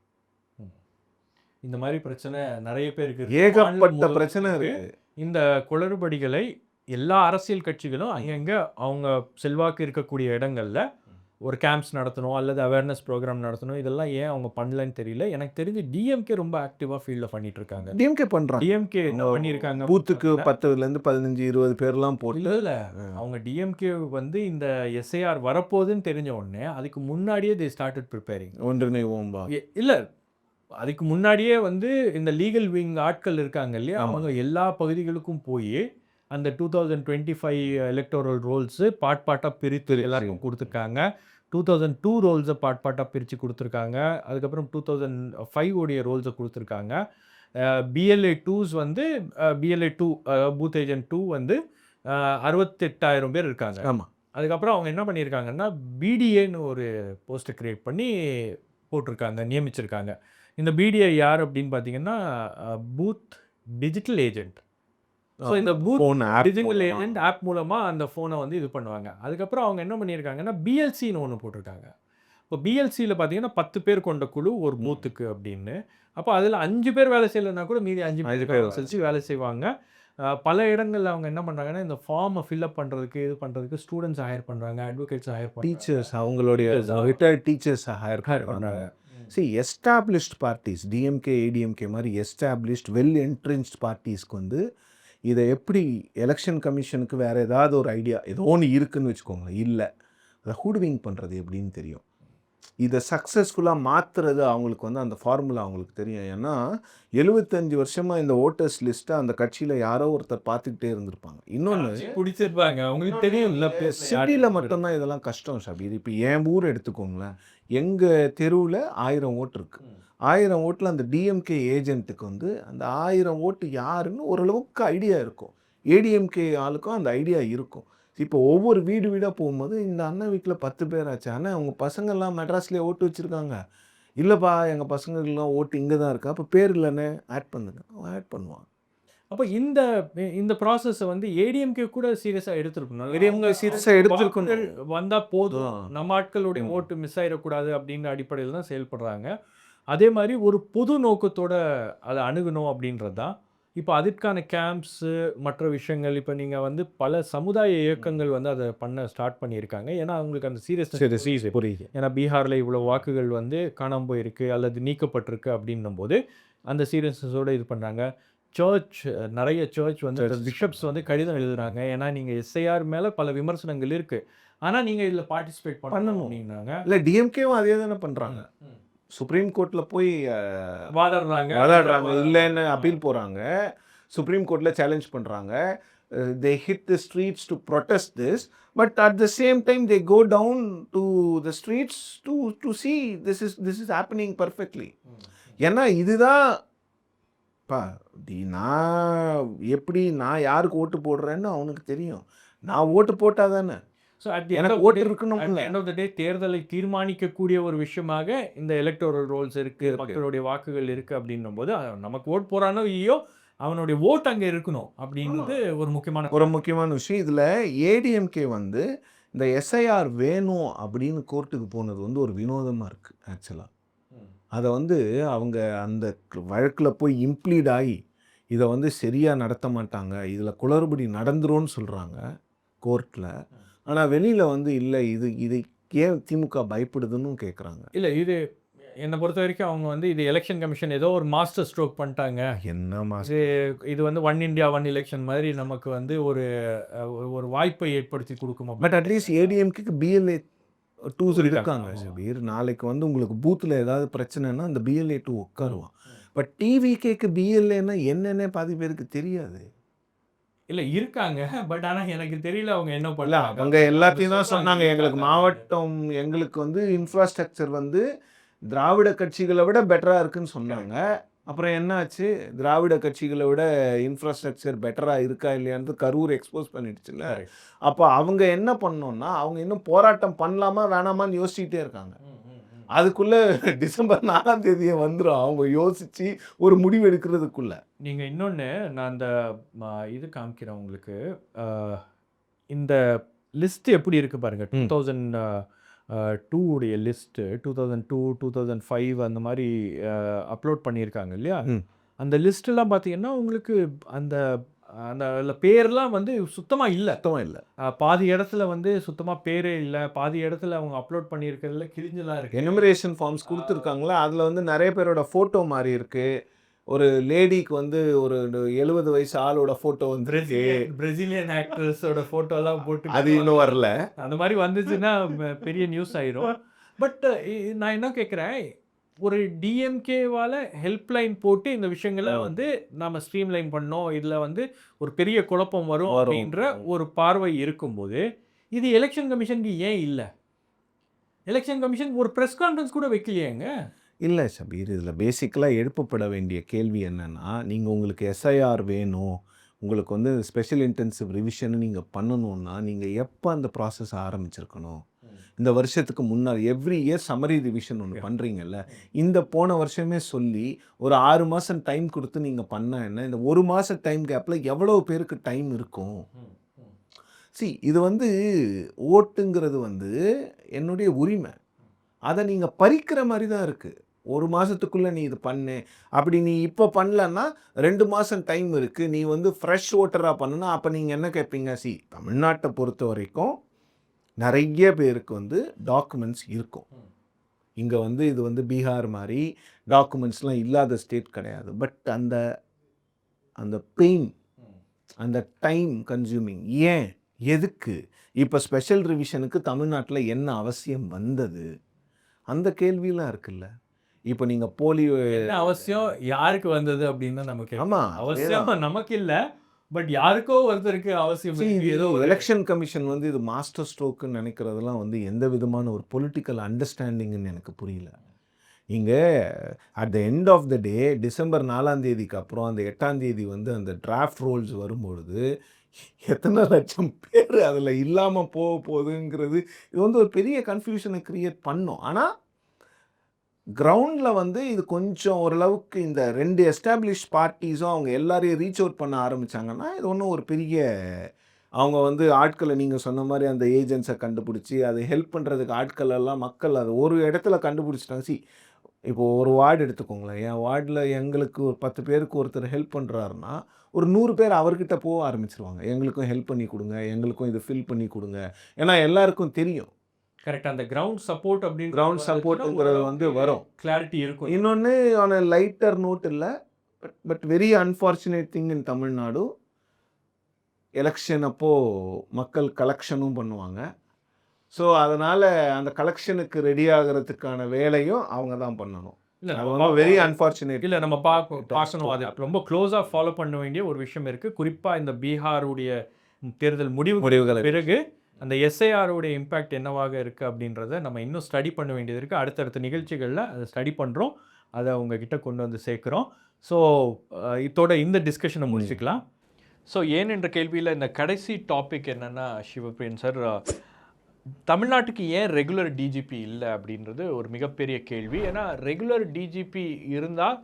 இந்த மாதிரி பிரச்சனை நிறைய பேருக்கு, ஏகப்பட்ட பிரச்சனை இருக்குது. இந்த குளறுபடிகளை எல்லா அரசியல் கட்சிகளும் அங்கங்கே அவங்க செல்வாக்கு இருக்கக்கூடிய இடங்களில் ஒரு கேம்ப்ஸ் நடத்தணும் அல்லது அவேர்னஸ் ப்ரோக்ராம் நடத்தணும். இதெல்லாம் ஏன் அவங்க பண்ணலன்னு தெரியல. எனக்கு தெரிஞ்சு டிஎம்கே ரொம்ப ஆக்டிவாக ஃபீல்டில் பண்ணிட்டு இருக்காங்க. டிஎம்கே பண்ணுறாங்க. டிஎம்கே பண்ணியிருக்காங்க. பூத்துக்கு 10லேருந்து 15-20 பேர்லாம் போட்டு. இல்லை அவங்க டிஎம்கே வந்து இந்த எஸ்ஐஆர் வரப்போகுதுன்னு தெரிஞ்ச உடனே அதுக்கு முன்னாடியே தே ஸ்டார்டட் ப்ரிப்பேரிங். ஒன்றிணைவோம்பா இல்லை, அதுக்கு முன்னாடியே வந்து இந்த லீகல் விங் ஆட்கள் இருக்காங்க இல்லையா, அவங்க எல்லா பகுதிகளுக்கும் போய் அந்த 2025 எலக்டோரல் ரோல்ஸு பார்ட்டாக பிரித்து எல்லாருக்கும் கொடுத்துருக்காங்க. 2002 ரோல்ஸை பார்ட்டாக பிரித்து கொடுத்துருக்காங்க. அதுக்கப்புறம் 2005 உடைய ரோல்ஸை கொடுத்துருக்காங்க. பிஎல்ஏ 2s வந்து பிஎல்ஏ 2 பூத் ஏஜென்ட் 2 வந்து 68,000 பேர் இருக்காங்க. ஆமாம். அதுக்கப்புறம் அவங்க என்ன பண்ணியிருக்காங்கன்னா, பிடிஏன்னு ஒரு போஸ்ட்டை க்ரியேட் பண்ணி போட்டிருக்காங்க, நியமிச்சிருக்காங்க. இந்த பிடிஏ யார் அப்படின்னு பார்த்தீங்கன்னா, பூத் டிஜிட்டல் ஏஜென்ட். ஸோ இந்த பூத் டிஜிட்டல் ஏஜென்ட் ஆப் மூலமாக அந்த ஃபோனை வந்து இது பண்ணுவாங்க. அதுக்கப்புறம் அவங்க என்ன பண்ணியிருக்காங்கன்னா, பிஎல்சின்னு ஒன்று போட்டிருக்காங்க. இப்போ பிஎல்சியில் பார்த்தீங்கன்னா 10 பேர் கொண்ட குழு ஒரு பூத்துக்கு அப்படின்னு. அப்போ அதில் 5 பேர் வேலை செய்யலைன்னா கூட மீதி 5 பேர் செஞ்சு வேலை செய்வாங்க. பல இடங்களில் அவங்க என்ன பண்ணுறாங்கன்னா, இந்த ஃபார்மை ஃபில்அப் பண்ணுறதுக்கு இது பண்ணுறதுக்கு ஸ்டூடெண்ட்ஸ் ஹையர் பண்ணுறாங்க, அட்வொகேட்ஸ் ஹையர் பண்ணுறாங்க, டீச்சர்ஸ் அவங்களுடைய ரிட்டையர்ட் டீச்சர்ஸை ஹையர் பண்ணுறாங்க. எஸ்டாப்ளிஷ்ட் பார்ட்டிஸ் டிஎம்கே ஏடிஎம்கே மாதிரி எஸ்டாப்ளிஷ்ட் வெல் என்ட்ரென்ச்ட் பார்ட்டிஸ்க்கு வந்து இதை எப்படி எலெக்ஷன் கமிஷனுக்கு வேறு ஏதாவது ஒரு ஐடியா ஏதோ ஒன்று இருக்குதுன்னு வச்சுக்கோங்க, இல்லை அதை ஹூட்விங் பண்ணுறது எப்படின்னு தெரியும். இதை சக்ஸஸ்ஃபுல்லாக மாற்றுறது அவங்களுக்கு வந்து அந்த ஃபார்முலா அவங்களுக்கு தெரியும். ஏன்னா 75 வருஷமாக இந்த ஓட்டர்ஸ் லிஸ்ட்டை அந்த கட்சியில் யாரோ ஒருத்தர் பார்த்துக்கிட்டே இருந்திருப்பாங்க. இன்னொன்று பிடிச்சிருப்பாங்க அவங்களுக்கு தெரியும் இல்லை சிட்டியில் மட்டும்தான் இதெல்லாம் கஷ்டம் ஷபீர். இப்போ என் ஊர் எடுத்துக்கோங்களேன், எங்கள் தெருவில் 1000 ஓட்டு இருக்குது. 1000 ஓட்டில் அந்த டிஎம்கே ஏஜென்ட்டுக்கு வந்து அந்த 1000 ஓட்டு யாருன்னு ஓரளவுக்கு ஐடியா இருக்கும். ஏடிஎம்கே ஆளுக்கும் அந்த ஐடியா இருக்கும். இப்போ ஒவ்வொரு வீடு வீடாக போகும்போது இந்த அண்ணன் வீட்டில் 10 பேர் ஆச்சு, ஆனால் அவங்க பசங்கள்லாம் மெட்ராஸ்லேயே ஓட்டு வச்சுருக்காங்க. இல்லைப்பா எங்கள் பசங்களுக்கெல்லாம் ஓட்டு இங்கே தான் இருக்கா, அப்போ பேர் இல்லைன்னு ஆட் பண்ணுங்க, அவன் ஆட் பண்ணுவான். அப்போ இந்த ப்ராசஸை வந்து ஏடிஎம்கே கூட சீரியஸாக எடுத்துருக்கணும். பெரியவங்க சீரியஸாக எடுத்துருக்கணும். வந்தால் போதும், நம்ம ஆட்களுடைய ஓட்டு மிஸ் ஆகிடக்கூடாது அப்படின்ற அடிப்படையில் தான் செயல்படுறாங்க. அதே மாதிரி ஒரு பொது நோக்கத்தோட அதை அணுகணும் அப்படின்றது தான். இப்போ அதற்கான கேம்ப்ஸு மற்ற விஷயங்கள் இப்போ நீங்கள் வந்து பல சமுதாய இயக்கங்கள் வந்து அதை பண்ண ஸ்டார்ட் பண்ணியிருக்காங்க. ஏன்னா அவங்களுக்கு அந்த சீரியஸ் புரியுது. ஏன்னா பீகாரில் இவ்வளோ வாக்குகள் வந்து காணாமல் போயிருக்கு அல்லது நீக்கப்பட்டிருக்கு அப்படின்னும் போது அந்த சீரியஸ்னஸோடு இது பண்ணுறாங்க. நிறைய சர்ச் வந்து பிஷப்ஸ் வந்து கடிதம் எழுதுறாங்க. ஏன்னா நீங்கள் எஸ்ஐஆர் மேலே பல விமர்சனங்கள் இருக்குது, ஆனால் நீங்கள் இதில் பார்ட்டிசிபேட் பண்ணணும் அப்படின்னாங்க. இல்லை டிஎம்கேவும் அதே தானே பண்ணுறாங்க. சுப்ரீம் கோர்ட்டில் போய் வாதாடுறாங்க, இல்லைன்னு அப்பீல் போகிறாங்க. சுப்ரீம் கோர்ட்டில் சேலஞ்ச் பண்ணுறாங்க. They hit the streets to protest this, but at the same time they go down to the streets to see this is happening perfectly. ஏன்னா இதுதான் நான் யாருக்கு ஓட்டு போடுறேன்னு அவனுக்கு தெரியும். நான் ஓட்டு போட்டால் தானே ஸோ எனக்கு ஓட்டு இருக்கணும். எண்ட் ஆஃப் த டே தேர்தலை தீர்மானிக்கக்கூடிய ஒரு விஷயமாக இந்த எலக்டோரல் ரோல்ஸ் இருக்குது, மக்களுடைய வாக்குகள் இருக்குது அப்படின்னும் போது நமக்கு ஓட்டு போகிறானோ இல்லையோ அவனுடைய ஓட்டு அங்கே இருக்கணும் அப்படின்றது ஒரு முக்கியமான விஷயம். இதில் ஏடிஎம்கே வந்து இந்த எஸ்ஐஆர் வேணும் அப்படின்னு கோர்ட்டுக்கு போனது வந்து ஒரு வினோதமாக இருக்குது. ஆக்சுவலாக அதை வந்து அவங்க அந்த வழக்கில் போய் இம்ப்ளீட் ஆகி இதை வந்து சரியாக நடத்த மாட்டாங்க, இதில் குளறுபடி நடந்துரும்னு சொல்கிறாங்க கோர்ட்டில். ஆனால் வெளியில் வந்து இல்லை, இது ஏன் திமுக பயப்படுதுன்னு கேட்குறாங்க. இல்லை, இது என்னை பொறுத்த வரைக்கும் அவங்க வந்து இது எலெக்ஷன் கமிஷன் ஏதோ ஒரு மாஸ்டர் ஸ்ட்ரோக் பண்ணிட்டாங்க. என்ன இது வந்து ஒன் இண்டியா ஒன் எலெக்ஷன் மாதிரி நமக்கு வந்து ஒரு வாய்ப்பை ஏற்படுத்தி கொடுக்கும். பட் அட்லீஸ்ட் ஏடிஎம்கேக்கு பிஎல்ஏ 2 இருக்காங்க. வீர் நாளைக்கு வந்து உங்களுக்கு பூத்தில் ஏதாவது பிரச்சனைனா அந்த பிஎல்ஏ 2 உட்காருவான். பட் டிவிகேக்கு பிஎல்ஏன்னா என்னென்ன பாதி பேருக்கு தெரியாது. இல்லை இருக்காங்க, பட் ஆனால் எனக்கு தெரியல அவங்க என்ன பண்ணல. அவங்க எல்லாத்தையும் தான் சொன்னாங்க. எங்களுக்கு வந்து இன்ஃப்ராஸ்ட்ரக்சர் வந்து திராவிட கட்சிகளை விட பெட்டராக இருக்குன்னு சொன்னாங்க. அப்புறம் என்ன ஆச்சு, திராவிட கட்சிகளை விட இன்ஃப்ராஸ்ட்ரக்சர் பெட்டராக இருக்கா இல்லையான்னு கரூர் எக்ஸ்போஸ் பண்ணிடுச்சுல்ல. அப்போ அவங்க என்ன பண்ணோன்னா அவங்க இன்னும் போராட்டம் பண்ணலாமா வேணாமான்னு யோசிச்சுட்டே இருக்காங்க. அதுக்குள்ளே டிசம்பர் 4ஆம் தேதியை வந்துடும் அவங்க யோசித்து ஒரு முடிவு எடுக்கிறதுக்குள்ளே. நீங்கள் இன்னொன்று நான் அந்த இது காமிக்கிறேன் உங்களுக்கு. இந்த லிஸ்ட்டு எப்படி இருக்குது பாருங்கள். 2002 உடைய லிஸ்ட்டு 2002, 2005 அந்த மாதிரி அப்லோட் பண்ணியிருக்காங்க இல்லையா. அந்த லிஸ்ட்டெல்லாம் பார்த்தீங்கன்னா உங்களுக்கு அந்த அந்த பேர்லாம் வந்து சுத்தமாக இல்லை. பாதி இடத்துல வந்து சுத்தமாக பேரே இல்லை, பாதி இடத்துல அவங்க அப்லோட் பண்ணியிருக்கிறதுல கிழிஞ்செல்லாம் இருக்குது. எனுமரேஷன் ஃபார்ம்ஸ் கொடுத்துருக்காங்களா, அதில் வந்து நிறைய பேரோட ஃபோட்டோ மாதிரி இருக்குது. ஒரு லேடிக்கு வந்து ஒரு 70 வயசு ஆளோட ஃபோட்டோ வந்து பிரேசிலியன் ஆக்ட்ரஸோட ஃபோட்டோலாம் போட்டு அது இன்னும் வரல. அந்த மாதிரி வந்துச்சுன்னா பெரிய நியூஸ் ஆயிரும். பட் நான் என்ன கேட்குறேன், ஒரு டிஎம்கேவால் ஹெல்ப்லைன் போட்டு இந்த விஷயங்களை வந்து நம்ம ஸ்ட்ரீம்லைன் பண்ணோம், இதில் வந்து ஒரு பெரிய குழப்பம் வரும் அப்படின்ற ஒரு பார்வை இருக்கும்போது இது எலெக்ஷன் கமிஷனுக்கு ஏன் இல்லை? எலெக்ஷன் கமிஷன் ஒரு ப்ரெஸ் கான்ஃபரன்ஸ் கூட வைக்கலையேங்க. இல்லை ஷபீர், இதில் பேசிக்கலாக எழுப்பப்பட வேண்டிய கேள்வி என்னென்னா, நீங்கள் உங்களுக்கு எஸ்ஐஆர் வேணும், உங்களுக்கு வந்து ஸ்பெஷல் இன்டென்சிவ் ரிவிஷன் நீங்கள் பண்ணணுன்னா நீங்கள் எப்போ அந்த ப்ராசஸ் ஆரம்பிச்சிருக்கணும்? இந்த வருஷத்துக்கு முன்னாடி எவ்ரி இயர் சம்மரி ரிவிஷன் ஒன்று பண்ணுறீங்கல்ல, இந்த போன வருஷமே சொல்லி ஒரு 6 மாதம் டைம் கொடுத்து நீங்கள் பண்ண என்ன, இந்த 1 மாத டைம் கேப்பில் எவ்வளோ பேருக்கு டைம் இருக்கும்? இது வந்து ஓட்டுங்கிறது வந்து என்னுடைய உரிமை, அதை நீங்கள் பறிக்கிற மாதிரி தான் இருக்குது. 1 மாதத்துக்குள்ளே நீ இது பண்ணு, அப்படி நீ இப்போ பண்ணலன்னா 2 மாதம் டைம் இருக்குது, நீ வந்து ஃப்ரெஷ் ஓட்டராக பண்ணுனா அப்போ நீங்கள் என்ன கேட்பீங்க? தமிழ்நாட்டை பொறுத்த வரைக்கும் நிறைய பேருக்கு வந்து டாக்குமெண்ட்ஸ் இருக்கும். இங்கே வந்து இது வந்து பீகார் மாதிரி டாக்குமெண்ட்ஸ்லாம் இல்லாத ஸ்டேட் கிடையாது. பட் அந்த பெயின், அந்த டைம் கன்சியூமிங், ஏன் எதுக்கு இப்போ ஸ்பெஷல் ரிவிஷனுக்கு தமிழ்நாட்டில் என்ன அவசியம் வந்தது, அந்த கேள்வியெல்லாம் இருக்குல்ல. இப்போ நீங்கள் போலி என்ன அவசியம் யாருக்கு வந்தது அப்படின்னு தான் நமக்கு ஆமாம் அவசியம் நமக்கு இல்லை, பட் யாருக்கோ ஒருத்தருக்கு அவசியம் இருக்கு. ஏதோ எலெக்ஷன் கமிஷன் வந்து இது மாஸ்டர் ஸ்ட்ரோக்குன்னு நினைக்கிறதெல்லாம் வந்து எந்த விதமான ஒரு பொலிட்டிக்கல் அண்டர்ஸ்டாண்டிங்னு எனக்கு புரியல. இங்கே at the end of the day December 4ஆம் தேதிக்கு அப்புறம் அந்த 8ஆம் தேதி வந்து அந்த டிராஃப்ட் ரோல்ஸ் வரும்பொழுது எத்தனை லட்சம் பேர் அதில் இல்லாமல் போகுதுங்கிறது இது வந்து ஒரு பெரிய கன்ஃபியூஷனை க்ரியேட் பண்ணோம். ஆனால் கிரவுண்டில் வந்து இது கொஞ்சம் ஓரளவுக்கு இந்த 2 எஸ்டாப்ளிஷ் பார்ட்டிஸும் அவங்க எல்லாரையும் ரீச் அவுட் பண்ண ஆரம்பித்தாங்கன்னா இது ஒன்றும் ஒரு பெரிய அவங்க வந்து ஆட்களை நீங்கள் சொன்ன மாதிரி அந்த ஏஜென்ட்ஸை கண்டுபிடிச்சி அதை ஹெல்ப் பண்ணுறதுக்கு ஆட்கள் எல்லாம் மக்கள் அது ஒரு இடத்துல கண்டுபிடிச்சிட்டாங்க. இப்போது ஒரு வார்டு எடுத்துக்கோங்களேன். என் வார்டில் எங்களுக்கு ஒரு 10 பேருக்கு ஒருத்தர் ஹெல்ப் பண்ணுறாருன்னா ஒரு 100 பேர் அவர்கிட்ட போக ஆரம்பிச்சிருவாங்க. எங்களுக்கும் ஹெல்ப் பண்ணி கொடுங்க, எங்களுக்கும் இது ஃபில் பண்ணி கொடுங்க. ஏன்னா எல்லாருக்கும் தெரியும். கரெக்ட். அந்த கிரவுண்ட் சப்போர்ட் அப்படின்னு கிரவுண்ட் சப்போர்ட்டுங்கிறது வந்து வரும். கிளாரிட்டி இருக்கும். இன்னொன்று ஆன் a லைட்டர் நோட் இல்லை, but very unfortunate thing in Tamil Nadu, election அப்போது மக்கள் கலெக்ஷனும் பண்ணுவாங்க. ஸோ அதனால் அந்த கலெக்ஷனுக்கு ரெடி ஆகிறதுக்கான வேலையும் அவங்க தான் பண்ணணும். இல்லை வெரி அன்ஃபார்ச்சுனேட். இல்லை நம்ம பார்க்கணும், அது ரொம்ப க்ளோஸாக ஃபாலோ பண்ண வேண்டிய ஒரு விஷயம் இருக்குது. குறிப்பாக இந்த பீகாருடைய தேர்தல் முடிவுகள் பிறகு அந்த எஸ்ஐஆருடைய இம்பேக்ட் என்னவாக இருக்குது அப்படின்றத நம்ம இன்னும் ஸ்டடி பண்ண வேண்டியது இருக்குது. அடுத்தடுத்த நிகழ்ச்சிகளில் அதை ஸ்டடி பண்ணுறோம், அதை உங்ககிட்ட கொண்டு வந்து சேர்க்குறோம். ஸோ இதோட இந்த டிஸ்கஷனை முடிச்சுக்கலாம். ஸோ ஏன் என்ற கேள்வியில் இந்த கடைசி டாபிக் என்னென்னா, சிவபிரியன் சார், தமிழ்நாட்டுக்கு ஏன் ரெகுலர் டிஜிபி இல்லை அப்படின்றது ஒரு மிகப்பெரிய கேள்வி. ஏன்னா ரெகுலர் டிஜிபி இருந்தால்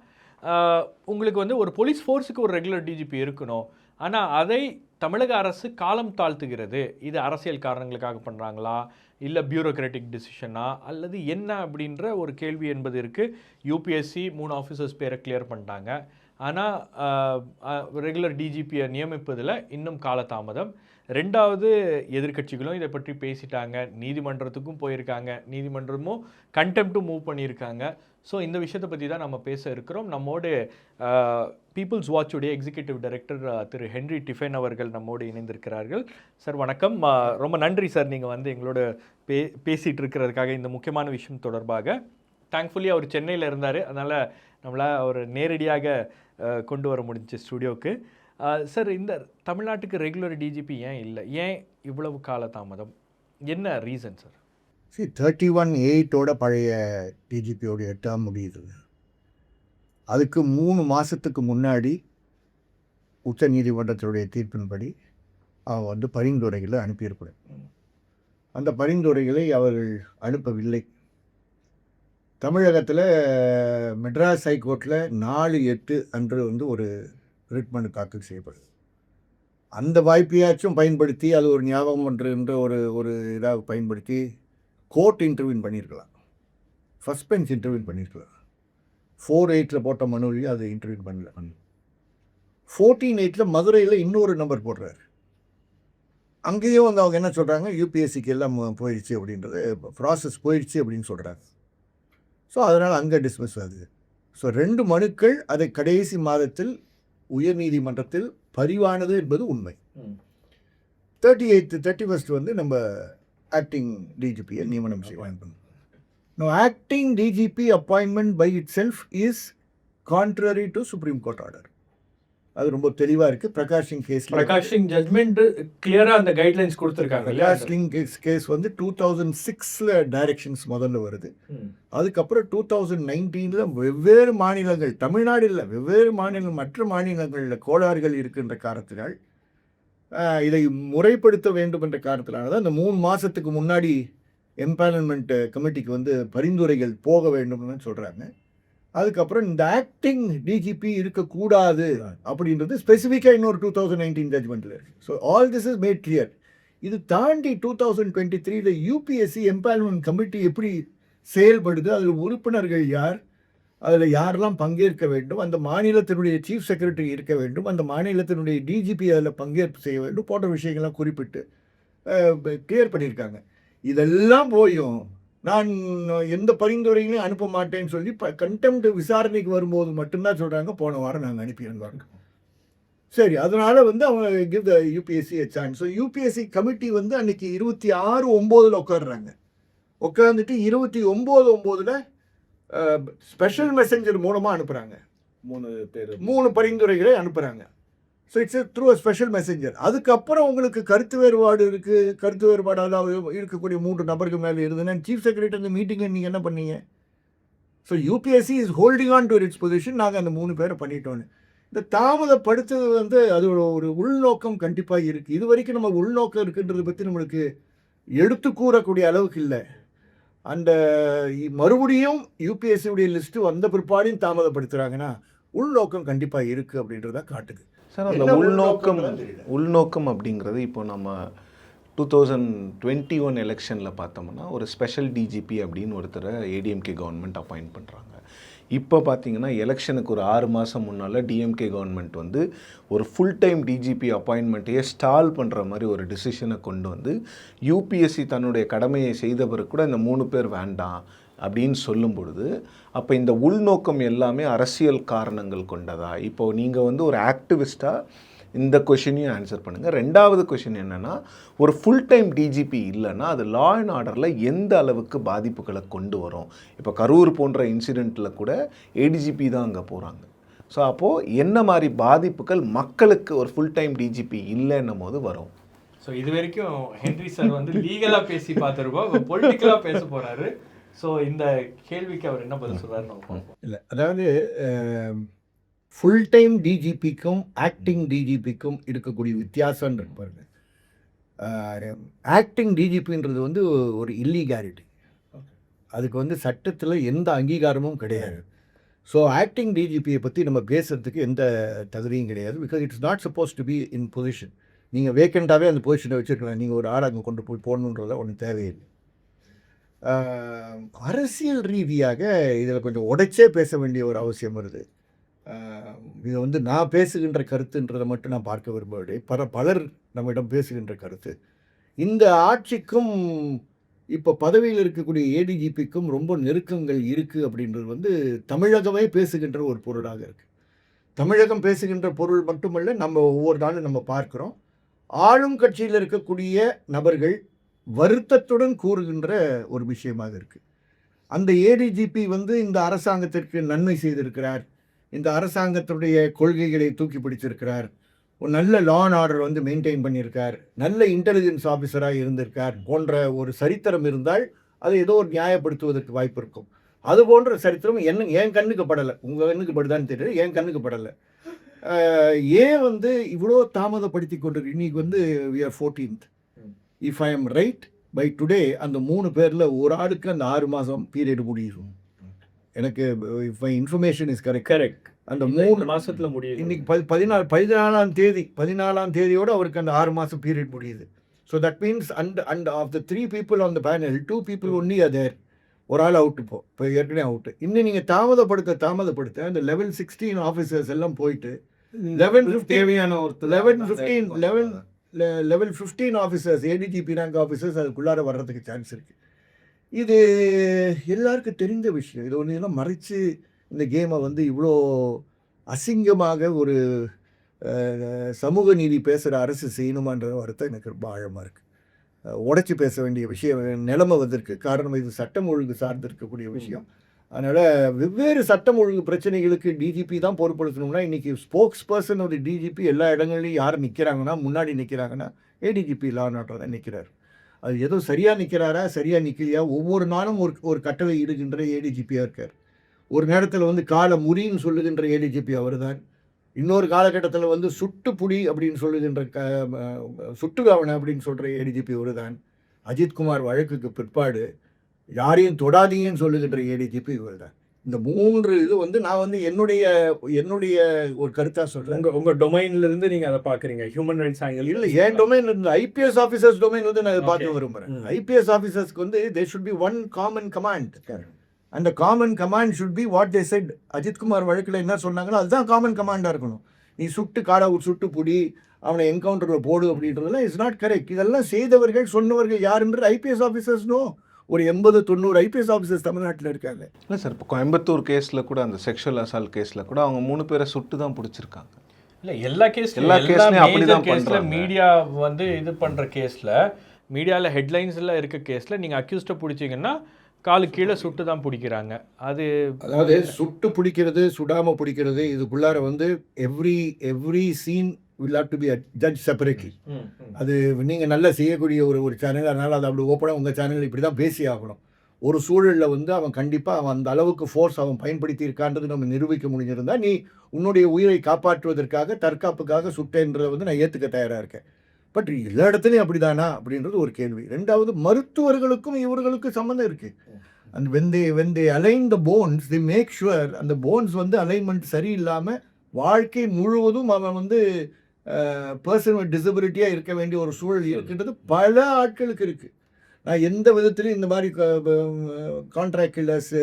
உங்களுக்கு வந்து ஒரு போலீஸ் ஃபோர்ஸுக்கு ஒரு ரெகுலர் டிஜிபி இருக்கணும். ஆனால் அதை தமிழக அரசு காலம் தாழ்த்துகிறது. இது அரசியல் காரணங்களுக்காக பண்ணுறாங்களா, இல்லை பியூரோக்ராட்டிக் டிசிஷனா, அல்லது என்ன அப்படின்ற ஒரு கேள்வி என்பது இருக்குது. யூபிஎஸ்சி 3 ஆஃபீஸர்ஸ் பேரை கிளியர் பண்ணிட்டாங்க. ஆனால் ரெகுலர் டிஜிபியை நியமிப்பதில் இன்னும் காலதாமதம். 2வது எதிர்க்கட்சிகளும் இதை பற்றி பேசிட்டாங்க, நீதிமன்றத்துக்கும் போயிருக்காங்க, நீதிமன்றமும் கண்டெம்ட்டும் மூவ் பண்ணியிருக்காங்க. ஸோ இந்த விஷயத்தை பற்றி தான் நம்ம பேச இருக்கிறோம். நம்மோடு பீப்புள்ஸ் வாட்சுடைய எக்ஸிக்யூட்டிவ் டைரக்டர் திரு ஹென்ரி டிஃபன் அவர்கள் நம்மோடு இணைந்திருக்கிறார்கள். சார் வணக்கம். ரொம்ப நன்றி சார், நீங்கள் வந்து எங்களோட பேசிகிட்டு இருக்கிறதுக்காக இந்த முக்கியமான விஷயம் தொடர்பாக. தேங்க்ஃபுல்லி அவர் சென்னையில் இருந்தார், அதனால் நம்மளால் அவர் நேரடியாக கொண்டு வர முடிஞ்சு ஸ்டுடியோவுக்கு. சார், இந்த தமிழ்நாட்டுக்கு ரெகுலர் டிஜிபி ஏன் இல்லை, ஏன் இவ்வளவு கால தாமதம், என்ன ரீசன் சார்? 31/8 பழைய டிஜிபியோடைய டேர்ம் முடியுது. அதுக்கு 3 மாதத்துக்கு முன்னாடி உச்ச நீதிமன்றத்தினுடைய தீர்ப்பின்படி அவன் வந்து பரிந்துரைகளை அனுப்பியிருக்கிறார். அந்த பரிந்துரைகளை அவர்கள் அனுப்பவில்லை. தமிழகத்தில் மெட்ராஸ் ஹைகோர்ட்டில் 4/8 அன்று வந்து ஒரு ரிட் மனு தாக்கல் செய்யப்படுது. அந்த வாய்ப்பையாச்சும் பயன்படுத்தி, அது ஒரு ஞாபகம் என்ற ஒரு இதாக பயன்படுத்தி கோர்ட் இன்டர்வியூன் பண்ணியிருக்கலாம், ஃபஸ்ட் பெஞ்ச் இன்டர்வியூன் பண்ணியிருக்கலாம். 4/8 போட்ட மனுவையும் அதை இன்டர்வியூன் பண்ணல. 14/8 மதுரையில் இன்னொரு நம்பர் போடுறாரு. அங்கேயும் வந்து அவங்க என்ன சொல்கிறாங்க, யூபிஎஸ்சிக்கு எல்லாம் போயிடுச்சு அப்படின்றது, ப்ராசஸ் போயிடுச்சு அப்படின்னு சொல்கிறாங்க. ஸோ அதனால் அங்கே டிஸ்மிஸ் ஆகுது. ஸோ 2 மனுக்கள் அதை கடைசி மாதத்தில் உயர்நீதிமன்றத்தில் பதிவானது என்பது உண்மை. 31st வந்து நம்ம ஆக்டிங் டிஜிபியை நியமனம் செய்வாங்க. No acting DGP appointment by itself is contrary to supreme court order. அது ரொம்ப தெளிவாக இருக்குது. பிரகாஷ் சிங் ஜட்மெண்ட் கிளியராக அந்த கைட்லைன்ஸ் கொடுத்துருக்காங்க. பிரகாஷ் சிங் கேஸ் வந்து 2006 டைரக்ஷன்ஸ் முதல்ல வருது. அதுக்கப்புறம் 2019 வெவ்வேறு மாநிலங்கள், தமிழ்நாடு இல்லை, வெவ்வேறு மாநிலம், மற்ற மாநிலங்களில் கோளாறுகள் இருக்கின்ற காரணத்தினால் இதை முறைப்படுத்த வேண்டும் என்ற காரணத்தினால தான் இந்த 3 மாதத்துக்கு முன்னாடி எம்பேனல்மெண்ட் கமிட்டிக்கு வந்து பரிந்துரைகள் போக வேண்டும்னு சொல்கிறாங்க. அதுக்கப்புறம் இந்த ஆக்டிங் டிஜிபி இருக்கக்கூடாது அப்படின்றது ஸ்பெசிஃபிக்காக இன்னொரு 2019 ஜட்மெண்ட்டில் இருக்குது. So all this is made clear. இது தாண்டி 2023 யூபிஎஸ்சி எம்பேனல்மெண்ட் கமிட்டி எப்படி செயல்படுது, அதில் உறுப்பினர்கள் யார், அதில் யாரெல்லாம் பங்கேற்க வேண்டும், அந்த மாநிலத்தினுடைய சீஃப் செக்ரட்டரி இருக்க வேண்டும், அந்த மாநிலத்தினுடைய டிஜிபி அதில் பங்கேற்பு செய்ய வேண்டும் போன்ற விஷயங்கள்லாம் குறிப்பிட்டு கிளியர் பண்ணியிருக்காங்க. இதெல்லாம் போயும் நான் எந்த பரிந்துரைகளையும் அனுப்ப மாட்டேன்னு சொல்லி கண்டெம்ட் விசாரணைக்கு வரும்போது மட்டும்தான் சொல்கிறாங்க, போன வாரம் நாங்கள் அனுப்பியிருந்தாங்க. சரி, அதனால வந்து அவங்க give the UPSC a chance. So UPSC committee வந்து அன்னைக்கு 26/9 உட்காடுறாங்க. உட்காந்துட்டு 29/9 ஸ்பெஷல் மெசஞ்சர் மூலமாக அனுப்புகிறாங்க. 3 பரிந்துரைகளை அனுப்புகிறாங்க. So it's through a special messenger. அதுக்கப்புறம் உங்களுக்கு கருத்து வேறுபாடு இருக்குது. கருத்து வேறுபாடு அதாவது இருக்கக்கூடிய 3 நபர்கள் மேலே இருந்ததுன்னா சீஃப் செக்ரட்டரி அந்த மீட்டிங்கை நீங்கள் என்ன பண்ணீங்க? So UPSC is holding on to it's position. நாங்கள் அந்த 3 பேரை பண்ணிட்டோன்னு இந்த தாமதப்படுத்துறது வந்து அது ஒரு உள்நோக்கம் கண்டிப்பாக இருக்குது. இது வரைக்கும் நம்ம உள்நோக்கம் இருக்குன்றதை பற்றி நம்மளுக்கு எடுத்து கூறக்கூடிய அளவுக்கு இல்லை. அந்த மறுபடியும் யூபிஎஸ்சியுடைய லிஸ்ட்டு வந்த பிற்பாடையும் தாமதப்படுத்துகிறாங்கன்னா உள்நோக்கம் கண்டிப்பாக இருக்குது அப்படின்றத காட்டுது. சார் அந்த என்ன உள்நோக்கம் அப்படிங்கிறது இப்போ நம்ம 2021 எலெக்ஷனில் பார்த்தோம்னா ஒரு ஸ்பெஷல் டிஜிபி அப்படின்னு ஒருத்தரை ஏடிஎம்கே கவர்மெண்ட் அப்பாயிண்ட் பண்ணுறாங்க. இப்போ பார்த்தீங்கன்னா எலெக்ஷனுக்கு ஒரு 6 மாதம் முன்னால் டிஎம்கே கவர்மெண்ட் வந்து ஒரு ஃபுல் டைம் டிஜிபி அப்பாயின்மெண்ட்டையே ஸ்டால் பண்ணுற மாதிரி ஒரு டிசிஷனை கொண்டு வந்து யூபிஎஸ்சி தன்னுடைய கடமையை செய்த பிறகு கூட இந்த 3 பேர் வேண்டாம் அப்படின்னு சொல்லும் பொழுது அப்போ இந்த உள்நோக்கம் எல்லாமே அரசியல் காரணங்கள் கொண்டதா? இப்போது நீங்கள் வந்து ஒரு ஆக்டிவிஸ்ட்டாக இந்த கொஷினையும் ஆன்சர் பண்ணுங்கள். 2வது கொஷின் என்னென்னா, ஒரு ஃபுல் டைம் டிஜிபி இல்லைன்னா அது லா அண்ட் ஆர்டரில் எந்த அளவுக்கு பாதிப்புகளை கொண்டு வரும்? இப்போ கரூர் போன்ற இன்சிடெண்ட்டில் கூட ஏடிஜிபி தான் அங்கே போகிறாங்க. ஸோ அப்போது என்ன மாதிரி பாதிப்புகள் மக்களுக்கு ஒரு ஃபுல் டைம் டிஜிபி இல்லைன்னும் போது வரும்? ஸோ இது வரைக்கும் ஹென்ரி சார் வந்து லீகலாக பேசி பார்த்துருப்போம், பொலிட்டிக்கலாக பேச போகிறாரு. ஸோ இந்த கேள்விக்கு அவர் என்ன பதில் சொல்கிறாரு நம்ம பார்ப்போம். இல்லை, அதாவது ஃபுல் டைம் டிஜிபிக்கும் ஆக்டிங் டிஜிபிக்கும் இருக்கக்கூடிய வித்தியாசம் பாருங்க. ஆக்டிங் டிஜிபின்றது வந்து ஒரு இல்லீகாலிட்டி. அதுக்கு வந்து சட்டத்தில் எந்த அங்கீகாரமும் கிடையாது. ஸோ ஆக்டிங் டிஜிபியை பற்றி நம்ம பேசுகிறதுக்கு எந்த தகுதியும் கிடையாது. Because it's not suppose to be in position. நீங்கள் வேக்கண்ட்டாகவே அந்த பொசிஷனை வச்சுருக்கலாம். நீங்கள் ஒரு அங்கே கொண்டு போய் போடணுன்றத ஒன்றும் தேவையில்லை. அரசியல் ரீதியாக இதில் கொஞ்சம் உடைச்சே பேச வேண்டிய ஒரு அவசியம் வருது. இது வந்து நான் பேசுகின்ற கருத்துன்றதை மட்டும் நான் பார்க்க விரும்பவில்லை. பலர் நம்மிடம் பேசுகின்ற கருத்து. இந்த ஆட்சிக்கும் இப்போ பதவியில் இருக்கக்கூடிய ஏடிஜிபிக்கும் ரொம்ப நெருக்கங்கள் இருக்குது அப்படின்றது வந்து தமிழகமே பேசுகின்ற ஒரு பொருளாக இருக்குது. தமிழகம் பேசுகின்ற பொருள் மட்டுமல்ல, நம்ம ஒவ்வொரு நாளும் நம்ம பார்க்குறோம். ஆளும் கட்சியில் இருக்கக்கூடிய நபர்கள் வருத்தத்துடன் கூறுகின்ற ஒரு விஷயமாக இருக்குது. அந்த ஏடிஜிபி வந்து இந்த அரசாங்கத்திற்கு நன்மை செய்திருக்கிறார், இந்த அரசாங்கத்துடைய கொள்கைகளை தூக்கி பிடிச்சிருக்கிறார், ஒரு நல்ல லா அண்ட் ஆர்டர் வந்து மெயின்டைன் பண்ணியிருக்கார், நல்ல இன்டெலிஜென்ஸ் ஆஃபீஸராக இருந்திருக்கார் போன்ற ஒரு சரித்திரம் இருந்தால் அதை ஏதோ ஒரு நியாயப்படுத்துவதற்கு வாய்ப்பு இருக்கும். அது போன்ற சரித்திரம் என் கண்ணுக்கு படலை. உங்கள் கண்ணுக்கு படுதான்னு தெரியல, என் கண்ணுக்கு படலை. ஏன் வந்து இவ்வளோ தாமதப்படுத்தி கொண்டிருக்கு? இன்னைக்கு வந்து we are 14th. If I am right, by today அந்த 3 பேரில் ஒரு ஆளுக்கு அந்த 6 மாதம் பீரியட் முடியும். எனக்கு if my information is correct. அந்த 3 மாதத்தில் முடியும். இன்னைக்கு 14ஆம் தேதியோடு அவருக்கு அந்த 6 மாதம் பீரியட் முடியுது. So that means and of the 3 people on the panel 2 people only are there. ஒரு ஆள் அவுட். இப்போ ஏற்கனவே அவுட்டு. இன்னும் நீங்கள் தாமதப்படுத்த அந்த லெவல் 16 ஆஃபீஸர்ஸ் எல்லாம் போயிட்டு தேவையான ஒரு level 15 officers, ADGP rank officers அதுக்குள்ளார வர்றதுக்கு சான்ஸ் இருக்குது. இது எல்லாருக்கும் தெரிந்த விஷயம். இது ஒன்று மறைச்சு இந்த கேமை வந்து இவ்வளோ அசிங்கமாக ஒரு சமூக நீதி பேசுகிற அரசு செய்யணுமான்ற வருத்தம் எனக்கு ரொம்ப ஆழமாக இருக்குது. உடைச்சி பேச வேண்டிய விஷயம் நிலைமை வந்திருக்கு. காரணம் இது சட்டம் ஒழுங்கு சார்ந்து இருக்கக்கூடிய விஷயம். அதனால் வெவ்வேறு சட்டம் ஒழுங்கு பிரச்சனைகளுக்கு டிஜிபி தான் பொறுப்படுத்தணும்னா இன்றைக்கி ஸ்போக்ஸ் பர்சன் ஒரு டிஜிபி எல்லா இடங்கள்லையும் யார் நிற்கிறாங்கன்னா, முன்னாடி நிற்கிறாங்கன்னா ஏடிஜிபி லா அண்ட் ஆர்டர் தான் நிற்கிறார். அது ஏதோ சரியாக நிற்கிறாரா சரியாக நிற்கலையா, ஒவ்வொரு நாளும் ஒரு கட்டளை இடுகின்ற ஏடிஜிபியாக இருக்கார். ஒரு நேரத்தில் வந்து காலை முறின்னு சொல்லுகின்ற ஏடிஜிபி அவர் தான். இன்னொரு காலகட்டத்தில் வந்து சுட்டு புடி அப்படின்னு சொல்லுகின்ற சுட்டுகாவன அப்படின்னு சொல்கிற ஏடிஜிபி அவர் தான். அஜித்குமார் வழக்குக்கு பிற்பாடு யாரையும் தொடாதீங்கன்னு சொல்லுகின்ற ஏடிஜிபி இவர் தான். இந்த 3 இது வந்து நான் வந்து என்னுடைய ஒரு கருத்தாக சொல்கிறேன். உங்கள் டொமைன்லேருந்து நீங்கள் அதை பார்க்குறீங்க, ஹியூமன் ரைட்ஸ் ஆங்கிள் இல்லை. என் டொமைன்ல இருந்து ஐபிஎஸ் ஆஃபீஸர்ஸ் டொமைன் வந்து நான் அதை பார்க்க விரும்புகிறேன். ஐபிஎஸ் ஆஃபீஸர்ஸ்க்கு வந்து there should be one common command. அந்த common command should be what they said. Ajithkumar வழக்கில் என்ன சொன்னாங்களோ அதுதான் காமன் கமாண்டாக இருக்கணும். நீ சுட்டு புடி அவனை என்கவுண்டரில் போடு அப்படின்றதுலாம் இட்ஸ் நாட் கரெக்ட். இதெல்லாம் செய்தவர்கள் சொன்னவர்கள் யாருன்றது ஐபிஎஸ் ஆஃபீஸர்ஸ்னோ ஒரு 80-90 ஐபிஎஸ் ஆஃபீஸர்ஸ் தமிழ்நாட்டில் இருக்காங்க. இல்லை சார், இப்போ கோயம்புத்தூர் கேஸில் கூட அந்த செக்ஷுவல் அசால்ட் கேஸில் கூட அவங்க 3 பேரை சுட்டு தான் பிடிச்சிருக்காங்க. இல்லை எல்லா கேஸ்லையும் எல்லா கேஸ்லையும் அப்படி அப்படிதான் கேஸில் பண்றாங்க. மீடியா வந்து இது பண்ணுற கேஸில் மீடியாவில் ஹெட்லைன்ஸில் இருக்க கேஸில் நீங்கள் அக்யூஸ்டை பிடிச்சிங்கன்னா காலு கீழே சுட்டு தான் பிடிக்கிறாங்க. அது அதாவது சுட்டு பிடிக்கிறது சுடாம பிடிக்கிறது இதுக்குள்ளார வந்து every scene will have to be judged separately. அது நீங்கள் நல்லா செய்யக்கூடிய ஒரு சேனல், அதனால் அது அப்படி ஓப்பனாக உங்கள் சேனல் இப்படி தான் பேசி ஆகணும். ஒரு சூழலில் வந்து அவன் கண்டிப்பாக அவன் அந்த அளவுக்கு ஃபோர்ஸ் அவன் பயன்படுத்தி இருக்கான்றது நம்ம நிரூபிக்க முடிஞ்சிருந்தா நீ உன்னுடைய உயிரை காப்பாற்றுவதற்காக தற்காப்புக்காக சுட்டேன்றதை வந்து நான் ஏற்றுக்க தயாராக இருக்கேன். பட் எல்லா இடத்துலையும் அப்படிதானா அப்படின்றது ஒரு கேள்வி. ரெண்டாவது, மருத்துவர்களுக்கும் இவர்களுக்கும் சம்மந்தம் இருக்குது. And when they align the bones, they make sure அந்த போன்ஸ் வந்து அலைன்மெண்ட் சரியில்லாமல் வாழ்க்கை முழுவதும் அவன் வந்து பர்சன் வித் டிசபிலிட்டியாக இருக்க வேண்டிய ஒரு சூழல் இருக்கின்றது பல ஆட்களுக்கு இருக்குது. நான் எந்த விதத்துலையும் இந்த மாதிரி கான்ட்ராக்ட் கில்லர்ஸு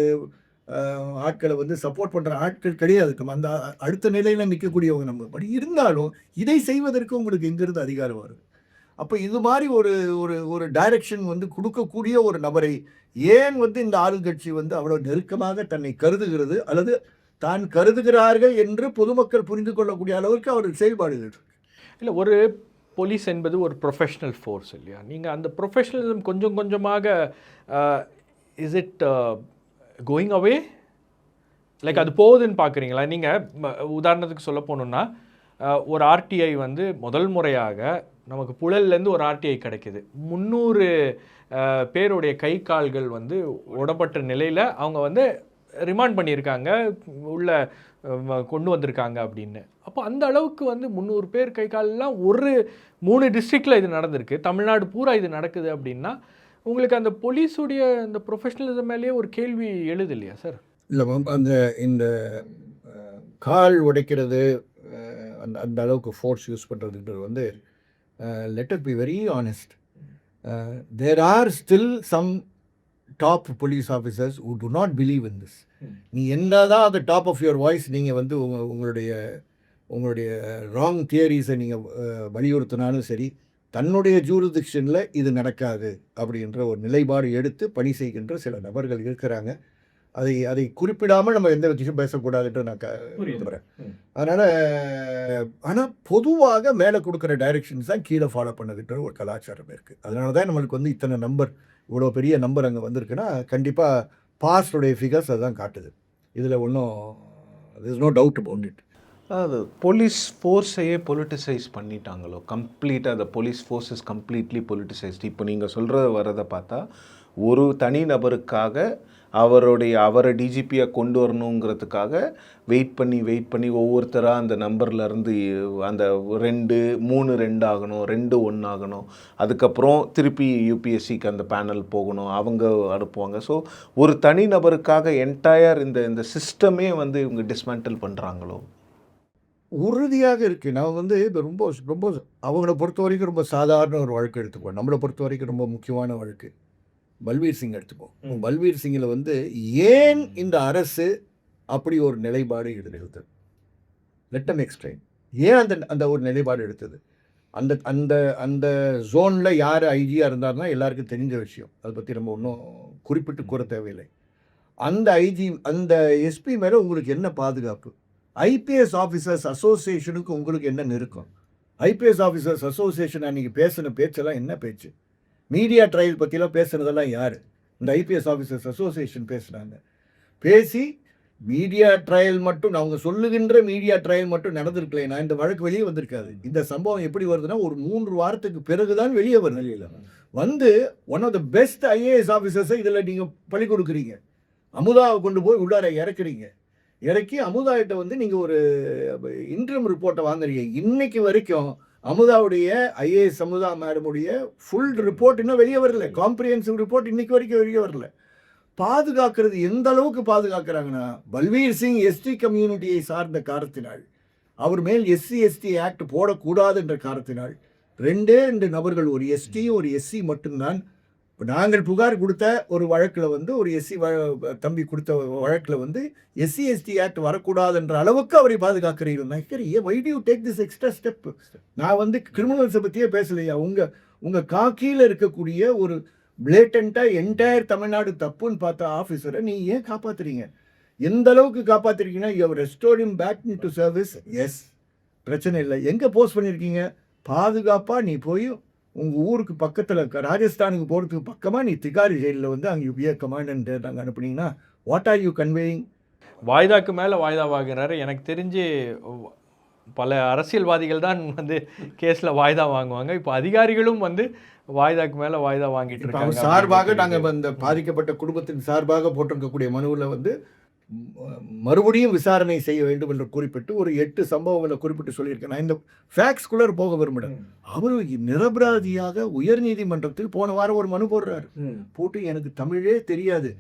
ஆட்களை வந்து சப்போர்ட் பண்ணுற ஆட்கள் கிடையாது. நம்ம அந்த அடுத்த நிலையில் நிற்கக்கூடியவங்க நம்ம. பட் இருந்தாலும் இதை செய்வதற்கு உங்களுக்கு எங்கிருந்து அதிகாரம் வருது? அப்போ இது மாதிரி ஒரு ஒரு ஒரு டைரக்ஷன் வந்து கொடுக்கக்கூடிய ஒரு நபரை ஏன் வந்து இந்த ஆளுங்கட்சி வந்து அவ்வளோ நெருக்கமாக தன்னை கருதுகிறது, அல்லது தான் கருதுகிறார்கள் என்று பொதுமக்கள் புரிந்து கொள்ளக்கூடிய அளவுக்கு அவர்கள் செயல்பாடுகள் இருக்கு. இல்லை, ஒரு போலீஸ் என்பது ஒரு ப்ரொஃபஷ்னல் ஃபோர்ஸ் இல்லையா? நீங்கள் அந்த ப்ரொஃபஷ்னலிசம் கொஞ்சம் கொஞ்சமாக is it going away, like அது போகுதுன்னு பார்க்குறீங்களா? நீங்கள் உதாரணத்துக்கு சொல்ல போகணுன்னா ஒரு ஆர்டிஐ வந்து முதல் முறையாக நமக்கு புழல்லேருந்து ஒரு ஆர்டிஐ கிடைக்கிது. 300 பேருடைய கை கால்கள் வந்து உடப்பட்ட நிலையில் அவங்க வந்து ரிமாண்ட் பண்ணியிருக்காங்க, உள்ள கொண்டு வந்திருக்காங்க அப்படின்னு. அப்போ அந்த அளவுக்கு வந்து 300 பேர் கை காலெலாம் ஒரு 3 டிஸ்ட்ரிக்டில் இது நடந்திருக்கு. தமிழ்நாடு பூரா இது நடக்குது அப்படின்னா உங்களுக்கு அந்த போலீஸுடைய அந்த ப்ரொஃபஷனலிசம் மேலேயே ஒரு கேள்வி எழுது இல்லையா சார்? இல்லை, அந்த இந்த கால் உடைக்கிறது அந்த அந்த அளவுக்கு ஃபோர்ஸ் யூஸ் பண்ணுறதுன்றது வந்து let us be very honest, there are still some top police officers who do not believe in this. நீ என்னதான் அந்த டாப் ஆஃப் யுவர் வாய்ஸ் நீங்கள் வந்து உங்களுடைய ராங் தியரிஸை நீங்கள் வலியுறுத்தினாலும் சரி, தன்னுடைய ஜூரிடிக்ஷனில் இது நடக்காது அப்படின்ற ஒரு நிலைப்பாடு எடுத்து பணி செய்கின்ற சில நபர்கள் இருக்கிறாங்க. அதை குறிப்பிடாமல் நம்ம எந்த விஷயம் பேசக்கூடாதுன்ற நான் விரும்புகிறேன். அதனால் ஆனால் பொதுவாக மேலே கொடுக்குற டைரெக்ஷன்ஸ் தான் கீழே ஃபாலோ பண்ணுதுன்ற ஒரு கலாச்சாரம் இருக்குது. அதனால தான் நம்மளுக்கு வந்து இத்தனை நம்பர், இவ்வளோ பெரிய நம்பர் அங்கே வந்திருக்குன்னா கண்டிப்பாக பாஸ்டுடைய ஃபிகர்ஸ் அதுதான் காட்டுது. இதில் ஒன்றும் there is no doubt about it. அது போலீஸ் ஃபோர்ஸையே பொலிட்டிசைஸ் பண்ணிட்டாங்களோ, கம்ப்ளீட்டாக அந்த போலீஸ் ஃபோர்ஸ் இஸ் கம்ப்ளீட்லி பொலிட்டிசைஸ்ட். இப்போ நீங்கள் சொல்கிறத வரதை பார்த்தா ஒரு தனி நபருக்காக அவரை டிஜிபியாக கொண்டு வரணுங்கிறதுக்காக வெயிட் பண்ணி ஒவ்வொருத்தராக அந்த நம்பர்லேருந்து அந்த 2 ஆகணும், 2 ஆகணும், அதுக்கப்புறம் திருப்பி யூபிஎஸ்சிக்கு அந்த பேனல் போகணும், அவங்க அனுப்புவாங்க. ஸோ ஒரு தனி நபருக்காக என்டையர் இந்த சிஸ்டமே வந்து இவங்க டிஸ்மேண்டில் பண்ணுறாங்களோ? உறுதியாக இருக்குது. நான் வந்து இப்போ ரொம்ப ரொம்ப அவங்கள பொறுத்த வரைக்கும் ரொம்ப சாதாரண ஒரு வழக்கு எடுத்துப்போம். நம்மளை பொறுத்த வரைக்கும் ரொம்ப முக்கியமான வழக்கு பல்வீர் சிங் எடுத்துப்போம். பல்வீர் சிங்கில் வந்து ஏன் இந்த அரசு அப்படி ஒரு நிலைப்பாடு எடுத்தது? Let me explain. ஏன் அந்த ஒரு நிலைப்பாடு எடுத்தது? அந்த அந்த அந்த ஜோனில் யார் ஐஜியாக இருந்தார்னா எல்லாருக்கும் தெரிஞ்ச விஷயம். அதை பற்றி நம்ம ஒன்றும் குறிப்பிட்டு கூற தேவையில்லை. அந்த ஐஜி அந்த எஸ்பி மேலே உங்களுக்கு என்ன பாதுகாப்பு? ஐபிஎஸ் ஆஃபீஸர்ஸ் அசோசியேஷனுக்கு உங்களுக்கு என்ன நெருக்கம்? ஐபிஎஸ் ஆஃபீஸர்ஸ் அசோசியேஷன் அன்றைக்கி பேசின பேச்செல்லாம் என்ன பேச்சு? மீடியா ட்ரையல் பற்றிலாம் பேசுனதெல்லாம் யார்? இந்த ஐபிஎஸ் ஆஃபீஸர்ஸ் அசோசியேஷன் பேசுகிறாங்க. பேசி மீடியா ட்ரையல் மட்டும், அவங்க சொல்லுகின்ற மீடியா ட்ரையல் மட்டும் நடந்திருக்கலைன்னா இந்த வழக்கு வெளியே வந்திருக்காது. இந்த சம்பவம் எப்படி வருதுன்னா ஒரு 3 வாரத்துக்கு பிறகு தான் வெளியே வரும். நிலையில் வந்து one of the best IAS ஆஃபீஸர்ஸை இதில் நீங்கள் பழி கொடுக்குறீங்க. அமுதாவை கொண்டு போய் உள்ளார இறக்கி அமுதாகிட்ட வந்து நீங்கள் ஒரு இன்ட்ரம் ரிப்போர்ட்டை வாங்குறீங்க. இன்னைக்கு வரைக்கும் அமுதாவுடைய ஐஏஎஸ் அமுதா மேடமுடைய ஃபுல் ரிப்போர்ட் இன்னும் வெளியே வரல. காம்ப்ரிஹென்சிவ் ரிப்போர்ட் இன்னைக்கு வரைக்கும் வெளியே வரல. பாதுகாக்கிறது எந்த அளவுக்கு பாதுகாக்கிறாங்கன்னா, பல்வீர் சிங் எஸ்டி கம்யூனிட்டியை சார்ந்த காரணத்தினால், அவர் மேல் SC/ST ஆக்ட் போடக்கூடாது என்ற காரணத்தினால் 2 நபர்கள், ஒரு எஸ்டி ஒரு எஸ்சி மட்டும்தான். நாங்கள் புகார் கொடுத்த ஒரு வழக்கில் வந்து ஒரு எஸ்சி தம்பி கொடுத்த வழக்கில் வந்து SC/ST ஆக்ட் வரக்கூடாதுன்ற அளவுக்கு அவரை பாதுகாக்கிறீர்கள். Why do you take this extra step? நான் வந்து கிரிமினல்ஸை பற்றியே பேசலையா? உங்கள் காக்கியில் இருக்கக்கூடிய ஒரு பிளேட்டண்ட்டாக என்டையர் தமிழ்நாடு தப்புன்னு பார்த்த ஆஃபீஸரை நீ ஏன் காப்பாற்றுறீங்க? எந்த அளவுக்கு காப்பாற்றுறீங்கன்னா, you have restored him back into service. Yes, பிரச்சனை இல்லை. எங்கே போஸ்ட் பண்ணியிருக்கீங்க? பாதுகாப்பாக நீ போய் உங்கள் ஊருக்கு பக்கத்தில் ராஜஸ்தானுக்கு போகிறதுக்கு பக்கமாக நீ திகாரி ஜெயிலில் வந்து அங்கே யூபிஏ கமாண்டன்ட் நாங்கள் அனுப்புனீங்கன்னா வாட் ஆர் யூ கன்வேயிங்? வாய்தாக்கு மேலே வாய்தா வாங்குறாரு. எனக்கு தெரிஞ்சு பல அரசியல்வாதிகள் தான் வந்து கேஸில் வாய்தா வாங்குவாங்க. இப்போ அதிகாரிகளும் வந்து வாய்தாக்கு மேலே வாய்தா வாங்கிட்டு இப்போ இருக்காங்க. அவர் சார்பாக நாங்கள் இந்த பாதிக்கப்பட்ட குடும்பத்தின் சார்பாக போட்டிருக்கக்கூடிய மனுவில் வந்து மறுபடியும் விசாரணை செய்ய வேண்டும் என்று குறிப்பிட்டு ஒரு 8 சம்பவங்களை குறிப்பிட்டு சொல்லியிருக்கேன். நான் இந்த ஃபேக்ஸ்குள்ளே போக விரும்புகிறேன். அவர் நிரபராதியாக உயர்நீதிமன்றத்தில் போன வாரம் ஒரு மனு போடுறாரு. போட்டு எனக்கு தமிழே தெரியாது,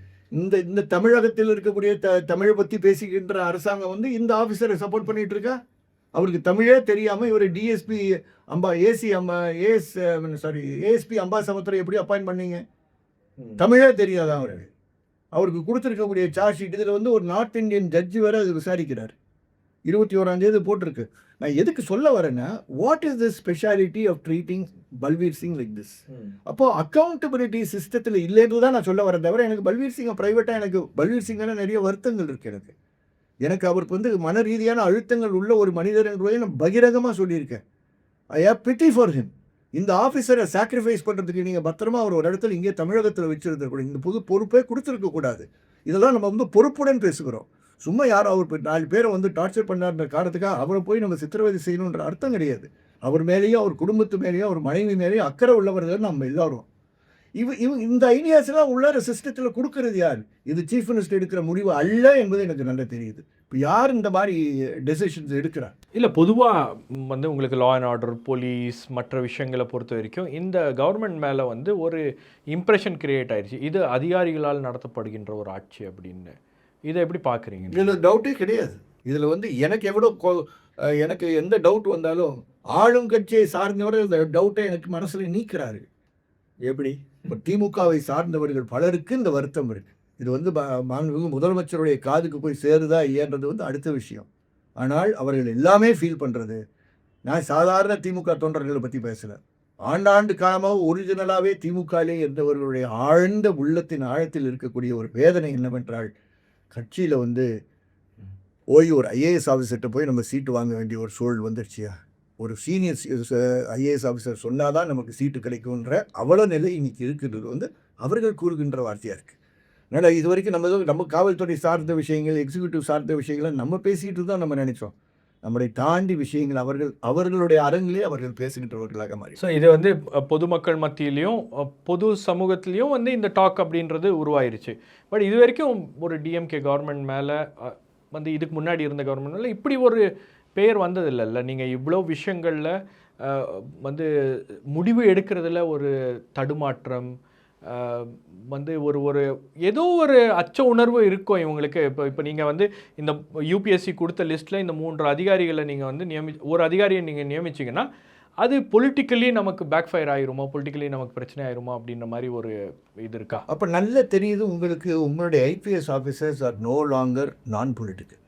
இந்த தமிழகத்தில் இருக்கக்கூடிய தமிழை பற்றி பேசுகின்ற அரசாங்கம் வந்து இந்த ஆஃபீஸரை சப்போர்ட் பண்ணிட்டு இருக்கா. அவருக்கு தமிழே தெரியாமல் இவர் டிஎஸ்பி ஏஎஸ்பி அம்பாசமுத்திரம் எப்படி அப்பாயின்ட் பண்ணீங்க? தமிழே தெரியாதான் அவருக்கு கொடுத்துருக்கக்கூடிய சார்ஜ் ஷீட். இதில் வந்து ஒரு நார்த் இந்தியன் ஜட்ஜி வேறு அது விசாரிக்கிறார். 21ஆம் தேதி போட்டிருக்கு. நான் எதுக்கு சொல்ல வரேன்னா, what is the speciality of treating Balveer Singh like this? அப்போது அக்கௌண்டபிலிட்டி சிஸ்டத்தில் இல்லைன்னு தான் நான் சொல்ல வரேன். தவிர எனக்கு பல்வீர் சிங்கை ப்ரைவேட்டாக எனக்கு பல்வீர் சிங்கான நிறைய வருத்தங்கள் இருக்குது. எனக்கு அவருக்கு வந்து மன ரீதியான அழுத்தங்கள் உள்ள ஒரு மனிதர் என்பதை நான் பகிரங்கமாக சொல்லியிருக்கேன். I have pity for him. இந்த ஆஃபீஸரை சாக்ரிஃபைஸ் பண்ணுறதுக்கு நீங்கள் பத்திரமா அவர் ஒரு இடத்துல இங்கே தமிழகத்தில் வச்சுருந்துருக்கூடாது. இந்த புது பொறுப்பே கொடுத்துருக்கக்கூடாது. இதெல்லாம் நம்ம வந்து பொறுப்புடன் பேசுகிறோம். சும்மா யாரும் அவர் 4 பேரை வந்து டார்ச்சர் பண்ணார்ன்ற காரணத்துக்காக அவரை போய் நம்ம சித்திரவதை செய்யணுன்ற அர்த்தம் கிடையாது. அவர் மேலேயும் அவர் குடும்பத்து மேலேயும் அவர் மனைவி மேலேயும் அக்கறை உள்ளவர்கள் நம்ம எல்லாரும். இந்த ஐடியாஸ்லாம் உள்ளார சிஸ்டத்தில் கொடுக்கறது யார்? இது சீஃப் மினிஸ்டர் எடுக்கிற முடிவு அல்ல என்பது எனக்கு நல்லா தெரியுது. இப்போ யார் இந்த மாதிரி டெசிஷன்ஸ் எடுக்கிறார்? இல்லை, பொதுவாக வந்து உங்களுக்கு லா அண்ட் ஆர்டர், போலீஸ், மற்ற விஷயங்களை பொறுத்த வரைக்கும் இந்த கவர்மெண்ட் மேலே வந்து ஒரு இம்ப்ரெஷன் கிரியேட் ஆயிடுச்சு, இது அதிகாரிகளால் நடத்தப்படுகின்ற ஒரு ஆட்சி அப்படின்னு. இதை எப்படி பார்க்குறீங்க? இதில் டவுட்டே கிடையாது. இதில் வந்து எனக்கு எந்த டவுட் வந்தாலும் ஆளுங்கட்சியை சார்ந்தவர்கள் இந்த டவுட்டை எனக்கு மனசில் நீக்கிறாரு. எப்படி? இப்போ திமுகவை சார்ந்தவர்கள் பலருக்கு இந்த வருத்தம் இருக்குது. இது வந்து மாண்புமிகு முதலமைச்சருடைய காதுக்கு போய் சேருதா இல்லையான்றது வந்து அடுத்த விஷயம். ஆனால் அவர்கள் எல்லாமே ஃபீல் பண்ணுறது, நான் சாதாரண திமுக தொண்டர்களை பற்றி பேசலை, ஆண்டாண்டு காலமாக ஒரிஜினலாகவே திமுகவிலே இருந்தவர்களுடைய ஆழ்ந்த உள்ளத்தின் ஆழத்தில் இருக்கக்கூடிய ஒரு வேதனை என்னவென்றால், கட்சியில் வந்து ஒரு ஐஏஎஸ் ஆஃபீஸர்கிட்ட போய் நம்ம சீட்டு வாங்க வேண்டிய ஒரு சூழல் வந்துடுச்சியா? ஒரு சீனியர் ஐஏஎஸ் ஆஃபீஸர் சொன்னால் தான் நமக்கு சீட்டு கிடைக்கும்ன்ற அவ்வளோ நிலை இன்னைக்கு இருக்கிறது வந்து அவர்கள் கூறுகின்ற வார்த்தையாக இருக்குது. அதனால் இது வரைக்கும் நம்ம காவல்துறை சார்ந்த விஷயங்கள், எக்ஸிக்யூட்டிவ் சார்ந்த விஷயங்களை நம்ம பேசிகிட்டு தான் நம்ம நினைச்சோம். நம்மளை தாண்டி விஷயங்கள் அவர்களுடைய அரங்கிலே அவர்கள் பேசுகின்றவர்களாக மாறி. ஸோ இது வந்து பொதுமக்கள் மத்தியிலையும் பொது சமூகத்திலையும் வந்து இந்த டாக் அப்படின்றது உருவாயிருச்சு. பட் இது வரைக்கும் ஒரு டிஎம்கே கவர்மெண்ட் மேலே வந்து இதுக்கு முன்னாடி இருந்த கவர்மெண்ட் மேலே இப்படி ஒரு பெயர் வந்ததில்லைல்ல. நீங்கள் இவ்வளோ விஷயங்களில் வந்து முடிவு எடுக்கிறதுல ஒரு தடுமாற்றம், வந்து ஒரு ஏதோ ஒரு அச்ச உணர்வு இருக்கும் இவங்களுக்கு. இப்போ நீங்கள் வந்து இந்த யூபிஎஸ்சி கொடுத்த லிஸ்ட்டில் இந்த 3 அதிகாரிகளை நீங்கள் வந்து ஒரு அதிகாரியை நீங்கள் நியமிச்சிங்கன்னா அது பொலிட்டிக்கலி நமக்கு பேக் ஃபயர் ஆயிருமா, பொலிட்டிக்கலி நமக்கு பிரச்சனை ஆயிருமா அப்படின்ற மாதிரி ஒரு இது இருக்கா? அப்போ நல்லா தெரியுது உங்களுக்கு, உங்களுடைய IPS officers are no longer non political.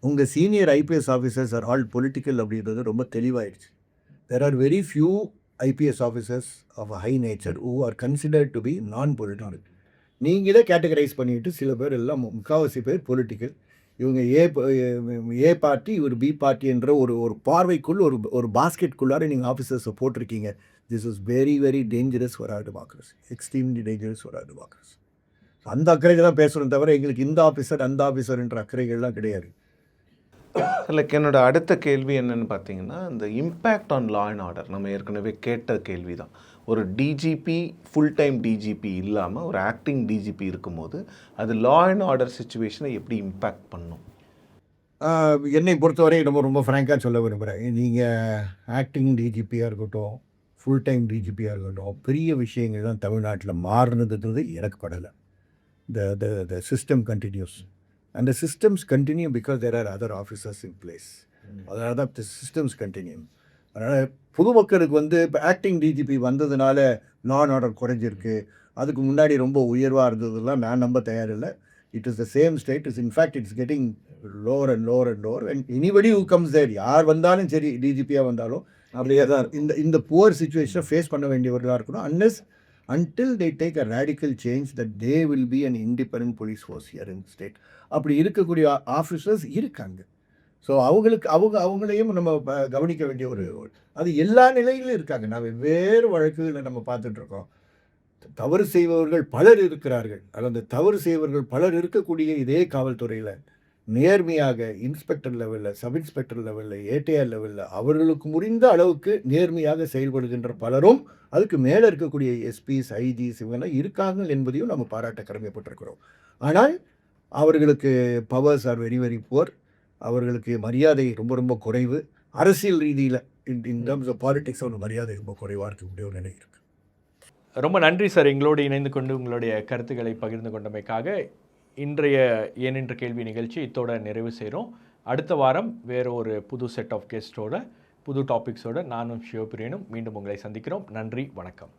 உங்கள் senior IPS officers are all political அப்படின்றது ரொம்ப தெளிவாயிடுச்சு. There are very few IPS officers of high nature who are considered to be non-political. நீங்களே கேட்டகரைஸ் பண்ணிவிட்டு சில பேர் எல்லாம் முக்கால்வாசி பேர் பொலிட்டிக்கல், இவங்க ஏ பார்ட்டி இவர் பி பார்ட்டி என்ற ஒரு பார்வைக்குள் ஒரு பாஸ்கெட்குள்ளார நீங்கள் ஆஃபீஸர்ஸை போட்டிருக்கீங்க. This is very very dangerous for our democracy, extremely dangerous for our democracy. அந்த அக்கறைகள் தான் பேசுகிறோம் தவிர எங்களுக்கு இந்த ஆஃபீஸர் அந்த ஆஃபீஸர்ன்ற அக்கறைகள்லாம் கிடையாது. லைக் என்னோட அடுத்த கேள்வி என்னன்னு பார்த்தீங்கன்னா, இந்த impact on law and order நம்ம ஏற்கனவே கேட்ட கேள்வி தான். ஒரு டிஜிபி ஃபுல் டைம் டிஜிபி இல்லாமல் ஒரு ஆக்டிங் டிஜிபி இருக்கும்போது அது லா அண்ட் ஆர்டர் சுச்சுவேஷனை எப்படி இம்பேக்ட் பண்ணும்? என்னை பொறுத்தவரை ரொம்ப ஃப்ராங்காக சொல்ல விரும்புகிறேன். நீங்கள் ஆக்டிங் டிஜிபியாக இருக்கட்டும், ஃபுல் டைம் டிஜிபியாக இருக்கட்டும், பெரிய விஷயங்கள் தான் தமிழ்நாட்டில் மாறுனதுன்றது எனக்கு படலை. The system continues and the systems continue because there are other officers in place. அதனால தான் the systems continue. அதனால் பொதுமக்களுக்கு வந்து இப்போ ஆக்டிங் டிஜிபி வந்ததுனால லா அண்ட் ஆர்டர் குறைஞ்சிருக்கு, அதுக்கு முன்னாடி ரொம்ப உயர்வாக இருந்ததுலாம் நான் நம்ப தயாரில்லை. It is the same state. In fact it's getting lower and lower and lower. And anybody who comes there, யார் வந்தாலும் சரி, டிஜிபியாக வந்தாலும் அப்படியே தான் இந்த புவர் சுச்சுவேஷனை ஃபேஸ் பண்ண வேண்டியவர்களாக இருக்கணும். until they take a radical change that they will be an independent police force here in the state. அப்படி இருக்கக்கூடிய ஆஃபீஸர்ஸ் இருக்காங்க. ஸோ அவங்களையும் நம்ம கவனிக்க வேண்டிய அது எல்லா நிலையிலும் இருக்காங்க. நான் வெவ்வேறு வழக்குகளை நம்ம பார்த்துட்டு இருக்கோம். தவறு செய்பவர்கள் பலர் இருக்கிறார்கள். அந்த தவறு செய்பவர்கள் பலர் இருக்கக்கூடிய இதே காவல்துறையில் நேர்மையாக இன்ஸ்பெக்டர் லெவலில், சப் இன்ஸ்பெக்டர் லெவலில், ஏடிஆர் லெவலில் அவர்களுக்கு முடிந்த அளவுக்கு நேர்மையாக செயல்படுகின்ற பலரும் அதுக்கு மேலே இருக்கக்கூடிய எஸ்பிஸ், ஐஜிஸ் இவங்கெல்லாம் இருக்காங்க என்பதையும் நம்ம பாராட்ட கடமைப்பட்டிருக்கிறோம். ஆனால் அவர்களுக்கு powers are very very poor. அவர்களுக்கு மரியாதை ரொம்ப ரொம்ப குறைவு. அரசியல் ரீதியில் இன் டர்ம்ஸ் ஆஃப் பாலிடிக்ஸ் ஒரு மரியாதை ரொம்ப குறைவாக இருக்கக்கூடிய ஒரு நிலை இருக்குது. ரொம்ப நன்றி சார், எங்களோடு இணைந்து கொண்டு உங்களுடைய கருத்துக்களை பகிர்ந்து கொண்டமைக்காக. இன்றைய ஏன் என்ற கேள்வி நிகழ்ச்சி இத்தோட நிறைவு செய்கிறோம். அடுத்த வாரம் வேறு ஒரு புது செட் ஆஃப் கெஸ்ட்டோட புது டாபிக்ஸோட நானும் சிவபிரியனும் மீண்டும் உங்களை சந்திக்கிறோம். நன்றி, வணக்கம்.